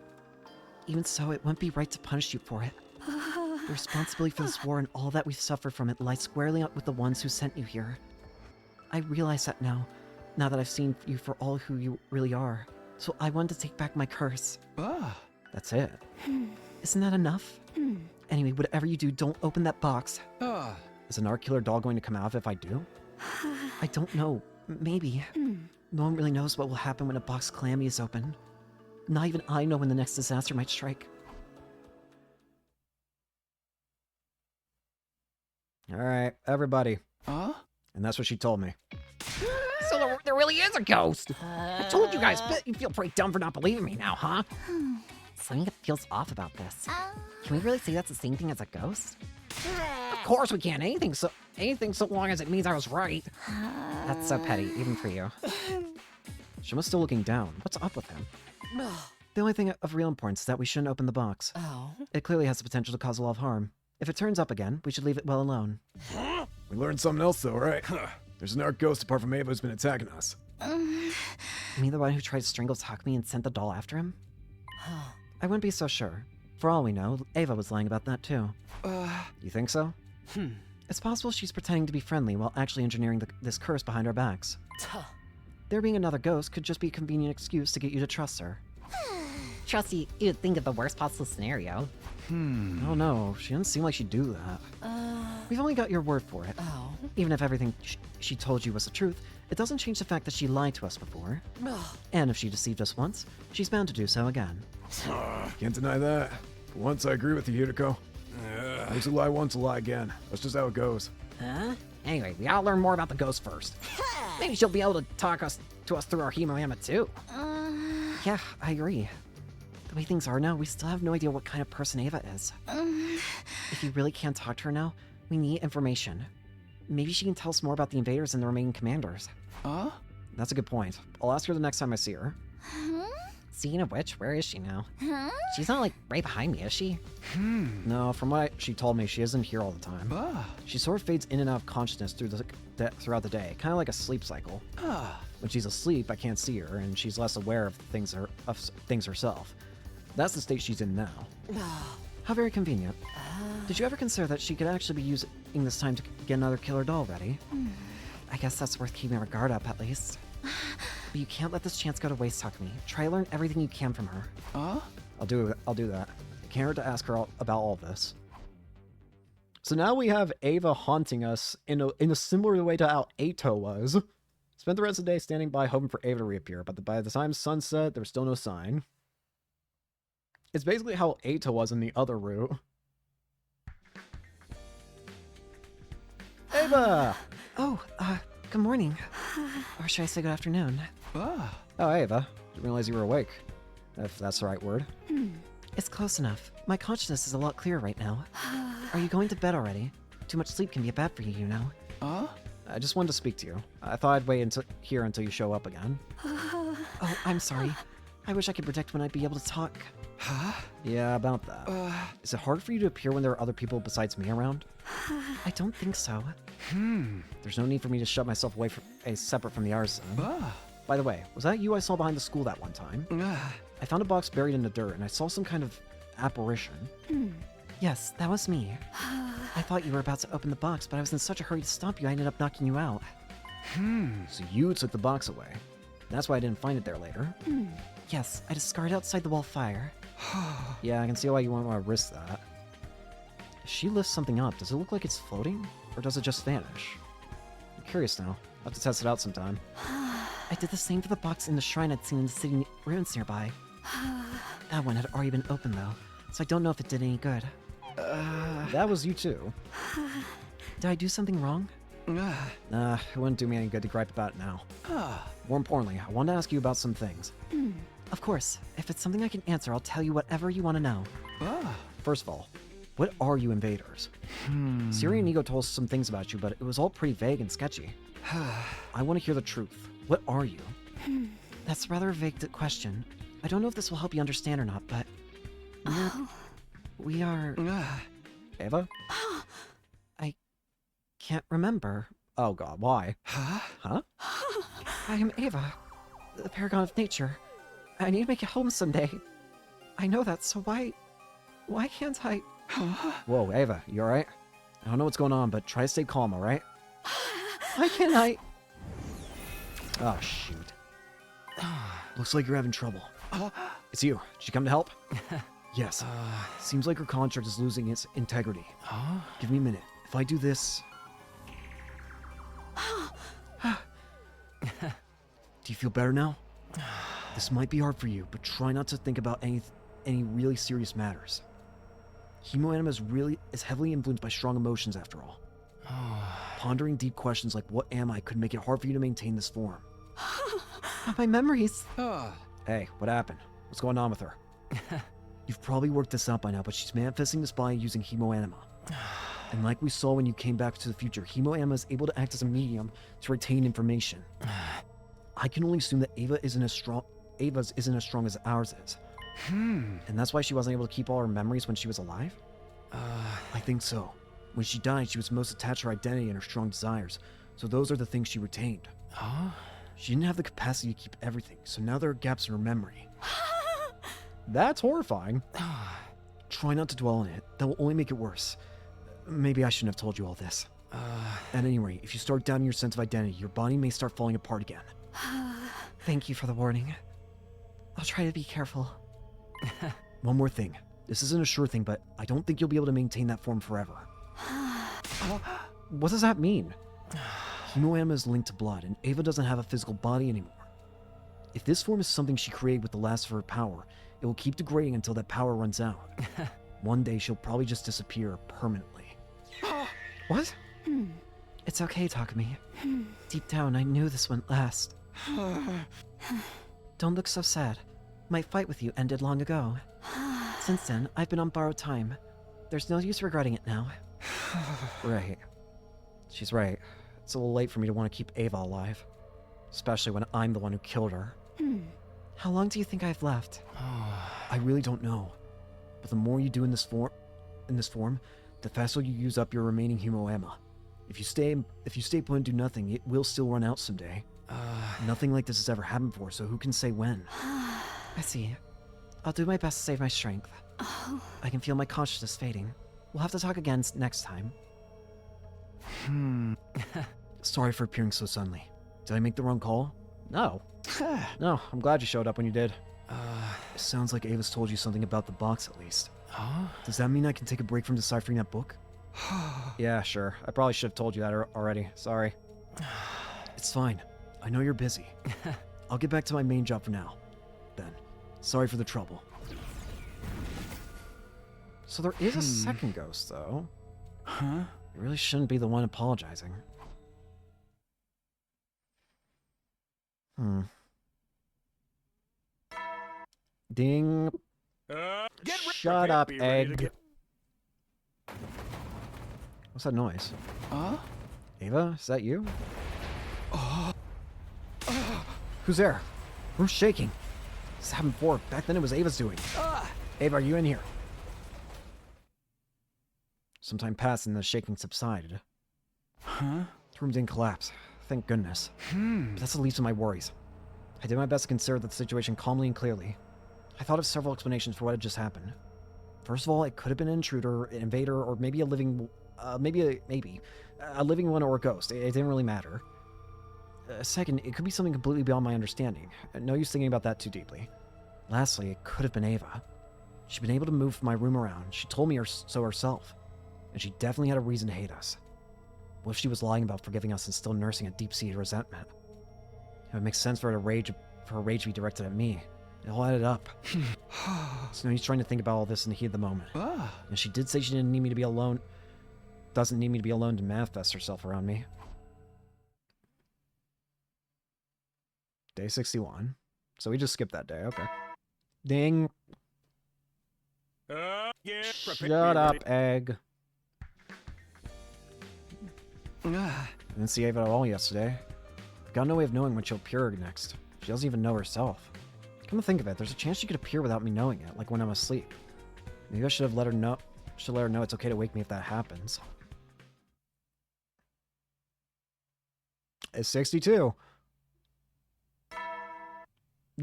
Even so, it wouldn't be right to punish you for it. The responsibility for this war and all that we've suffered from it lies squarely with the ones who sent you here. I realize that now that I've seen you for all who you really are. So I wanted to take back my curse. That's it. Isn't that enough? Anyway, whatever you do, don't open that box. Is an art killer doll going to come out if I do? I don't know. Maybe. No one really knows what will happen when a box of calamity is open. Not even I know when the next disaster might strike. Alright, everybody. And that's what she told me. So there really is a ghost! I told you guys, but you feel pretty dumb for not believing me now, huh? Something feels off about this. Can we really say that's the same thing as a ghost? Of course we can. Anything so long as it means I was right. That's so petty, even for you. Shimma's still looking down. What's up with him? The only thing of real importance is that we shouldn't open the box. It clearly has the potential to cause a lot of harm. If it turns up again, we should leave it well alone. We learned something else though, right? There's an art ghost apart from Ava who's been attacking us. You mean the one who tried to strangle Takumi and sent the doll after him? I wouldn't be so sure. For all we know, Ava was lying about that too. You think so? It's possible she's pretending to be friendly while actually engineering this curse behind our backs. There being another ghost could just be a convenient excuse to get you to trust her. Trust you'd think of the worst possible scenario. I don't know. She doesn't seem like she'd do that. We've only got your word for it. Even if everything she told you was the truth, it doesn't change the fact that she lied to us before. And if she deceived us once, she's bound to do so again. Can't deny that. For once, I agree with you, Hideko. Those who lie once will lie again. That's just how it goes. Anyway, we gotta learn more about the ghost first. Maybe she'll be able to talk to us through our hemoanima too. Yeah, I agree. The way things are now, we still have no idea what kind of person Ava is. If you really can't talk to her now, we need information. Maybe she can tell us more about the invaders and the remaining commanders. That's a good point. I'll ask her the next time I see her. Speaking of which, where is she now? She's not like right behind me, is she? No, from what she told me, she isn't here all the time. She sort of fades in and out of consciousness throughout the day, kind of like a sleep cycle. When she's asleep, I can't see her, and she's less aware of things herself. That's the state she's in now. How very convenient. Did you ever consider that she could actually be using this time to get another killer doll ready? I guess that's worth keeping her guard up, at least. But you can't let this chance go to waste, Takumi. Try to learn everything you can from her. I'll do that. It can't hurt to ask her about all this. So now we have Ava haunting us in a similar way to how Eito was. Spent the rest of the day standing by hoping for Ava to reappear, but by the time sunset, there was still no sign. It's basically how Eito was in the other route. Ava! Oh, Good morning. Or should I say good afternoon? Ah. Oh, hey, Ava. Didn't realize you were awake. If that's the right word. It's close enough. My consciousness is a lot clearer right now. Are you going to bed already? Too much sleep can be bad for you, you know. Huh? I just wanted to speak to you. I thought I'd wait here until you show up again. Oh, I'm sorry. I wish I could predict when I'd be able to talk. Huh? Yeah, about that. Is it hard for you to appear when there are other people besides me around? I don't think so. There's no need for me to shut myself away separate from the arson. By the way, was that you I saw behind the school that one time? I found a box buried in the dirt, and I saw some kind of apparition. Yes, that was me. I thought you were about to open the box, but I was in such a hurry to stop you, I ended up knocking you out. So you took the box away. That's why I didn't find it there later. Yes, I discarded outside the wall fire. Yeah, I can see why you wouldn't want to risk that. If she lifts something up, does it look like it's floating? Or does it just vanish? I'm curious now. I'll have to test it out sometime. I did the same for the box in the shrine I'd seen in the city ruins nearby. That one had already been opened though, so I don't know if it did any good. That was you too. Did I do something wrong? Nah, it wouldn't do me any good to gripe about it now. More importantly, I want to ask you about some things. Of course. If it's something I can answer, I'll tell you whatever you want to know. First of all, what are you invaders? Siri and Ego told us some things about you, but it was all pretty vague and sketchy. I want to hear the truth. What are you? That's rather a vague question. I don't know if this will help you understand or not, but... We are... Ava? I can't remember. Oh god, why? Huh? I am Ava, the paragon of nature. I need to make it home someday. I know that, so why can't I... Whoa, Ava, you alright? I don't know what's going on, but try to stay calm, alright? Why can't I... Oh, shoot. Looks like you're having trouble. It's you. Did you come to help? Yes. Seems like her contract is losing its integrity. Give me a minute. If I do this... Do you feel better now? This might be hard for you, but try not to think about any really serious matters. Hemoanima is heavily influenced by strong emotions after all. Pondering deep questions like what am I could make it hard for you to maintain this form. My memories... Hey, what happened? What's going on with her? You've probably worked this out by now, but she's manifesting this body using Hemoanima. And like we saw when you came back to the future, Hemoanima is able to act as a medium to retain information. I can only assume that Ava's isn't as strong as ours is. And that's why she wasn't able to keep all her memories when she was alive? I think so. When she died, she was most attached to her identity and her strong desires, so those are the things she retained. She didn't have the capacity to keep everything, so now there are gaps in her memory. That's horrifying. Try not to dwell on it. That will only make it worse. Maybe I shouldn't have told you all this. At any rate, if you start doubting your sense of identity, your body may start falling apart again. Thank you for the warning. I'll try to be careful. One more thing. This isn't a sure thing, but I don't think you'll be able to maintain that form forever. What does that mean? Hemoanima is linked to blood, and Ava doesn't have a physical body anymore. If this form is something she created with the last of her power, it will keep degrading until that power runs out. One day, she'll probably just disappear permanently. What? It's okay, Takumi. Deep down, I knew this wouldn't last. Don't look so sad. My fight with you ended long ago. Since then, I've been on borrowed time. There's no use regretting it now. Right. She's right. It's a little late for me to want to keep Ava alive. Especially when I'm the one who killed her. How long do you think I've left? I really don't know. But the more you do in this form, the faster you use up your remaining Hemoanima. If you stay put and do nothing, it will still run out someday. Nothing like this has ever happened before, so who can say when? I see. I'll do my best to save my strength. I can feel my consciousness fading. We'll have to talk again next time. Sorry for appearing so suddenly. Did I make the wrong call? No. No, I'm glad you showed up when you did. It sounds like Ava's told you something about the box at least. Does that mean I can take a break from deciphering that book? Yeah, sure. I probably should have told you that already. Sorry. It's fine. I know you're busy. I'll get back to my main job for now. Then, sorry for the trouble. So there is a second ghost, though. Huh? You really shouldn't be the one apologizing. Ding. Shut up, egg. What's that noise? Ava, is that you? Who's there? Who's shaking? This happened before. Back then it was Ava's doing. Ava, are you in here? Some time passed and the shaking subsided. Huh? The room didn't collapse. Thank goodness. But that's the least of my worries. I did my best to consider the situation calmly and clearly. I thought of several explanations for what had just happened. First of all, it could have been an intruder, an invader, or maybe a living... maybe a living one or a ghost. It didn't really matter. Second, it could be something completely beyond my understanding. No use thinking about that too deeply. Lastly, it could have been Ava. She'd been able to move my room around. She told me so herself. And she definitely had a reason to hate us. What if she was lying about forgiving us and still nursing a deep-seated resentment? It would make sense for her rage to be directed at me. It all added up. So now he's trying to think about all this in the heat of the moment. And she did say she didn't need me to be alone. Doesn't need me to be alone to manifest herself around me. Day 61. So we just skipped that day, okay. Ding. Shut up, egg. I didn't see Ava at all yesterday. Got no way of knowing when she'll appear next. She doesn't even know herself. Come to think of it, there's a chance she could appear without me knowing it, like when I'm asleep. Maybe I should have let her know. Should let her know it's okay to wake me if that happens. It's 62.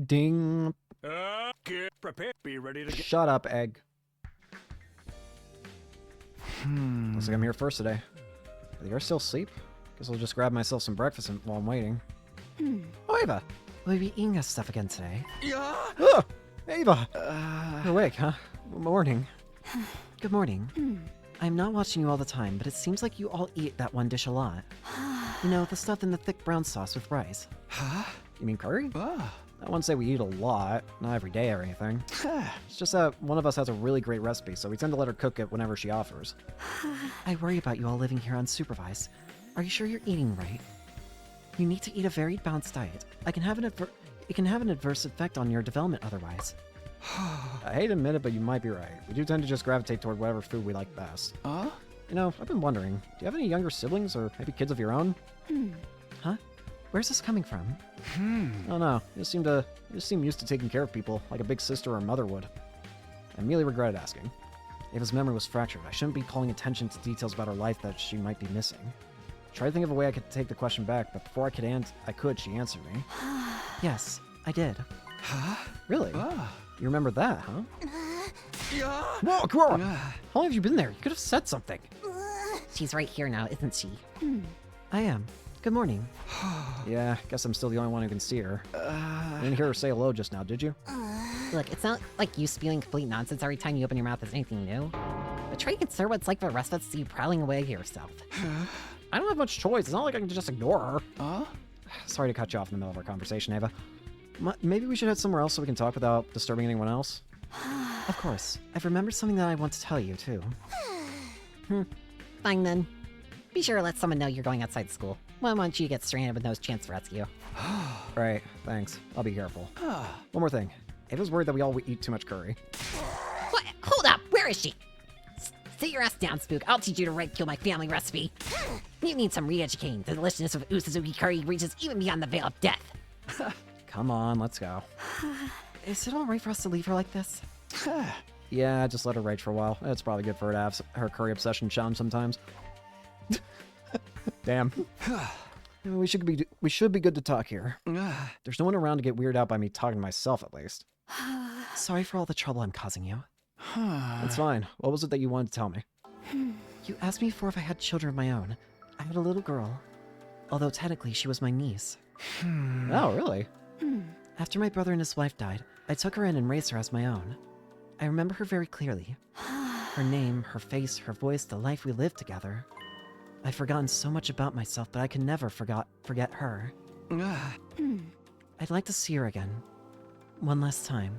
Ding. Get prepared. Be ready to get. Shut up, egg. Looks like I'm here first today. Are the girls still asleep? Guess I'll just grab myself some breakfast while I'm waiting. Oh, Ava! Will you be eating us stuff again today? Yeah. Oh, Ava! You're awake, huh? Morning. Good morning. I'm not watching you all the time, but it seems like you all eat that one dish a lot. You know, the stuff in the thick brown sauce with rice. Huh? You mean curry? Ah. I wouldn't say we eat a lot, not every day or anything. It's just that one of us has a really great recipe, so we tend to let her cook it whenever she offers. I worry about you all living here unsupervised. Are you sure you're eating right? You need to eat a very balanced diet. It can have an adverse effect on your development otherwise. I hate to admit it, but you might be right. We do tend to just gravitate toward whatever food we like best. You know, I've been wondering, do you have any younger siblings or maybe kids of your own? Huh? Where's this coming from? I don't know. You just seem used to taking care of people, like a big sister or mother would. I immediately regretted asking. Ava's memory was fractured. I shouldn't be calling attention to details about her life that she might be missing. Tried to think of a way I could take the question back, but before I could, she answered me. Yes, I did. Huh? Really? You remember that, huh? Yeah. Whoa, Cora! How long have you been there? You could have said something. She's right here now, isn't she? I am. Good morning. Yeah, guess I'm still the only one who can see her. I didn't hear her say hello just now, did you? Look, it's not like you spewing complete nonsense every time you open your mouth is anything new. But try to consider what it's like for the rest of us to see you prowling away to yourself. I don't have much choice. It's not like I can just ignore her. Sorry to cut you off in the middle of our conversation, Ava. Maybe we should head somewhere else so we can talk without disturbing anyone else? Of course. I've remembered something that I want to tell you, too. Fine, then. Be sure to let someone know you're going outside school. Why don't you get stranded with no chance to rescue? Right, thanks. I'll be careful. One more thing. Ava's worried that we all eat too much curry. What? Hold up! Where is she? Sit your ass down, Spook. I'll teach you to red kill my family recipe. You need some re-educating. The deliciousness of Usuzuki curry reaches even beyond the veil of death. Come on, let's go. Is it alright for us to leave her like this? Yeah, just let her rage for a while. It's probably good for her to have her curry obsession shown sometimes. Damn. We should be good to talk here. There's no one around to get weirded out by me talking to myself, at least. Sorry for all the trouble I'm causing you. It's fine. What was it that you wanted to tell me? You asked me before if I had children of my own. I had a little girl. Although technically she was my niece. Oh, really? After my brother and his wife died, I took her in and raised her as my own. I remember her very clearly. Her name, her face, her voice, the life we lived together. I've forgotten so much about myself, but I can never forget her. I'd like to see her again. One last time.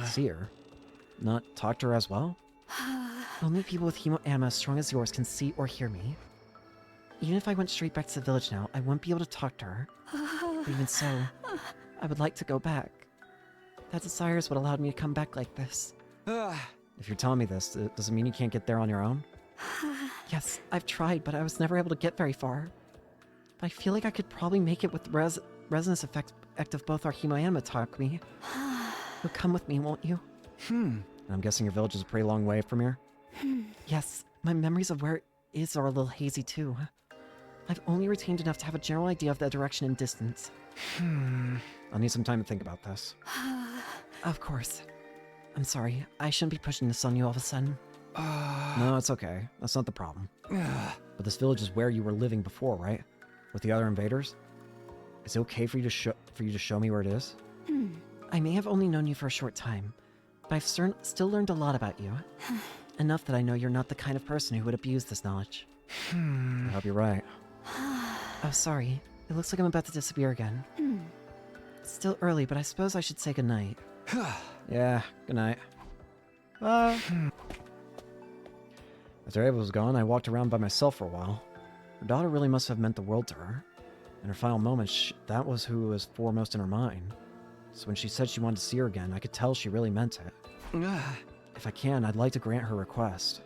See her? Not talk to her as well? Only people with hemoanima as strong as yours can see or hear me. Even if I went straight back to the village now, I wouldn't be able to talk to her. But even so, I would like to go back. That desire is what allowed me to come back like this. If you're telling me this, does it mean you can't get there on your own? Yes, I've tried, but I was never able to get very far. But I feel like I could probably make it with the resonance effect of both our Himo and Takumi. You'll come with me, won't you? Hmm. And I'm guessing your village is a pretty long way from here? Yes, my memories of where it is are a little hazy too. I've only retained enough to have a general idea of the direction and distance. I'll need some time to think about this. Of course. I'm sorry, I shouldn't be pushing this on you all of a sudden. No, it's okay. That's not the problem. But this village is where you were living before, right? With the other invaders? Is it okay for you to show me where it is? I may have only known you for a short time, but I've still learned a lot about you. Enough that I know you're not the kind of person who would abuse this knowledge. I hope you're right. Oh, sorry. It looks like I'm about to disappear again. It's still early, but I suppose I should say goodnight. Yeah, good night. After Ava was gone, I walked around by myself for a while. Her daughter really must have meant the world to her. In her final moments, that was who was foremost in her mind. So when she said she wanted to see her again, I could tell she really meant it. If I can, I'd like to grant her request.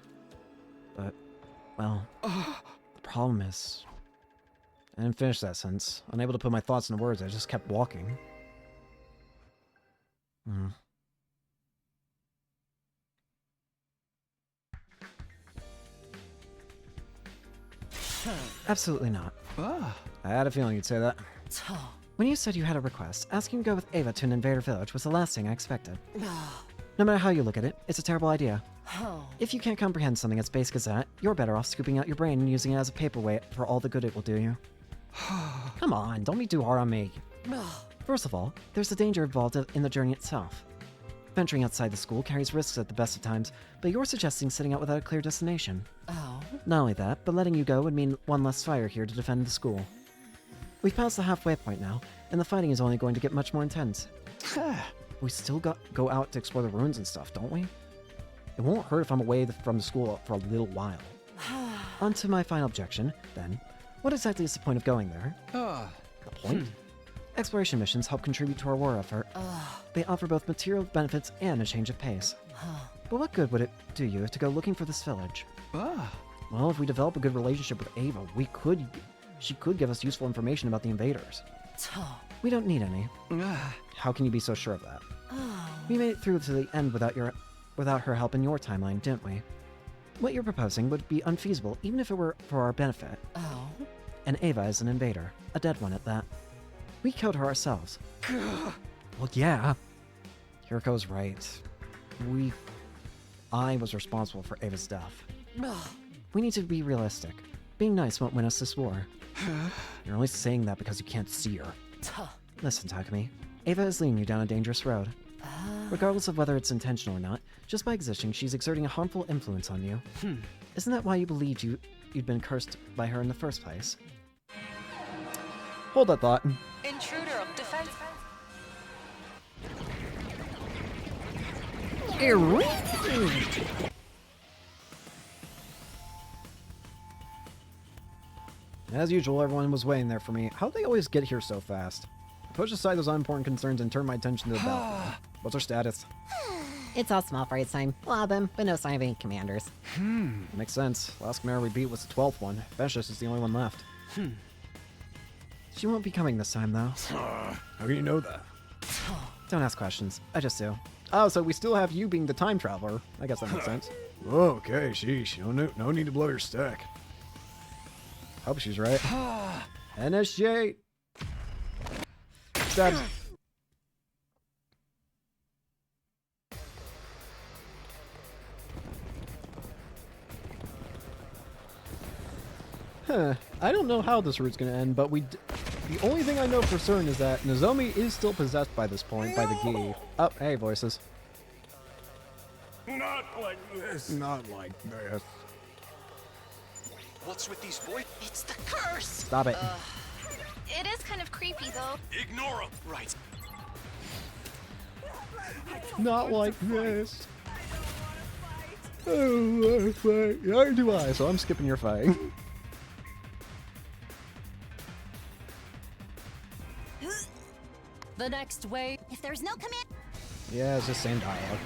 But, well, the problem is... I didn't finish that sentence. Unable to put my thoughts into words, I just kept walking. Absolutely not. I had a feeling you'd say that. When you said you had a request, asking to go with Ava to an invader village was the last thing I expected. No matter how you look at it, it's a terrible idea. If you can't comprehend something as basic as that, you're better off scooping out your brain and using it as a paperweight for all the good it will do you. Come on, don't be too hard on me. First of all, there's the danger involved in the journey itself. Venturing outside the school carries risks at the best of times, but you're suggesting setting out without a clear destination. Not only that, but letting you go would mean one less fire here to defend the school. We've passed the halfway point now, and the fighting is only going to get much more intense. We still go out to explore the ruins and stuff, don't we? It won't hurt if I'm away from the school for a little while. On to my final objection, then. What exactly is the point of going there? The point? Exploration missions help contribute to our war effort. They offer both material benefits and a change of pace. But what good would it do you to go looking for this village? Well, if we develop a good relationship with Ava, she could give us useful information about the invaders. We don't need any. How can you be so sure of that? We made it through to the end without her help in your timeline, didn't we? What you're proposing would be unfeasible, even if it were for our benefit. And Ava is an invader, a dead one at that. We killed her ourselves. Well, yeah. Hiriko's right. I was responsible for Ava's death. We need to be realistic. Being nice won't win us this war. You're only saying that because you can't see her. Listen, Takumi. Ava is leading you down a dangerous road. Regardless of whether it's intentional or not, just by existing, she's exerting a harmful influence on you. Isn't that why you believed you'd been cursed by her in the first place? Hold that thought. Intruder of defense. As usual, everyone was waiting there for me. How'd they always get here so fast? I pushed aside those unimportant concerns and turned my attention to the balcony. What's our status? It's all small freight time. A lot of them, but no sign of any commanders. Makes sense. Last commander we beat was the 12th one. Vicious is the only one left. She won't be coming this time, though. How can you know that? Don't ask questions. I just do. Oh, so we still have you being the time traveler. I guess that makes sense. Okay, sheesh. No need to blow your stack. Hope she's right. NSJ! Stabs. I don't know how this route's gonna end, but the only thing I know for certain is that Nozomi is still possessed by this point by the Gi. Oh, hey, voices. Not like this. Not like this. What's with these boys? It's the curse! Stop it. It is kind of creepy, though. Ignore them. Right. Not like this. Oh, fight. Or do I? So I'm skipping your fight. The next wave. If there's no command... Yeah, it's the same dialogue.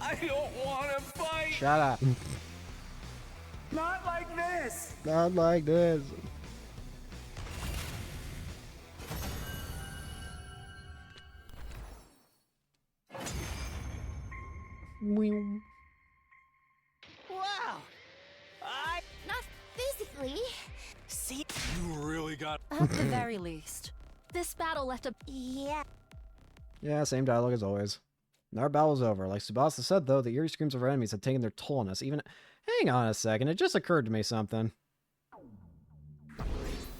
I don't want to fight. Shut up. Not like this. Not like this. Wow. Not physically. See? You really got. At the very least, this battle left a. Yeah. Yeah, same dialogue as always. And our battle's over. Like Tsubasa said, though, the eerie screams of our enemies had taken their toll on us. Even. Hang on a second, it just occurred to me something.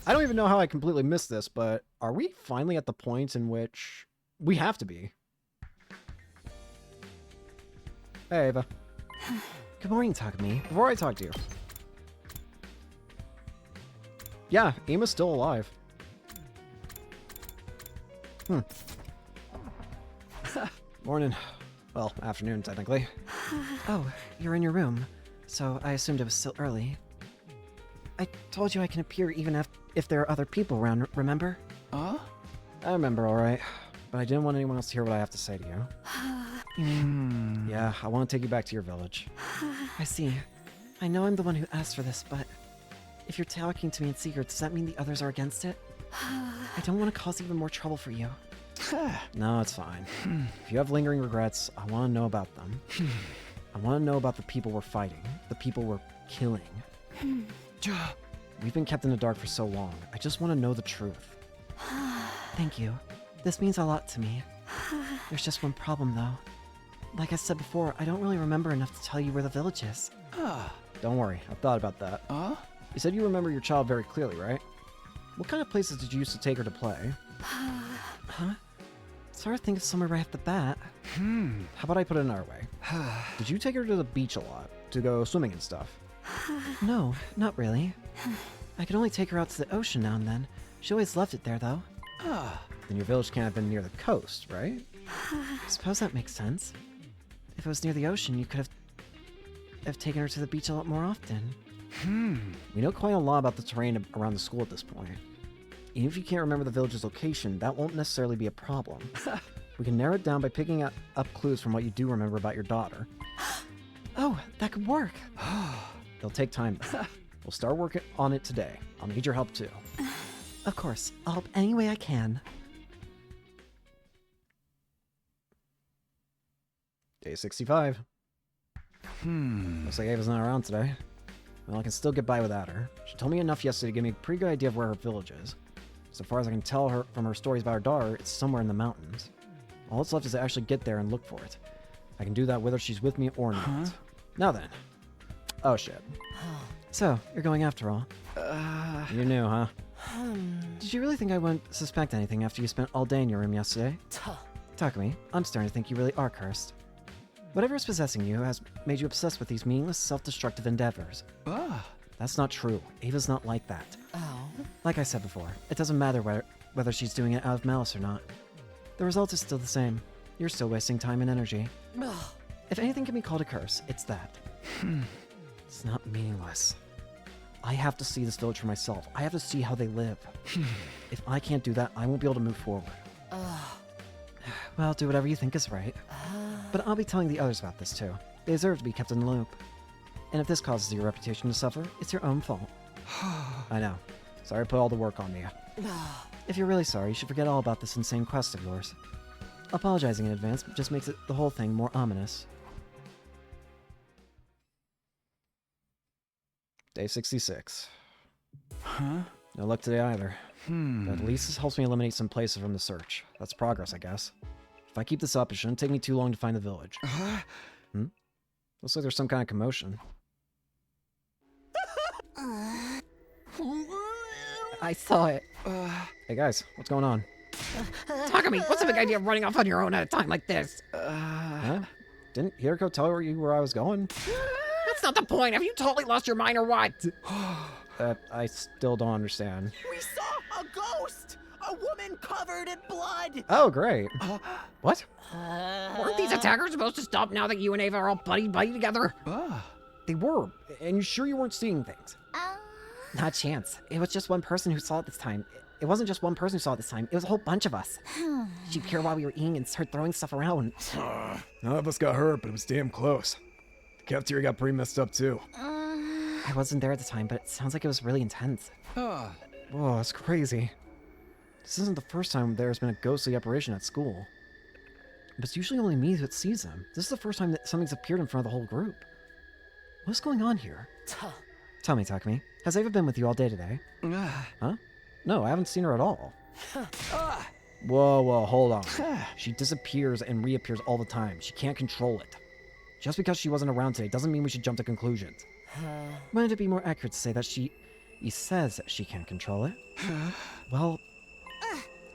I don't even know how I completely missed this, but are we finally at the point in which we have to be? Hey, Ava. Good morning, Takumi. Before I talk to you. Yeah, Emma's still alive. Morning. Well, afternoon, technically. Oh, you're in your room. So I assumed it was still early. I told you I can appear even if there are other people around, remember? Huh? I remember, alright. But I didn't want anyone else to hear what I have to say to you. You mean... Yeah, I want to take you back to your village. I see. I know I'm the one who asked for this, but... if you're talking to me in secret, does that mean the others are against it? I don't want to cause even more trouble for you. No, it's fine. If you have lingering regrets, I want to know about them. I want to know about the people we're fighting, the people we're killing. We've been kept in the dark for so long. I just want to know the truth. Thank you. This means a lot to me. There's just one problem, though. Like I said before, I don't really remember enough to tell you where the village is. Don't worry, I've thought about that. You said you remember your child very clearly, right? What kind of places did you used to take her to play? Huh? It's hard to think of somewhere right off the bat. How about I put it another way? Did you take her to the beach a lot? To go swimming and stuff? No, not really. I could only take her out to the ocean now and then. She always loved it there, though. Then your village can't have been near the coast, right? I suppose that makes sense. If it was near the ocean, you could have taken her to the beach a lot more often. We know quite a lot about the terrain around the school at this point. Even if you can't remember the village's location, that won't necessarily be a problem. We can narrow it down by picking up clues from what you do remember about your daughter. Oh, that could work. It'll take time, though. We'll start working on it today. I'll need your help, too. Of course. I'll help any way I can. Day 65. Looks like Ava's not around today. Well, I can still get by without her. She told me enough yesterday to give me a pretty good idea of where her village is. So far as I can tell her from her stories about her daughter, it's somewhere in the mountains. All that's left is to actually get there and look for it. I can do that whether she's with me or not. Now then. Oh shit. So, you're going after all. You knew, huh? Did you really think I wouldn't suspect anything after you spent all day in your room yesterday? Takumi, I'm starting to think you really are cursed. Whatever is possessing you has made you obsessed with these meaningless, self-destructive endeavors. That's not true. Ava's not like that. Like I said before, it doesn't matter whether she's doing it out of malice or not. The result is still the same. You're still wasting time and energy. If anything can be called a curse, it's that. It's not meaningless. I have to see this village for myself. I have to see how they live. If I can't do that, I won't be able to move forward. Well, do whatever you think is right. But I'll be telling the others about this too. They deserve to be kept in the loop. And if this causes your reputation to suffer, it's your own fault. I know. Sorry I put all the work on you. If you're really sorry, you should forget all about this insane quest of yours. Apologizing in advance just makes the whole thing more ominous. Day 66. No luck today either. But at least this helps me eliminate some places from the search. That's progress, I guess. If I keep this up, it shouldn't take me too long to find the village. Looks like there's some kind of commotion. I saw it. Hey guys, what's going on? Takumi, what's the big idea of running off on your own at a time like this? Huh? Didn't Hiriko tell you where I was going? That's not the point. Have you totally lost your mind or what? I still don't understand. We saw a ghost! A woman covered in blood! Oh, great. What? Weren't these attackers supposed to stop now that you and Ava are all buddy-buddy together? They were. And you sure you weren't seeing things? Uh... Not a chance. It was just one person who saw it this time. It wasn't just one person who saw it this time. It was a whole bunch of us. She'd appear while we were eating and start throwing stuff around. None of us got hurt, but it was damn close. The cafeteria got pretty messed up too. I wasn't there at the time, but it sounds like it was really intense. Whoa, that's crazy. This isn't the first time there's been a ghostly apparition at school. But it's usually only me that sees them. This is the first time that something's appeared in front of the whole group. What's going on here? Tell me, Takumi. Has Ava been with you all day today? Huh? No, I haven't seen her at all. Whoa, hold on. She disappears and reappears all the time. She can't control it. Just because she wasn't around today doesn't mean we should jump to conclusions. Wouldn't it be more accurate to say that he says she can't control it? Well...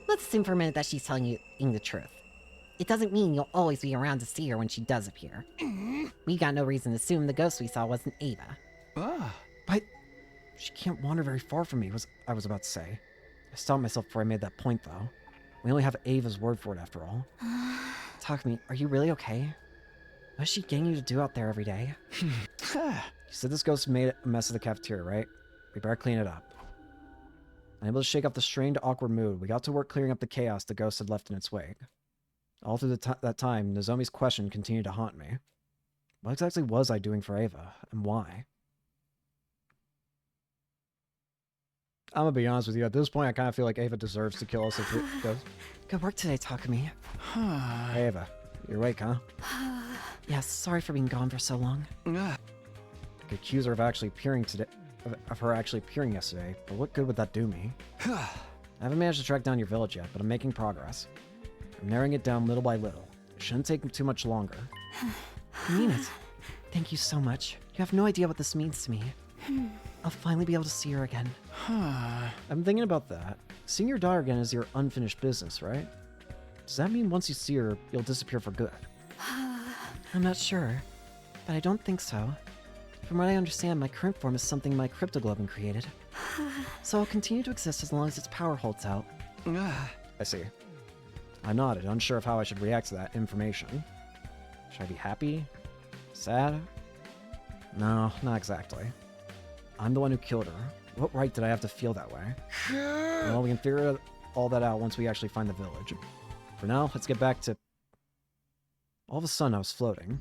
Let's assume for a minute that she's telling you the truth. It doesn't mean you'll always be around to see her when she does appear. We got no reason to assume the ghost we saw wasn't Ava. But she can't wander very far from me, I was about to say. I stopped myself before I made that point, though. We only have Ava's word for it, after all. Takumi, are you really okay? What is she getting you to do out there every day? You said this ghost made a mess of the cafeteria, right? We better clean it up. Unable to shake off the strained, awkward mood, we got to work clearing up the chaos the ghost had left in its wake. All through that time, Nozomi's question continued to haunt me. What exactly was I doing for Ava, and why? I'm gonna be honest with you, at this point I kind of feel like Ava deserves to kill us if it goes. Good work today, Takumi. Hey, Ava, you're awake, huh? Yeah, sorry for being gone for so long. I could accuse her of actually appearing today, of her actually appearing yesterday, but what good would that do me? I haven't managed to track down your village yet, but I'm making progress. I'm narrowing it down little by little. It shouldn't take too much longer. I mean it. Thank you so much. You have no idea what this means to me. I'll finally be able to see her again. I'm thinking about that. Seeing your daughter again is your unfinished business, right? Does that mean once you see her, you'll disappear for good? I'm not sure, but I don't think so. From what I understand, my current form is something my cryptoglobin created. So I'll continue to exist as long as its power holds out. I see. I nodded, unsure of how I should react to that information. Should I be happy? Sad? No, not exactly. I'm the one who killed her. What right did I have to feel that way? Well, we can figure all that out once we actually find the village. For now, let's get back to... All of a sudden, I was floating.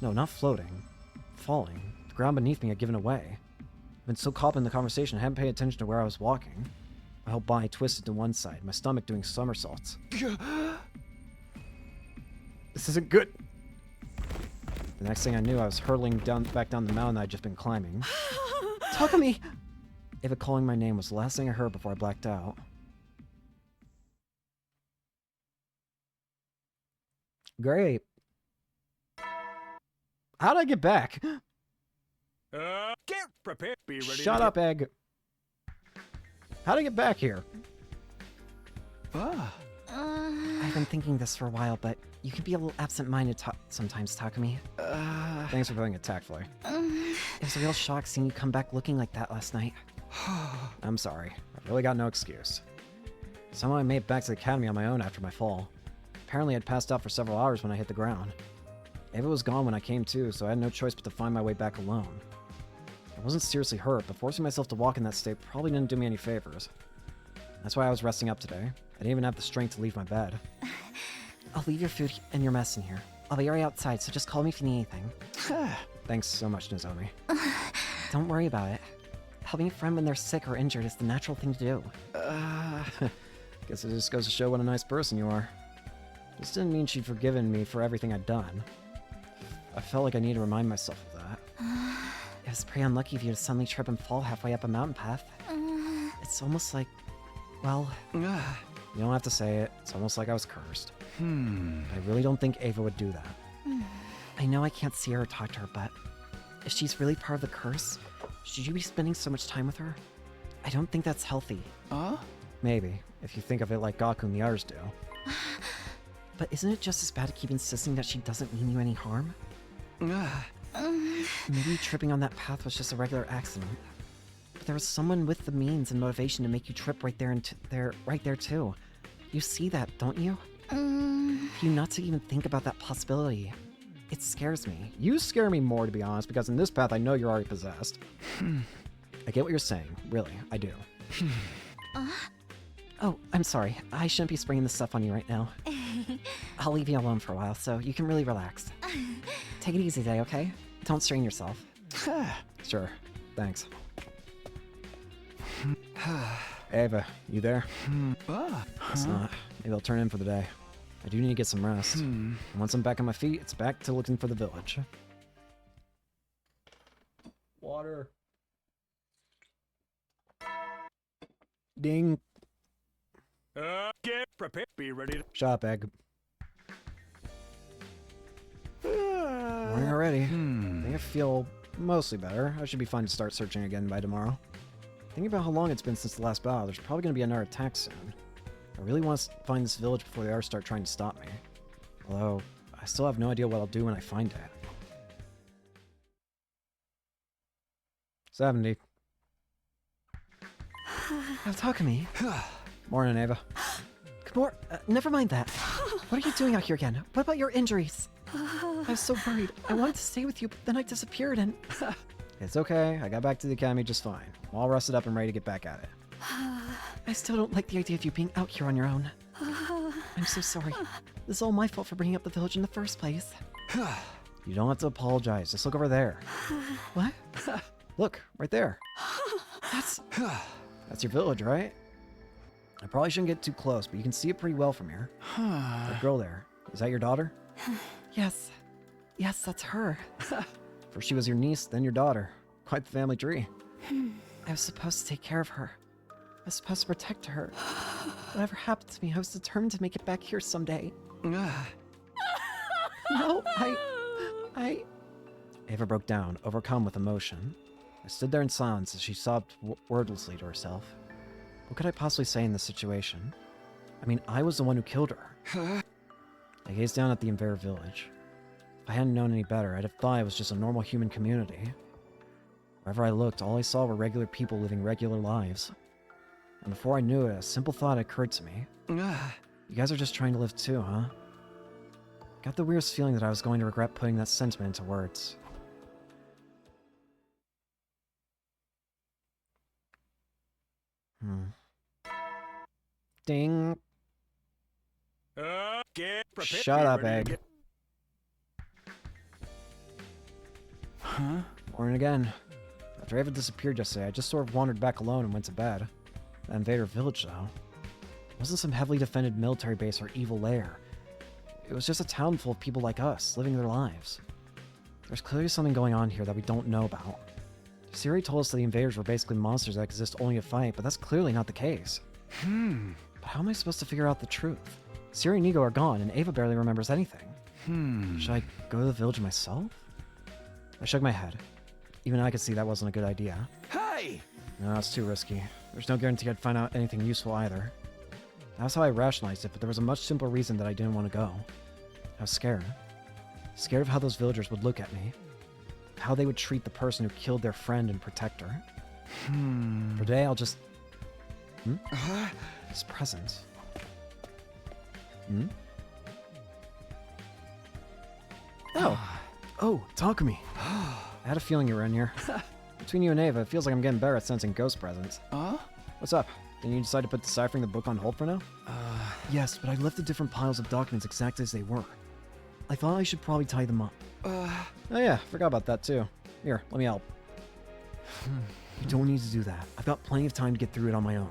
No, not floating. Falling. The ground beneath me had given away. I've been so caught up in the conversation, I hadn't paid attention to where I was walking. My whole body twisted to one side, my stomach doing somersaults. This isn't good. The next thing I knew, I was hurtling back down the mountain I'd just been climbing. Takumi! Ava calling my name was the last thing I heard before I blacked out. Great. How'd I get back? Get prepared. Be ready. Shut up, Egg. How'd I get back here? I've been thinking this for a while, but you can be a little absent-minded sometimes, Takumi. Thanks for putting it tactfully. It was a real shock seeing you come back looking like that last night. I'm sorry. I've really got no excuse. Somehow I made it back to the academy on my own after my fall. Apparently I'd passed out for several hours when I hit the ground. Ava was gone when I came to, so I had no choice but to find my way back alone. I wasn't seriously hurt, but forcing myself to walk in that state probably didn't do me any favors. That's why I was resting up today. I didn't even have the strength to leave my bed. I'll leave your food and your mess in here. I'll be right outside, so just call me if you need anything. Thanks so much, Nozomi. Don't worry about it. Helping a friend when they're sick or injured is the natural thing to do. Guess it just goes to show what a nice person you are. This didn't mean she'd forgiven me for everything I'd done. I felt like I needed to remind myself of that. It was pretty unlucky of you to suddenly trip and fall halfway up a mountain path. It's almost like, well... You don't have to say it. It's almost like I was cursed. I really don't think Ava would do that. I know I can't see her or talk to her, but if she's really part of the curse, should you be spending so much time with her? I don't think that's healthy. Maybe, if you think of it like Gaku and the others do. But isn't it just as bad to keep insisting that she doesn't mean you any harm? Maybe tripping on that path was just a regular accident. But there was someone with the means and motivation to make you trip right there too. You see that, don't you? For you not to even think about that possibility. It scares me. You scare me more, to be honest, because in this path I know you're already possessed. I get what you're saying. Really, I do. Oh, I'm sorry. I shouldn't be spraying this stuff on you right now. I'll leave you alone for a while so you can really relax. Take it easy today, okay? Don't strain yourself. Sure. Thanks. Ava, you there? It's not. Maybe I'll turn in for the day. I do need to get some rest. And once I'm back on my feet, it's back to looking for the village. Water. Ding. Get prepared. Be ready to... Shut up, Egg. Morning already. I think I feel mostly better. I should be fine to start searching again by tomorrow. Thinking about how long it's been since the last battle, there's probably going to be another attack soon. I really want to find this village before they start trying to stop me. Although, I still have no idea what I'll do when I find it. 70. Oh, Takumi. Morning, Ava. Good morning. Never mind that. What are you doing out here again? What about your injuries? I was so worried. I wanted to stay with you, but then I disappeared and... It's okay. I got back to the academy just fine. I'm all rested up and ready to get back at it. I still don't like the idea of you being out here on your own. I'm so sorry. This is all my fault for bringing up the village in the first place. You don't have to apologize. Just look over there. What? Look, right there. That's your village, right? I probably shouldn't get too close, but you can see it pretty well from here. That girl there, is that your daughter? Yes. Yes, that's her. First she was your niece, then your daughter. Quite the family tree. I was supposed to take care of her. I was supposed to protect her. Whatever happened to me, I was determined to make it back here someday. No, I... Ava broke down, overcome with emotion. I stood there in silence as she sobbed wordlessly to herself. What could I possibly say in this situation? I mean, I was the one who killed her. I gazed down at the invader village. If I hadn't known any better, I'd have thought it was just a normal human community. Wherever I looked, all I saw were regular people living regular lives. And before I knew it, a simple thought occurred to me. You guys are just trying to live too, huh? Got the weirdest feeling that I was going to regret putting that sentiment into words. Ding. Get prepared. Shut up, Egg. Morning again. After Ava disappeared yesterday, I just sort of wandered back alone and went to bed. The invader village, though. It wasn't some heavily defended military base or evil lair. It was just a town full of people like us, living their lives. There's clearly something going on here that we don't know about. Siri told us that the invaders were basically monsters that exist only to fight, but that's clearly not the case. But how am I supposed to figure out the truth? Siri and Nigo are gone, and Ava barely remembers anything. Should I go to the village myself? I shook my head. Even I could see that wasn't a good idea. Hey! No, it's too risky. There's no guarantee I'd find out anything useful either. That was how I rationalized it, but there was a much simpler reason that I didn't want to go. I was scared. Scared of how those villagers would look at me. How they would treat the person who killed their friend and protector. For today, I'll just... This present. Oh, Takumi. I had a feeling you were in here. Between you and Ava, it feels like I'm getting better at sensing ghost presence. What's up? Didn't you decide to put deciphering the book on hold for now? Yes, but I left the different piles of documents exactly as they were. I thought I should probably tie them up. Oh yeah, forgot about that too. Here, let me help. You don't need to do that. I've got plenty of time to get through it on my own.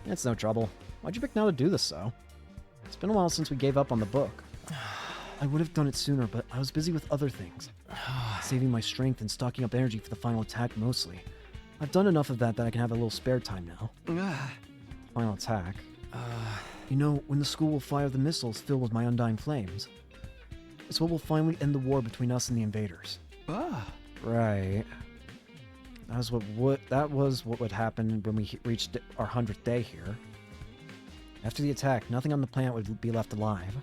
It's no trouble. Why'd you pick now to do this, though? It's been a while since we gave up on the book. I would have done it sooner, but I was busy with other things. Saving my strength and stocking up energy for the final attack mostly. I've done enough of that I can have a little spare time now. Final attack? You know, when the school will fire the missiles filled with my undying flames. It's what will finally end the war between us and the invaders. Right. That was what would happen when we reached our 100th day here. After the attack, nothing on the planet would be left alive.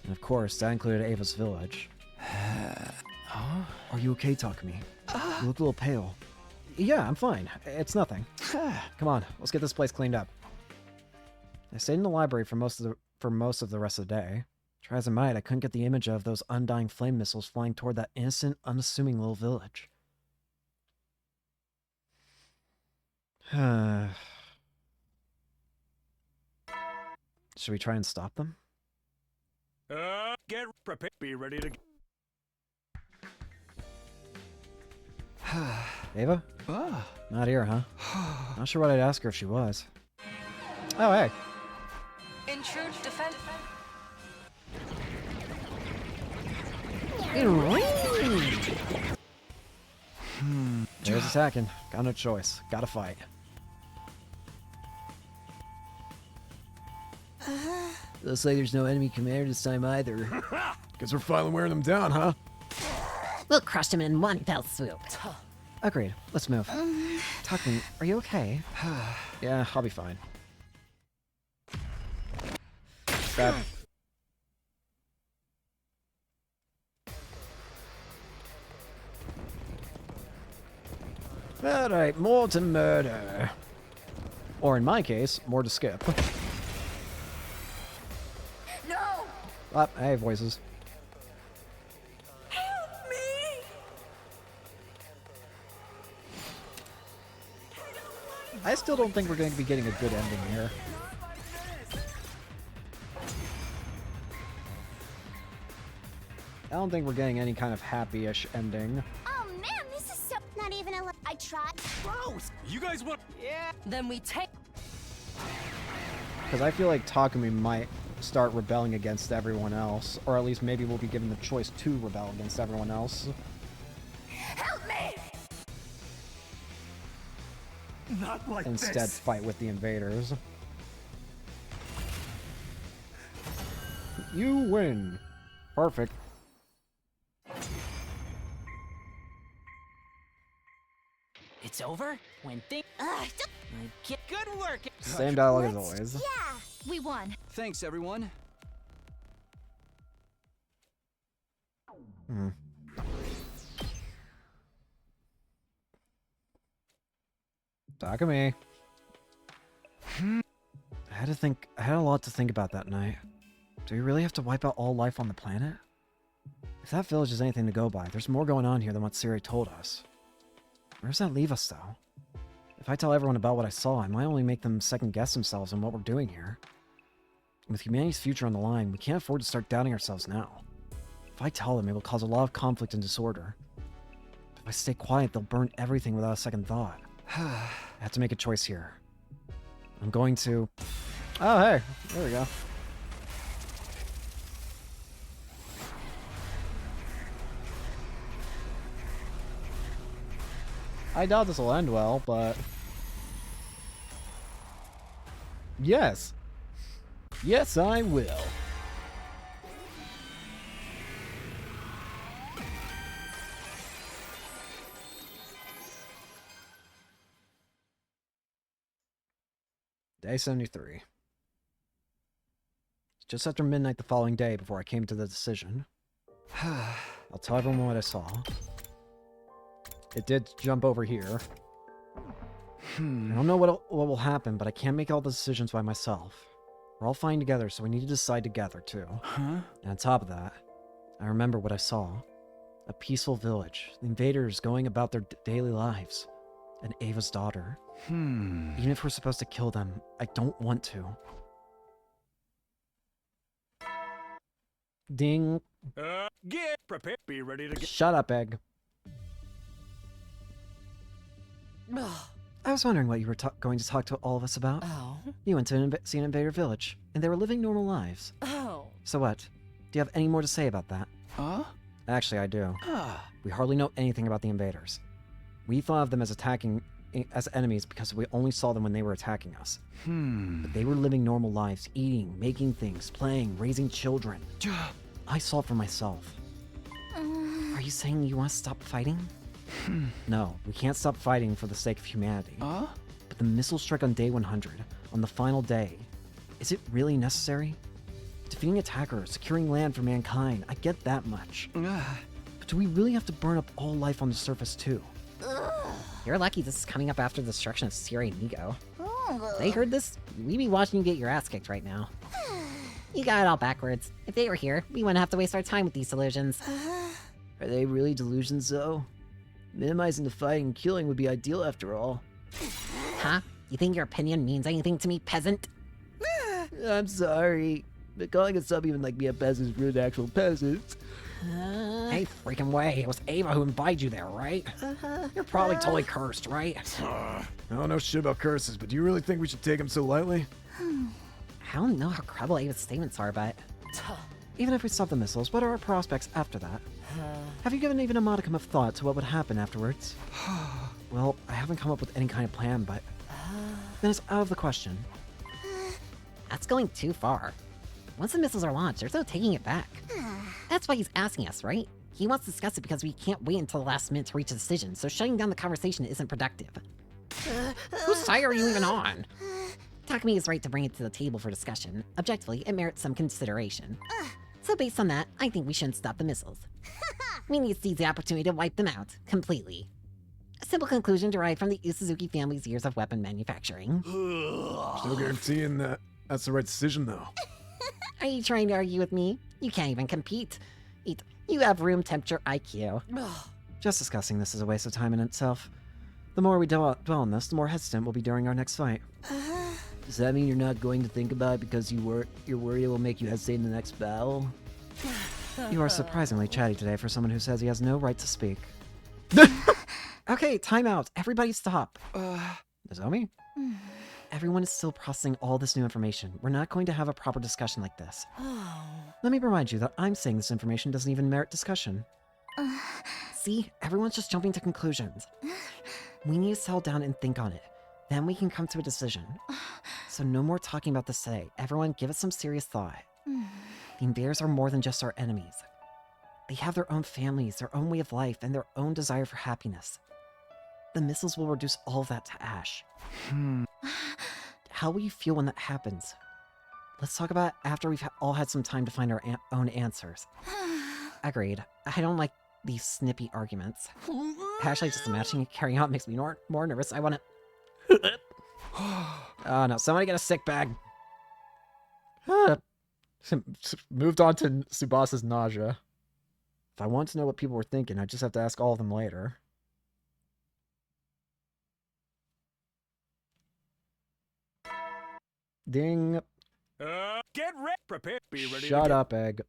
And of course, that included Ava's village. Are you okay, Takumi? You look a little pale. Yeah, I'm fine. It's nothing. Come on, let's get this place cleaned up. I stayed in the library for most of the rest of the day, Try as I might, I couldn't get the image of those undying flame missiles flying toward that innocent, unassuming little village. Should we try and stop them? Get prepared. Be ready to. Ava? Not here, huh? Not sure what I'd ask her if she was. Oh, hey. Intrude defense. There's attacking. Got no choice. Gotta fight. Looks like there's no enemy commander this time either. Guess we're finally wearing them down, huh? We'll crush him in one fell swoop. Agreed. Let's move. Takumi, are you okay? Yeah, I'll be fine. That... Alright, more to murder. Or in my case, more to skip. No! Ah, hey, voices. Help me! I still don't think we're going to be getting a good ending here. I don't think we're getting any kind of happy-ish ending. Oh man, this is so not even a. I tried. Gross! You guys want. Yeah. Then we take. Because I feel like Takumi might start rebelling against everyone else. Or at least maybe we'll be given the choice to rebel against everyone else. Help me! Not like Instead, this. fight with the invaders. You win. Perfect. It's over? When things... Good work! Same dialogue as always. Yeah, we won. Thanks, everyone. Hmm. Takumi. I had a lot to think about that night. Do we really have to wipe out all life on the planet? If that village is anything to go by, there's more going on here than what Siri told us. Where does that leave us, though? If I tell everyone about what I saw, I might only make them second-guess themselves on what we're doing here. With humanity's future on the line, we can't afford to start doubting ourselves now. If I tell them, it will cause a lot of conflict and disorder. If I stay quiet, they'll burn everything without a second thought. I have to make a choice here. I'm going to... Oh, hey. There we go. I doubt this will end well, but... Yes! Yes, I will. Day 73. Just after midnight the following day before I came to the decision. I'll tell everyone what I saw. It did jump over here. I don't know what will happen, but I can't make all the decisions by myself. We're all fine together, so we need to decide together, too. And on top of that, I remember what I saw. A peaceful village, the invaders going about their daily lives, and Ava's daughter. Even if we're supposed to kill them, I don't want to. Ding. Get prepared. Be ready to get. Shut up, Egg. I was wondering what you were going to talk to all of us about. Oh. You went to see an invader village, and they were living normal lives. Oh. So what? Do you have any more to say about that? Actually, I do. We hardly know anything about the invaders. We thought of them as as enemies because we only saw them when they were attacking us. But they were living normal lives, eating, making things, playing, raising children. I saw it for myself. Are you saying you want to stop fighting? No, we can't stop fighting for the sake of humanity. But the missile strike on day 100, on the final day, is it really necessary? Defeating attackers, securing land for mankind, I get that much. But do we really have to burn up all life on the surface too? You're lucky this is coming up after the destruction of Siri and Nigo. They heard this, we'd be watching you get your ass kicked right now. You got it all backwards. If they were here, we wouldn't have to waste our time with these delusions. Are they really delusions, though? Minimizing the fighting and killing would be ideal after all. Huh? You think your opinion means anything to me, peasant? I'm sorry, but calling a sub-human like me a peasant is rude to actual peasants. Hey, freaking way. It was Ava who invited you there, right? You're probably totally cursed, right? I don't know shit about curses, but do you really think we should take them so lightly? I don't know how credible Ava's statements are, but... Even if we stop the missiles, what are our prospects after that? Have you given even a modicum of thought to what would happen afterwards? Well, I haven't come up with any kind of plan, but... Then it's out of the question. That's going too far. Once the missiles are launched, there's no taking it back. That's why he's asking us, right? He wants to discuss it because we can't wait until the last minute to reach a decision, so shutting down the conversation isn't productive. Whose side are you even on? Takumi is right to bring it to the table for discussion. Objectively, it merits some consideration. So based on that, I think we shouldn't stop the missiles. We need to seize the opportunity to wipe them out, completely. A simple conclusion derived from the Suzuki family's years of weapon manufacturing. There's no guaranteeing that that's the right decision, though. Are you trying to argue with me? You can't even compete. You have room temperature IQ. Just discussing this is a waste of time in itself. The more we dwell on this, the more hesitant we'll be during our next fight. Does that mean you're not going to think about it because you're worried it will make you hesitate in the next battle? You are surprisingly chatty today for someone who says he has no right to speak. Okay, time out. Everybody stop. Nozomi? Everyone is still processing all this new information. We're not going to have a proper discussion like this. Let me remind you that I'm saying this information doesn't even merit discussion. See? Everyone's just jumping to conclusions. We need to settle down and think on it. Then we can come to a decision. So no more talking about this today. Everyone, give it some serious thought. The invaders are more than just our enemies. They have their own families, their own way of life, and their own desire for happiness. The missiles will reduce all of that to ash. How will you feel when that happens? Let's talk about it after we've all had some time to find our own answers. Agreed. I don't like these snippy arguments. Actually, just imagining it carrying out makes me more nervous. I wanna... Oh no, somebody get a sick bag. Moved on to Tsubasa's nausea. If I want to know what people were thinking, I just have to ask all of them later. Ding. Get ready. Prepare. Be ready. Shut up, Egg.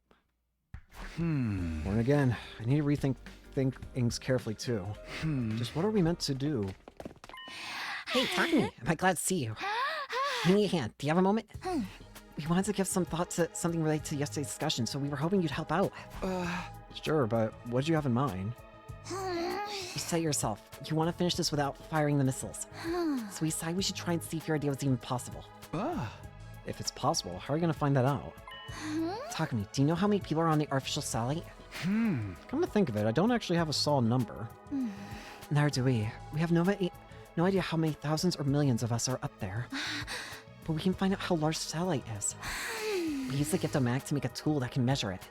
And again, I need to rethink things carefully too. Just what are we meant to do? Hey, Takumi, am I glad to see you? Give me a hand. Do you have a moment? We wanted to give some thought to something related to yesterday's discussion, so we were hoping you'd help out. Sure, but what did you have in mind? You said yourself, you want to finish this without firing the missiles. So we decided we should try and see if your idea was even possible. If it's possible, how are you going to find that out? Takumi, do you know how many people are on the artificial satellite? Come to think of it, I don't actually have a solid number. Neither do we. We have no idea how many thousands or millions of us are up there. But we can find out how large the satellite is. We use the gift of mag to make a tool that can measure it.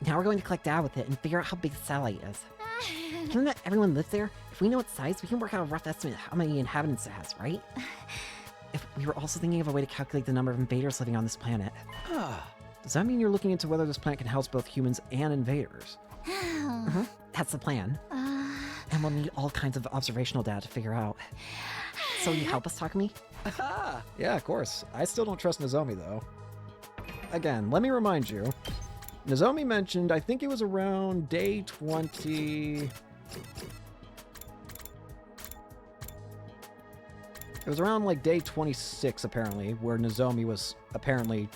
Now we're going to collect data with it and figure out how big the satellite is. Given that everyone lives there, if we know its size, we can work out a rough estimate of how many inhabitants it has, right? If we were also thinking of a way to calculate the number of invaders living on this planet. Does that mean you're looking into whether this planet can house both humans and invaders? That's the plan. And we'll need all kinds of observational data to figure out. So will you help us, Takumi? Yeah, of course. I still don't trust Nozomi, though. Again, let me remind you. Nozomi mentioned, I think it was around day 20... It was around, like, day 26, apparently, where Nozomi was apparently,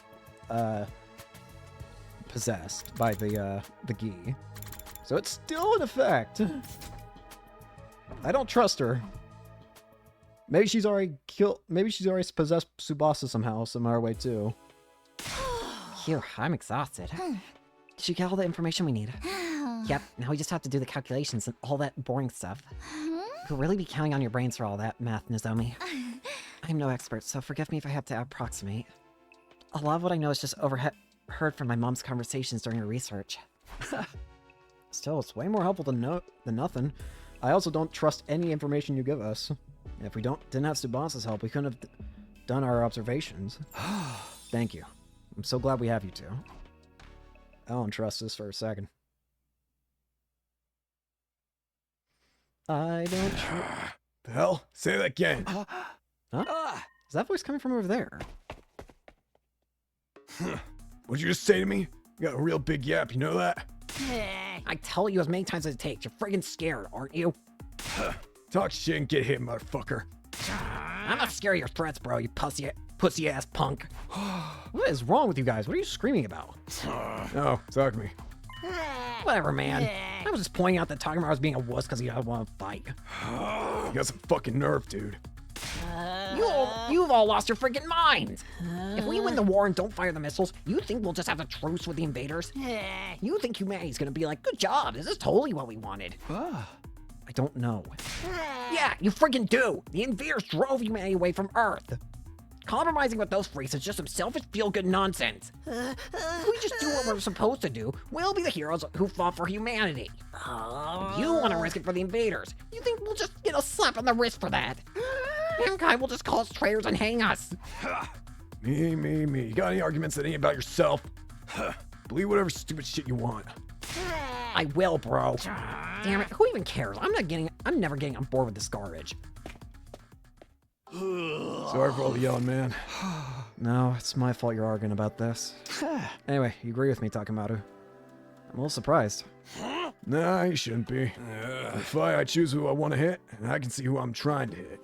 possessed by the Gi. So it's still in effect. I don't trust her. Maybe she's already possessed Tsubasa somehow, some other way, too. Phew, I'm exhausted. Did you get all the information we need? Yep, now we just have to do the calculations and all that boring stuff. We'll really be counting on your brains for all that math, Nozomi. I'm no expert, so forgive me if I have to approximate. A lot of what I know is just heard from my mom's conversations during her research. Still, it's way more helpful than nothing. I also don't trust any information you give us. If we didn't have Tsubasa's help, we couldn't have done our observations. Thank you. I'm so glad we have you two. I don't trust this for a second. I don't trust... The hell? Say that again. Huh? Is that voice coming from over there? What'd you just say to me? You got a real big yap, you know that? I tell you as many times as it takes. You're friggin' scared, aren't you? Talk shit and get hit, motherfucker. I'm not scared of your threats, bro, you pussy-ass punk. What is wrong with you guys? What are you screaming about? Oh, talk to me. Whatever, man. I was just pointing out that Takamaru was being a wuss because he doesn't want to fight. You got some fucking nerve, dude. You've all lost your freaking minds! If we win the war and don't fire the missiles, you think we'll just have a truce with the invaders? You think humanity's gonna be like, good job, this is totally what we wanted. I don't know. Yeah, you freaking do! The invaders drove humanity away from Earth. Compromising with those freaks is just some selfish feel-good nonsense. If we just do what we're supposed to do, we'll be the heroes who fought for humanity. You want to risk it for the invaders. You think we'll just get a slap on the wrist for that? Mankind will just call us traitors and hang us. Me. You got any arguments that ain't about yourself? Believe whatever stupid shit you want. I will, bro. Damn it, who even cares? I'm never getting on board with this garbage. Sorry for all the yelling, man. No, it's my fault you're arguing about this. Anyway, you agree with me, Takamaru? I'm a little surprised. Nah, you shouldn't be. In a fight, I choose who I want to hit, and I can see who I'm trying to hit.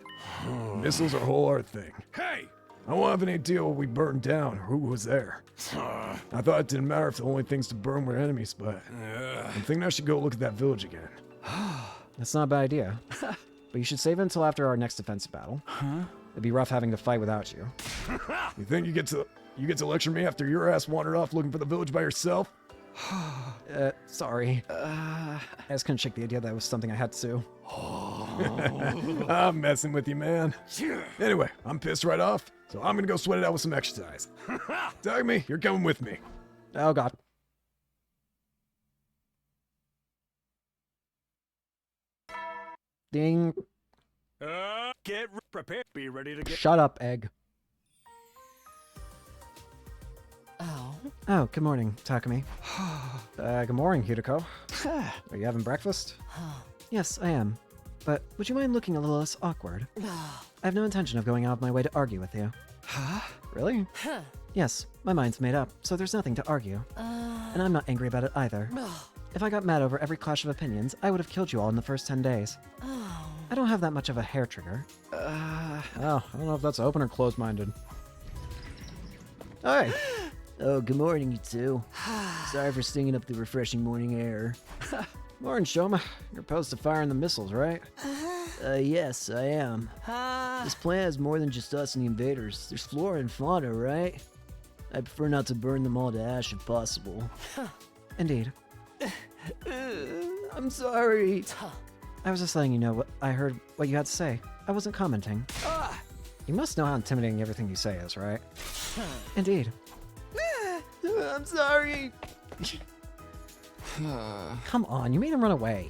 Missiles are a whole other thing. Hey! I don't have any idea what we burned down or who was there. I thought it didn't matter if the only things to burn were enemies, but I'm thinking I should go look at that village again. That's not a bad idea. But you should save it until after our next defensive battle. It'd be rough having to fight without you. You think you get to lecture me after your ass wandered off looking for the village by yourself? Sorry. I just couldn't shake the idea that was something I had to do. I'm messing with you, man. Anyway, I'm pissed right off, so I'm gonna go sweat it out with some exercise. Takumi, you're coming with me. Oh, God. Ding. Get prepared. Be ready to get. Shut up, Egg. Oh. Oh, good morning, Takumi. Good morning, Hideko. Are you having breakfast? Yes, I am. But would you mind looking a little less awkward? I have no intention of going out of my way to argue with you. Really? Yes, my mind's made up, so there's nothing to argue. And I'm not angry about it either. If I got mad over every clash of opinions, I would have killed you all in the first 10 days. I don't have that much of a hair trigger. Oh, I don't know if that's open or closed-minded. Hi. Oh, good morning, you two. Sorry for stinging up the refreshing morning air. Morning, Shoma. You're opposed to firing the missiles, right? Yes, I am. This plan is more than just us and the invaders. There's flora and fauna, right? I prefer not to burn them all to ash if possible. Indeed. I'm sorry. I was just letting you know what I heard what you had to say. I wasn't commenting. You must know how intimidating everything you say is, right? Indeed. I'm sorry. Come on, you made him run away.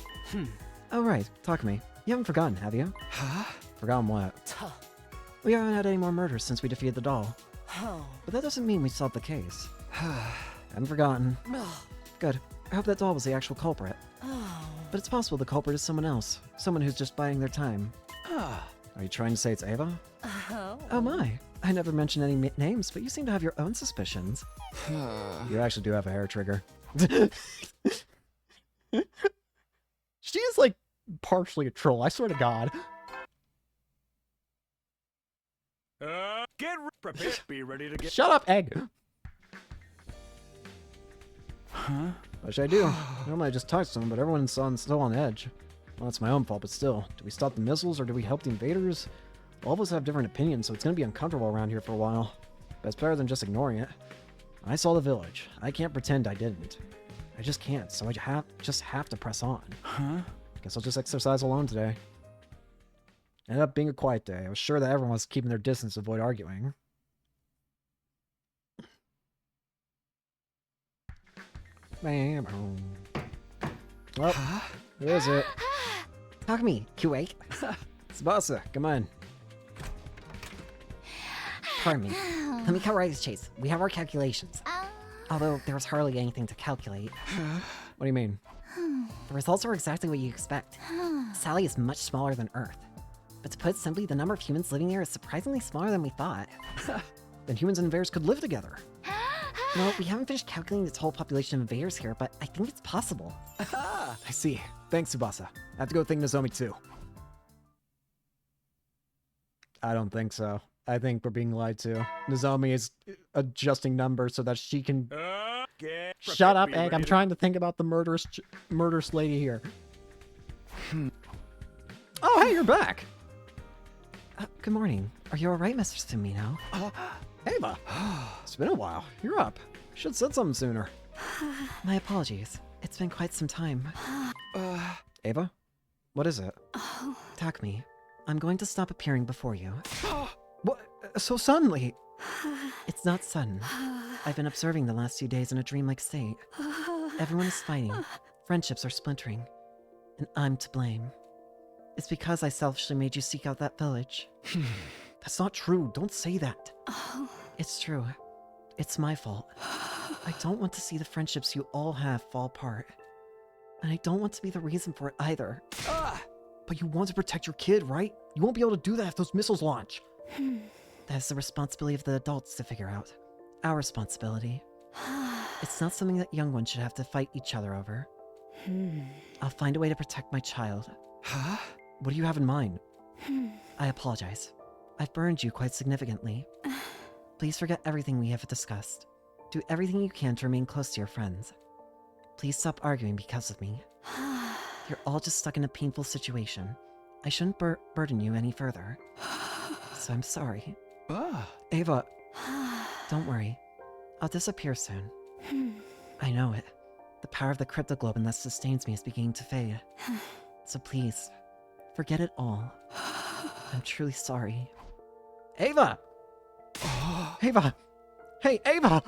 Oh, right. Talk to me. You haven't forgotten, have you? Forgotten what? We haven't had any more murders since we defeated the doll. But that doesn't mean we solved the case. Haven't forgotten. Good. I hope that doll was the actual culprit. But it's possible the culprit is someone else. Someone who's just biding their time. Are you trying to say it's Ava? Oh my. I never mentioned any names, but you seem to have your own suspicions. You actually do have a hair trigger. She is like partially a troll, I swear to God. Get prepared. Be ready to get. Shut up, Egg! What should I do? Normally I just talk to them, but everyone's still on edge. Well, it's my own fault, but still. Do we stop the missiles, or do we help the invaders? All of us have different opinions, so it's gonna be uncomfortable around here for a while. But it's better than just ignoring it. I saw the village. I can't pretend I didn't. I just can't, so I just have to press on. Guess I'll just exercise alone today. Ended up being a quiet day. I was sure that everyone was keeping their distance to avoid arguing. Well, who is it? Takumi, Q8. Tsubasa, come on. Pardon me. Let me cut right to the chase. We have our calculations. Although there was hardly anything to calculate. What do you mean? The results are exactly what you expect. Sally is much smaller than Earth. But to put it simply, the number of humans living here is surprisingly smaller than we thought. Then humans and invaders could live together. Well, we haven't finished calculating the total population of invaders here, but I think it's possible. I see. Thanks, Tsubasa. I have to go think Nozomi too. I don't think so. I think we're being lied to. Nozomi is adjusting numbers so that she can... Shut up, Egg. I'm trying to think about the murderous lady here. Oh, hey, you're back. Good morning. Are you alright, Mr. Sumino? Ava. It's been a while. You're up. Should have said something sooner. My apologies. It's been quite some time. Ava? What is it? Takumi, I'm going to stop appearing before you. What? So suddenly? It's not sudden. I've been observing the last few days in a dreamlike state. Everyone is fighting. Friendships are splintering. And I'm to blame. It's because I selfishly made you seek out that village. That's not true. Don't say that. It's true. It's my fault. I don't want to see the friendships you all have fall apart. And I don't want to be the reason for it either. But you want to protect your kid, right? You won't be able to do that if those missiles launch. That is the responsibility of the adults to figure out. Our responsibility. It's not something that young ones should have to fight each other over. I'll find a way to protect my child. Huh? What do you have in mind? I apologize. I've burned you quite significantly. Please forget everything we have discussed. Do everything you can to remain close to your friends. Please stop arguing because of me. You're all just stuck in a painful situation. I shouldn't burden you any further. So I'm sorry. Ava. Don't worry. I'll disappear soon. I know it. The power of the cryptoglobin that sustains me is beginning to fade. So please, forget it all. I'm truly sorry. Ava! Ava! Hey, Ava!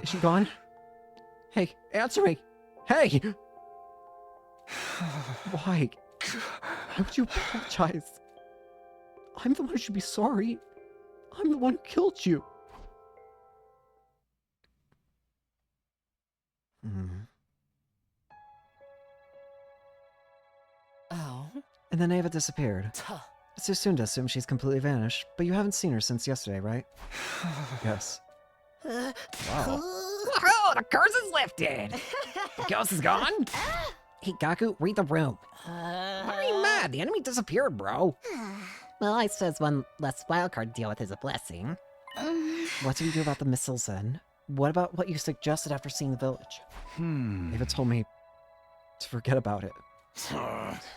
Is she gone? Hey, answer me! Hey! Why? Why would you apologize? I'm the one who should be sorry. I'm the one who killed you. Oh? And then Ava disappeared. It's too soon to assume she's completely vanished, but you haven't seen her since yesterday, right? Yes. Wow. Whoa, the curse is lifted! The ghost is gone? Hey, Gaku, read the room. Why are you mad? The enemy disappeared, bro. Well, I suppose one less wildcard to deal with is a blessing. What do you do about the missiles then? What about what you suggested after seeing the village? Ava told me to forget about it.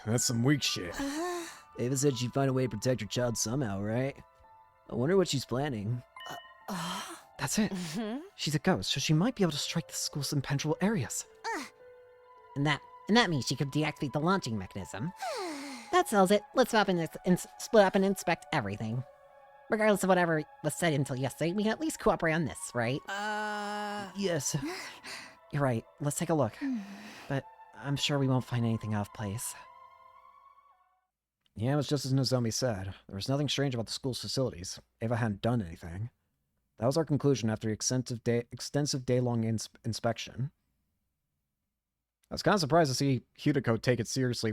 That's some weak shit. Ava said she'd find a way to protect her child somehow, right? I wonder what she's planning. That's it. She's a ghost, so she might be able to strike the school's impenetrable areas. And that means she could deactivate the launching mechanism. That settles it. Let's swap and split up and inspect everything. Regardless of whatever was said until yesterday, we can at least cooperate on this, right? Yes. You're right. Let's take a look. But I'm sure we won't find anything out of place. Yeah, it was just as Nozomi said. There was nothing strange about the school's facilities. Ava hadn't done anything. That was our conclusion after the extensive day-long inspection. I was kind of surprised to see Hideko take it seriously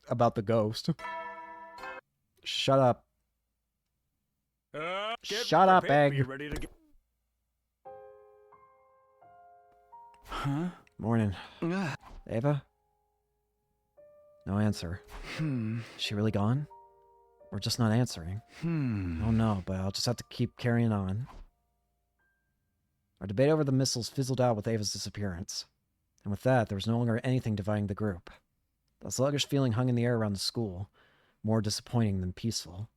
about the ghost. Shut up. Shut up, Egg. Huh? Morning. Ava? No answer. Is she really gone? Or just not answering? I don't know, but I'll just have to keep carrying on. Our debate over the missiles fizzled out with Ava's disappearance. And with that, there was no longer anything dividing the group. The sluggish feeling hung in the air around the school, more disappointing than peaceful.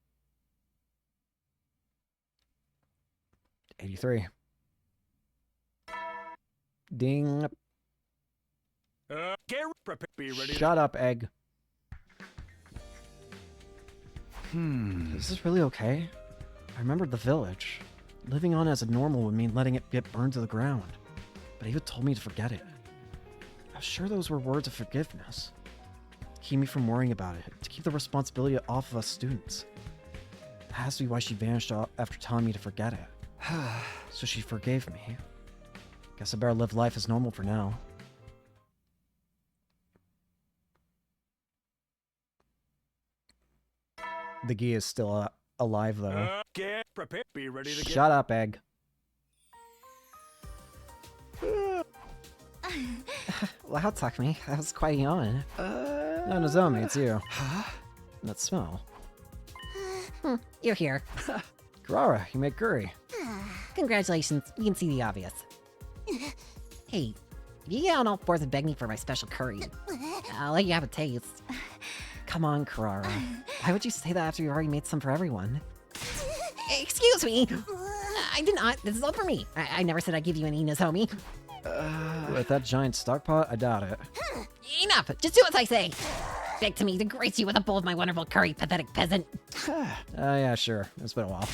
83. Ding. Get prepared. Be ready. Shut up, Egg. Is this really okay? I remembered the village. Living on as a normal would mean letting it get burned to the ground. But Ava told me to forget it. I was sure those were words of forgiveness. To keep me from worrying about it, to keep the responsibility off of us students. has to be why she vanished after telling me to forget it. So she forgave me. Guess I better live life as normal for now. The Gi is still alive, though. Get prepared. Be ready to Shut up, Egg. Wow, Takumi, that was quite a yawn. No, Nozomi, it's you. That smell. You're here. Kurara, you make curry. Congratulations, you can see the obvious. Hey, you get on all fours and beg me for my special curry. I'll let you have a taste. Come on, Kurara. Why would you say that after you've already made some for everyone? Excuse me! I did not. This is all for me. I never said I'd give you any, Nozomi. With that giant stock pot, I doubt it. Enough! Just do as I say! Beg to me to grace you with a bowl of my wonderful curry, pathetic peasant. Yeah, sure. It's been a while.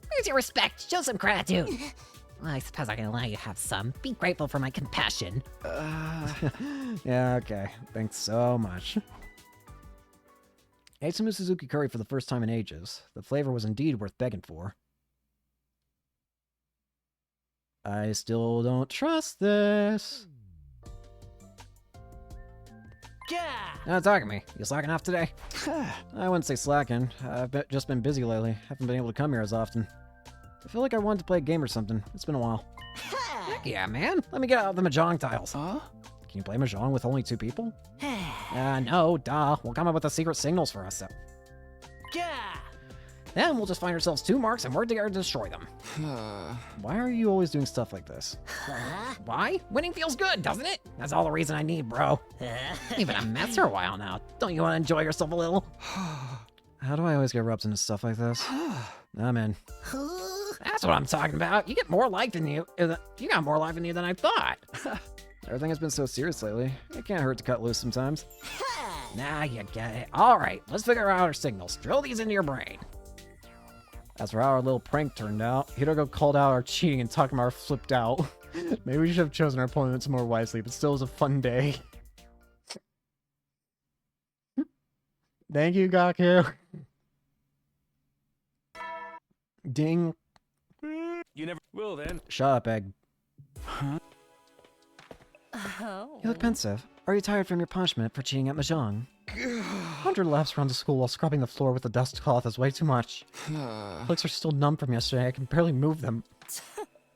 Where's your respect? Show some gratitude. Well, I suppose I can allow you to have some. Be grateful for my compassion. Yeah, okay. Thanks so much. Ate some Suzuki curry for the first time in ages. The flavor was indeed worth begging for. I still don't trust this. Now, talking to me. You slacking off today? I wouldn't say slacking. I've just been busy lately. Haven't been able to come here as often. I feel like I wanted to play a game or something. It's been a while. Heck yeah, man. Let me get out the Mahjong tiles. Huh? Can you play Mahjong with only 2 people? No, duh. We'll come up with the secret signals for us, so. Then we'll just find ourselves 2 marks and work together to destroy them. Why are you always doing stuff like this? Why? Winning feels good, doesn't it? That's all the reason I need, bro. You've been a mess for a while now. Don't you want to enjoy yourself a little? How do I always get roped into stuff like this? I'm in. That's what I'm talking about. You get more life than you. You got more life in you than I thought. Everything has been so serious lately. It can't hurt to cut loose sometimes. Nah, you get it. All right, let's figure out our signals. Drill these into your brain. As for how our little prank turned out, Hidoko called out our cheating and Takuma flipped out. Maybe we should have chosen our opponents more wisely, but still it was a fun day. Thank you, Gaku. Ding. You never will then. Shut up, Egg. Oh. You look pensive. Are you tired from your punishment for cheating at Mahjong? 100 laps around the school while scrubbing the floor with the dust cloth is way too much. Legs are still numb from yesterday. I can barely move them.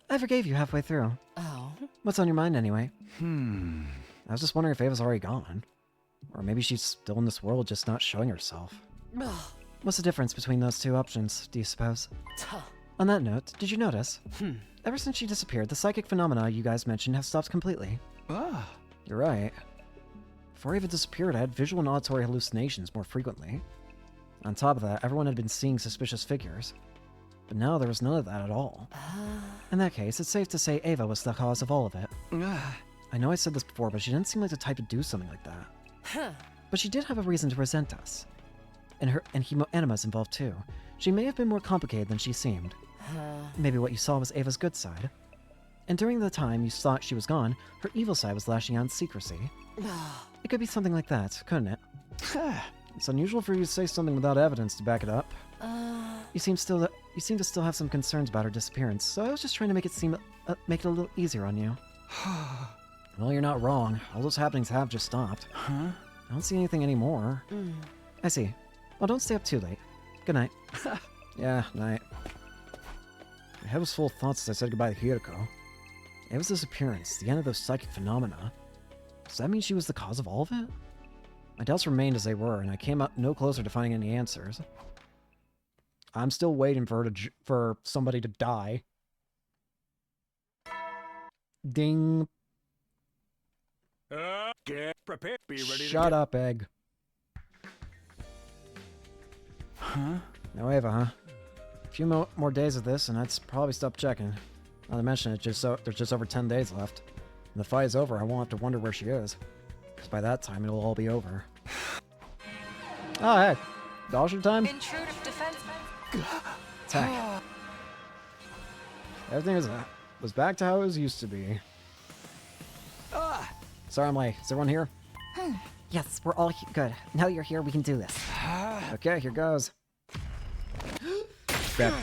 I forgave you halfway through. Oh. What's on your mind anyway? I was just wondering if Ava's already gone. Or maybe she's still in this world, just not showing herself. What's the difference between those 2 options, do you suppose? On that note, did you notice? Ever since she disappeared, the psychic phenomena you guys mentioned have stopped completely. You're right. Before Ava disappeared, I had visual and auditory hallucinations more frequently. On top of that, everyone had been seeing suspicious figures. But now there was none of that at all. In that case, it's safe to say Ava was the cause of all of it. I know I said this before, but she didn't seem like the type to do something like that. But she did have a reason to resent us. And her anima's involved too. She may have been more complicated than she seemed. Maybe what you saw was Ava's good side. And during the time you thought she was gone, her evil side was lashing out in secrecy. It could be something like that, couldn't it? It's unusual for you to say something without evidence to back it up. You seem to still have some concerns about her disappearance, so I was just trying to make it a little easier on you. Well, you're not wrong. All those happenings have just stopped. I don't see anything anymore. I see. Well, don't stay up too late. Good night. Yeah, night. My head was full of thoughts as I said goodbye to Hideko. Ava's disappearance, the end of those psychic phenomena. Does that mean she was the cause of all of it? My doubts remained as they were, and I came up no closer to finding any answers. I'm still waiting for somebody to die. Ding. Get prepared. Be ready. Shut up, Egg. No Ava, huh? A few more days of this, and I'd probably stop checking. Not to mention, there's just over 10 days left. When the fight is over, I won't have to wonder where she is. Because by that time, it'll all be over. Oh, hey. Dodger time? Intrusive defense. Attack. Everything was back to how it was used to be. Sorry I'm late. Is everyone here? Yes, we're all good. Now you're here, we can do this. Okay, here goes. bad.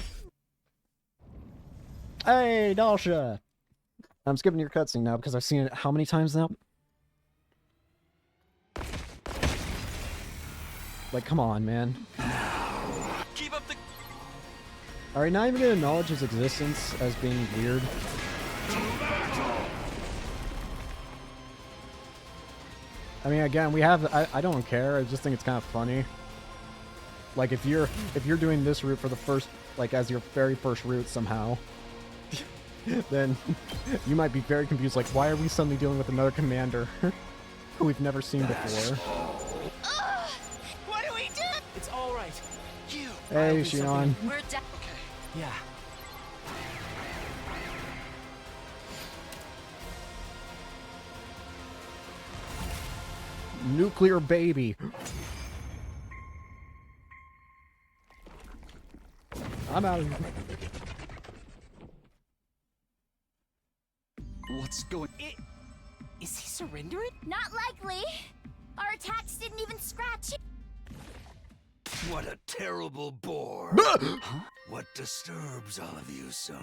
Hey, Dalsha! I'm skipping your cutscene now because I've seen it how many times now? Like, come on, man. Keep up the. Are you not even gonna acknowledge his existence as being weird? I mean, again, we have. I don't care. I just think it's kind of funny. Like, if you're doing this route for the first, like, as your very first route somehow, then you might be very confused. Like, why are we suddenly dealing with another commander who we've never seen before? What do we do? It's all right. You. Hey, Shion. We're down. Okay. Yeah. Nuclear baby. I'm out of here. What's going? Is he surrendering? Not likely. Our attacks didn't even scratch him. What a terrible bore. What disturbs all of you so?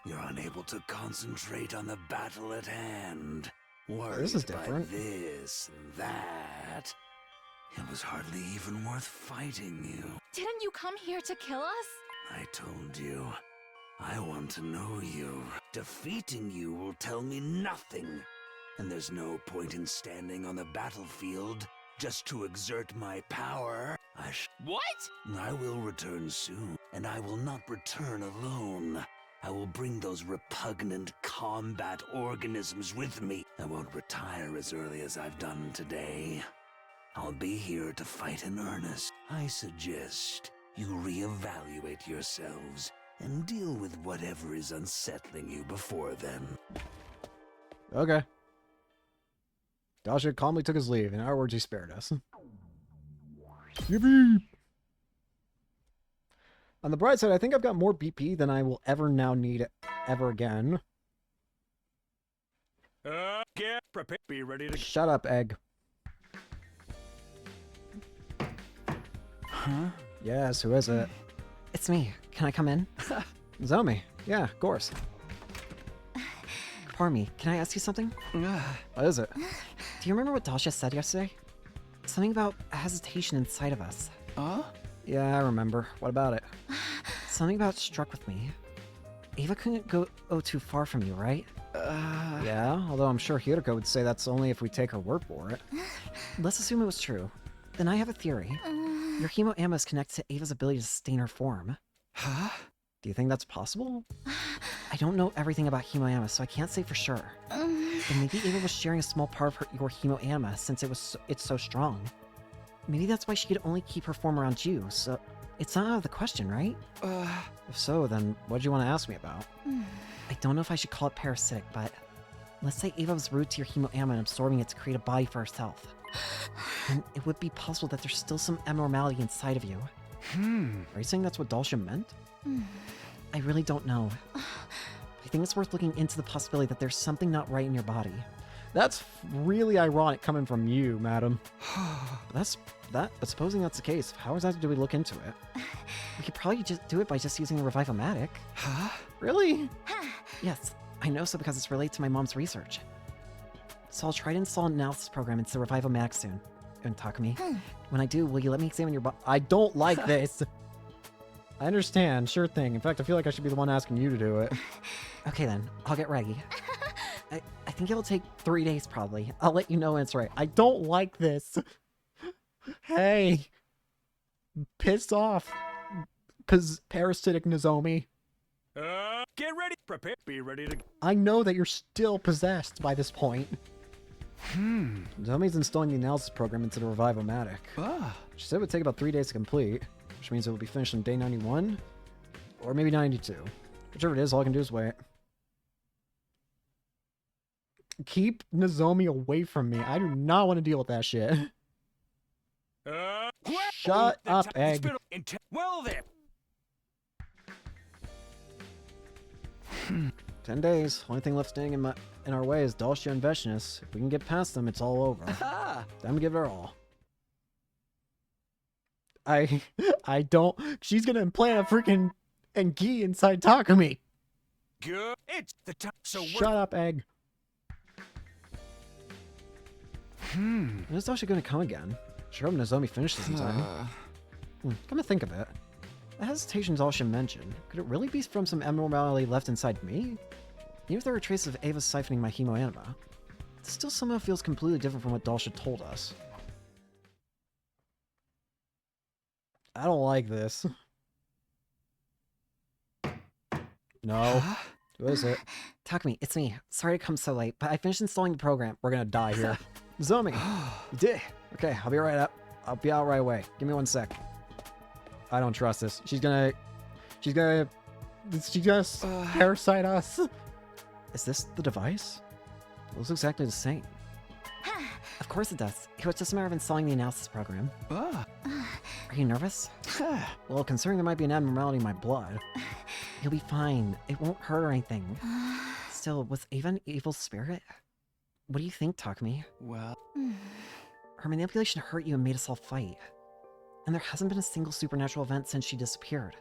You're unable to concentrate on the battle at hand. Worried This is by different. this and that. It was hardly even worth fighting you. Didn't you come here to kill us? I told you. I want to know you. Defeating you will tell me nothing. And there's no point in standing on the battlefield just to exert my power. What? I will return soon, and I will not return alone. I will bring those repugnant combat organisms with me. I won't retire as early as I've done today. I'll be here to fight in earnest. I suggest you reevaluate yourselves and deal with whatever is unsettling you before then. Okay. Dalsha calmly took his leave. In our words, he spared us. Yippee! On the bright side, I think I've got more BP than I will ever now need ever again. Get prepared. Be ready to. Shut up, egg. Huh? Yes, who is it? It's me. Can I come in? Zomi. Yeah, of course. Pardon me, can I ask you something? What is it? Do you remember what Dalsha said yesterday? Something about a hesitation inside of us. Yeah, I remember. What about it? Something about struck with me. Ava couldn't go too far from you, right? Yeah, although I'm sure Hiroko would say that's only if we take her word for it. Let's assume it was true. Then I have a theory. Your hemo ammo is connected to Ava's ability to sustain her form. Huh? Do you think that's possible? I don't know everything about hemo ammo, so I can't say for sure. But maybe Ava was sharing a small part of your hemo ammo since it's so strong. Maybe that's why she could only keep her form around you, so it's not out of the question, right? If so, then what'd you want to ask me about? I don't know if I should call it parasitic, but let's say Ava was rude to your hemo ammo and absorbing it to create a body for herself. And it would be possible that there's still some abnormality inside of you. Are you saying that's what Dalsha meant? I really don't know. I think it's worth looking into the possibility that there's something not right in your body. That's really ironic coming from you, madam. But supposing that's the case, how exactly do we look into it? We could probably just do it by just using the Revive-O-Matic. Huh? Really? Yes, I know so because it's related to my mom's research. So I'll try to install an analysis program into the Revive-O-Matic soon. And Takumi, when I do, will you let me examine your body? I don't like this. I understand, sure thing. In fact, I feel like I should be the one asking you to do it. Okay then, I'll get ready. I think it'll take 3 days probably. I'll let you know when it's right. I don't like this. Hey. Piss off. Parasitic Nozomi. Get ready. Prepare. Be ready to. I know that you're still possessed by this point. Nozomi's installing the analysis program into the Revive-O-Matic. She said it would take about 3 days to complete, which means it will be finished on day 91, or maybe 92. Whichever it is, all I can do is wait. Keep Nozomi away from me. I do not want to deal with that shit. Shut up, egg. Well then. 10 days. Only thing left standing in our way is Dalsha and Veshnus. If we can get past them, it's all over. Time to give it our all. I don't. She's gonna implant a freaking and Gi inside Takumi. Good. It's the time. So Shut up, Egg. When is Dashi going to come again? Sure hope Nozomi finishes in time. Come to think of it, the hesitations all she mentioned, could it really be from some abnormality left inside me? Even if there are traces of Ava siphoning my hemoanima, it still somehow feels completely different from what Dalsha told us. I don't like this. No. Who is it? Takumi, it's me. Sorry to come so late, but I finished installing the program. We're gonna die here. Zomi! You did! Okay, I'll be right up. I'll be out right away. Give me 1 sec. I don't trust this. She's gonna parasite us. Is this the device? It looks exactly the same. Of course it does. It was just a matter of installing the analysis program. Are you nervous? Well, considering there might be an abnormality in my blood. You'll be fine. It won't hurt or anything. Still, was Ava an evil spirit? What do you think, Takumi? Well... Her manipulation hurt you and made us all fight. And there hasn't been a single supernatural event since she disappeared.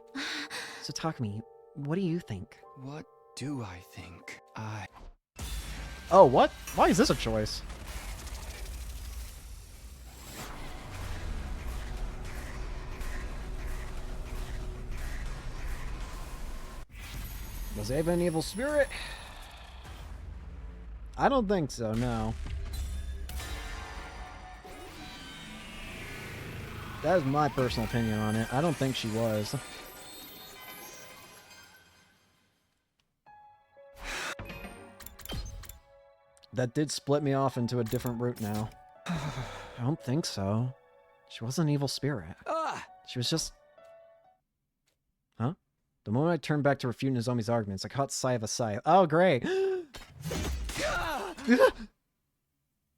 So Takumi, what do you think? What do I think? Oh, what? Why is this a choice? Was Ava an evil spirit? I don't think so, no. That is my personal opinion on it. I don't think she was. That did split me off into a different route now. I don't think so. She wasn't an evil spirit. She was just... Huh? The moment I turned back to refute Nozomi's arguments, I caught sight of a scythe. Oh, great!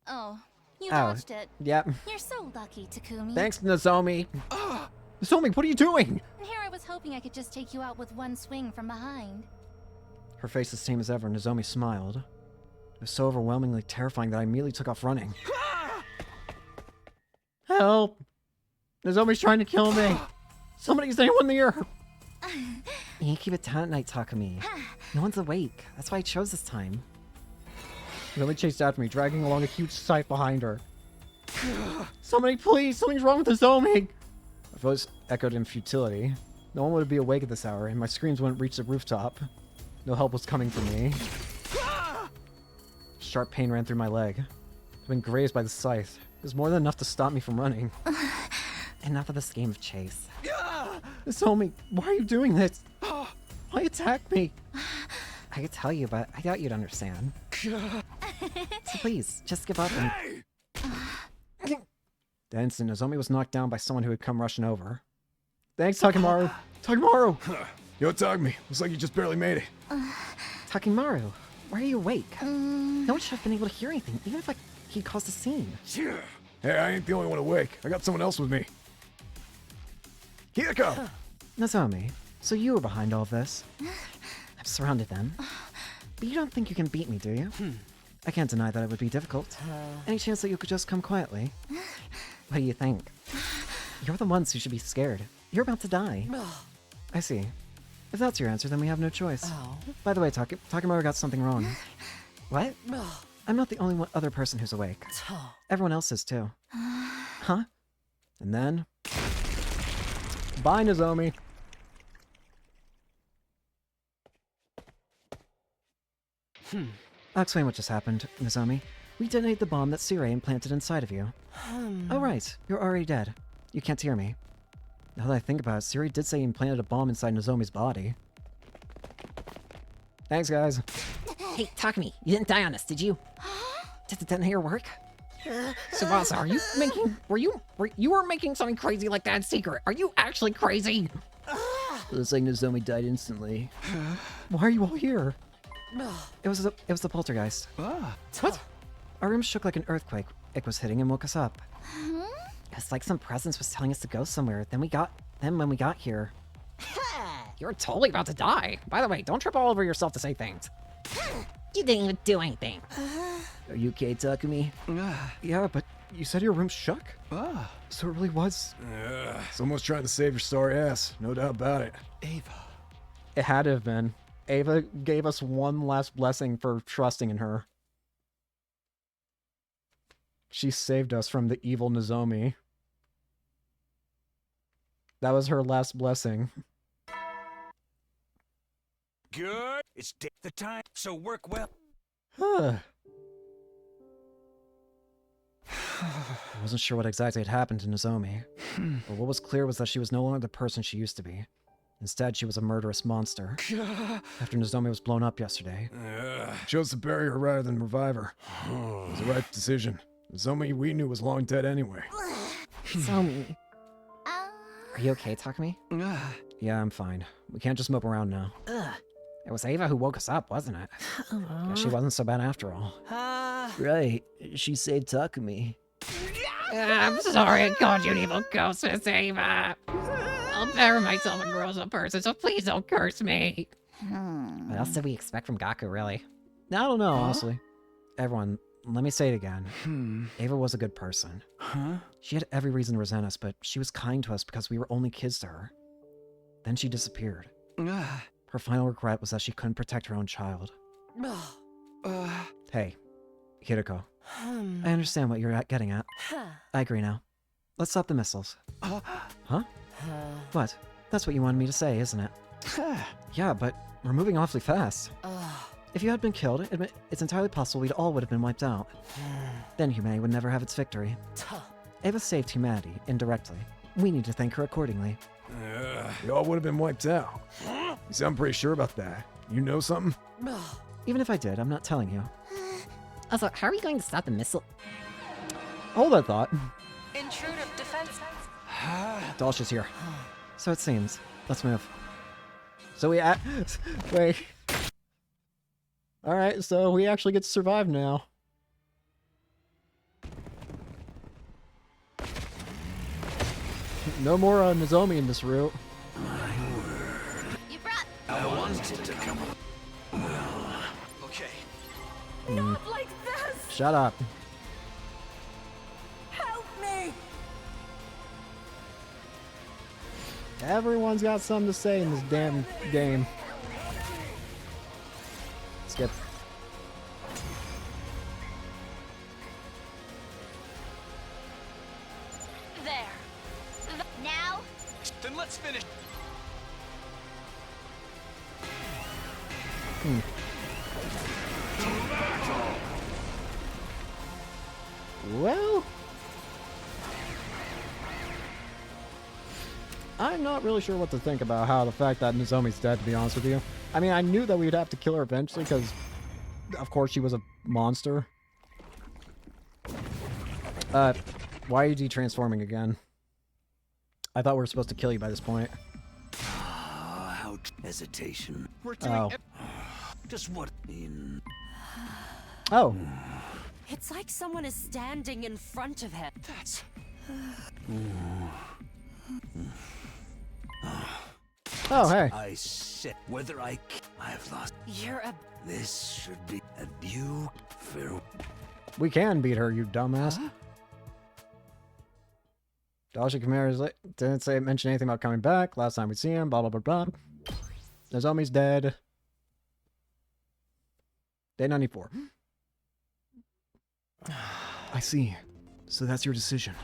Oh, you Ow. dodged it. Yep. You're so lucky, Takumi. Thanks, Nozomi. Nozomi, what are you doing? And here I was hoping I could just take you out with one swing from behind. Her face the same as ever, Nozomi smiled. It was so overwhelmingly terrifying that I immediately took off running. Help! Nozomi's trying to kill me! Somebody's anyone near! You keep it down at night, Takumi. No one's awake. That's why I chose this time. Nozomi chased after me, dragging along a huge scythe behind her. Somebody, please! Something's wrong with Nozomi! My voice echoed in futility. No one would be awake at this hour, and my screams wouldn't reach the rooftop. No help was coming from me. Sharp pain ran through my leg. I'd been grazed by the scythe. It was more than enough to stop me from running. Enough of this game of chase. Nozomi, why are you doing this? Why attack me? I could tell you, but I doubt you'd understand. So please, just give up and... That instant, Nozomi was knocked down by someone who had come rushing over. Thanks, Takimaru. Takimaru! Yo, Takumi. Looks like you just barely made it. Takimaru, why are you awake? No one should have been able to hear anything, even if he caused a scene. Hey, I ain't the only one awake. I got someone else with me. Hideko! Nozomi, so you were behind all of this. I'm surrounded then. But you don't think you can beat me, do you? I can't deny that it would be difficult. Any chance that you could just come quietly? What do you think? You're the ones who should be scared. You're about to die. I see. If that's your answer, then we have no choice. By the way, Takimaru got something wrong. What? I'm not the only other person who's awake. Everyone else is too. Huh? And then... Bye, Nozomi. I'll explain what just happened, Nozomi. We detonated the bomb that Sirei implanted inside of you. Oh right, you're already dead. You can't hear me. Now that I think about it, Sirei did say he implanted a bomb inside Nozomi's body. Thanks, guys. Hey, Takumi, you didn't die on us, did you? Did the detonator work? Tsubasa, are you making... You were making something crazy like that in secret. Are you actually crazy? Looks like Nozomi died instantly. Why are you all here? It was the poltergeist. What? Our room shook like an earthquake. It was hitting and woke us up. It's like some presence was telling us to go somewhere. Then when we got here... You're totally about to die. By the way, don't trip all over yourself to say things. You didn't even do anything. Are you okay, Takumi? Yeah, but you said your room shook? So it really was... Someone's trying to save your sorry ass. No doubt about it. Ava. It had to have been. Ava gave us one last blessing for trusting in her. She saved us from the evil Nozomi. That was her last blessing. Good. It's the time, so work well. I wasn't sure what exactly had happened to Nozomi, but what was clear was that she was no longer the person she used to be. Instead, she was a murderous monster. After Nozomi was blown up yesterday. Chose to bury her rather than revive her. It was the right decision. Nozomi we knew was long dead anyway. Nozomi. Are you okay, Takumi? Yeah, I'm fine. We can't just mope around now. It was Ava who woke us up, wasn't it? Guess she wasn't so bad after all. Right. She saved Takumi. I'm sorry I called you an evil ghost, Miss Ava. I'll better myself and grow as a person, so please don't curse me. What else did we expect from Gaku, really? I don't know, honestly. Everyone, let me say it again. Ava was a good person. She had every reason to resent us, but she was kind to us because we were only kids to her. Then she disappeared. Her final regret was that she couldn't protect her own child. Hey, Hideko. I understand what you're getting at. I agree now. Let's stop the missiles. Huh? What? That's what you wanted me to say, isn't it? Yeah, but we're moving awfully fast. If you had been killed, it's entirely possible we all would have been wiped out. Then humanity would never have its victory. Ava saved humanity, indirectly. We need to thank her accordingly. We all would have been wiped out. You sound pretty sure about that. You know something? Even if I did, I'm not telling you. Also, how are we going to stop the missile? Hold that thought. Intrusive defense. Dolch is here. So it seems. Let's move. So we wait. Alright, so we actually get to survive now. No more Nozomi in this route. You brought... I wanted to come. Okay. Not like this! Shut up. Help me! Everyone's got something to say in this damn game. Skip. There. Now? Then let's finish. Well, I'm not really sure what to think about how the fact that Nozomi's dead, to be honest with you. I mean, I knew that we'd have to kill her eventually because, of course, she was a monster. Why are you de-transforming again? I thought we were supposed to kill you by this point. How hesitation. We're doing Just what in. Oh. It's like someone is standing in front of him. That's... Oh, hey. I said whether I've lost. You're a... This should be a new farewell. We can beat her, you dumbass. Dashi Khmer's didn't mention anything about coming back. Last time we see him, blah, blah, blah, blah. Nozomi's dead. Day 94. I see. So that's your decision.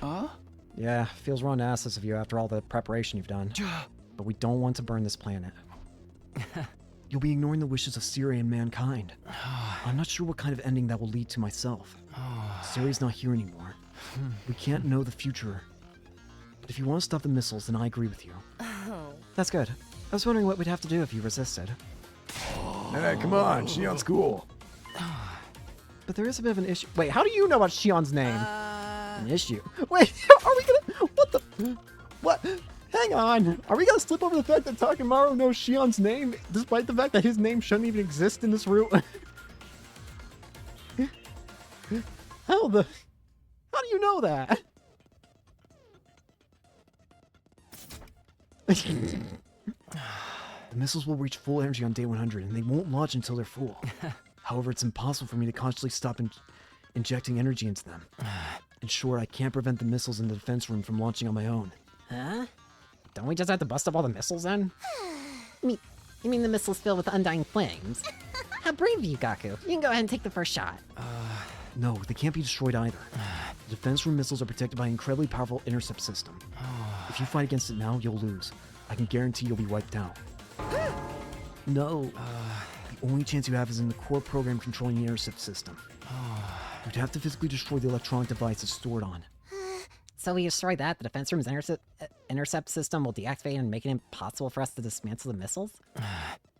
Yeah, feels wrong to ask this of you after all the preparation you've done. But we don't want to burn this planet. You'll be ignoring the wishes of Siri and mankind. I'm not sure what kind of ending that will lead to myself. Siri's not here anymore. We can't know the future. But if you want to stop the missiles, then I agree with you. That's good. I was wondering what we'd have to do if you resisted. Hey, come on, Shion's cool. But there is a bit of an issue. Wait, how do you know about Shion's name? An issue. Wait, are we gonna... What the... What? Hang on. Are we gonna slip over the fact that Takemaru knows Shion's name, despite the fact that his name shouldn't even exist in this route? How do you know that? The missiles will reach full energy on day 100, and they won't launch until they're full. However, it's impossible for me to consciously stop injecting energy into them. In short, I can't prevent the missiles in the defense room from launching on my own. Huh? Don't we just have to bust up all the missiles then? I mean, You mean the missile's filled with undying flames? How brave of you, Gaku. You can go ahead and take the first shot. No, they can't be destroyed either. The defense room missiles are protected by an incredibly powerful intercept system. If you fight against it now, you'll lose. I can guarantee you'll be wiped out. No. The only chance you have is in the core program controlling the intercept system. You'd have to physically destroy the electronic device it's stored on. So we destroy that, the defense room's intercept system will deactivate and make it impossible for us to dismantle the missiles?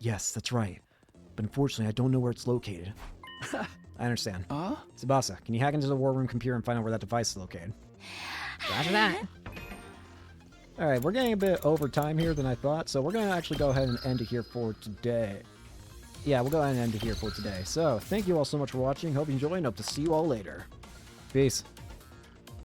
Yes, that's right. But unfortunately, I don't know where it's located. I understand. Tsubasa, can you hack into the war room computer and find out where that device is located? Roger that. Alright, we're getting a bit over time here than I thought, so we're going to actually go ahead and end it here for today. Yeah, we'll go ahead and end it here for today. So, thank you all so much for watching. Hope you enjoy and hope to see you all later. Peace.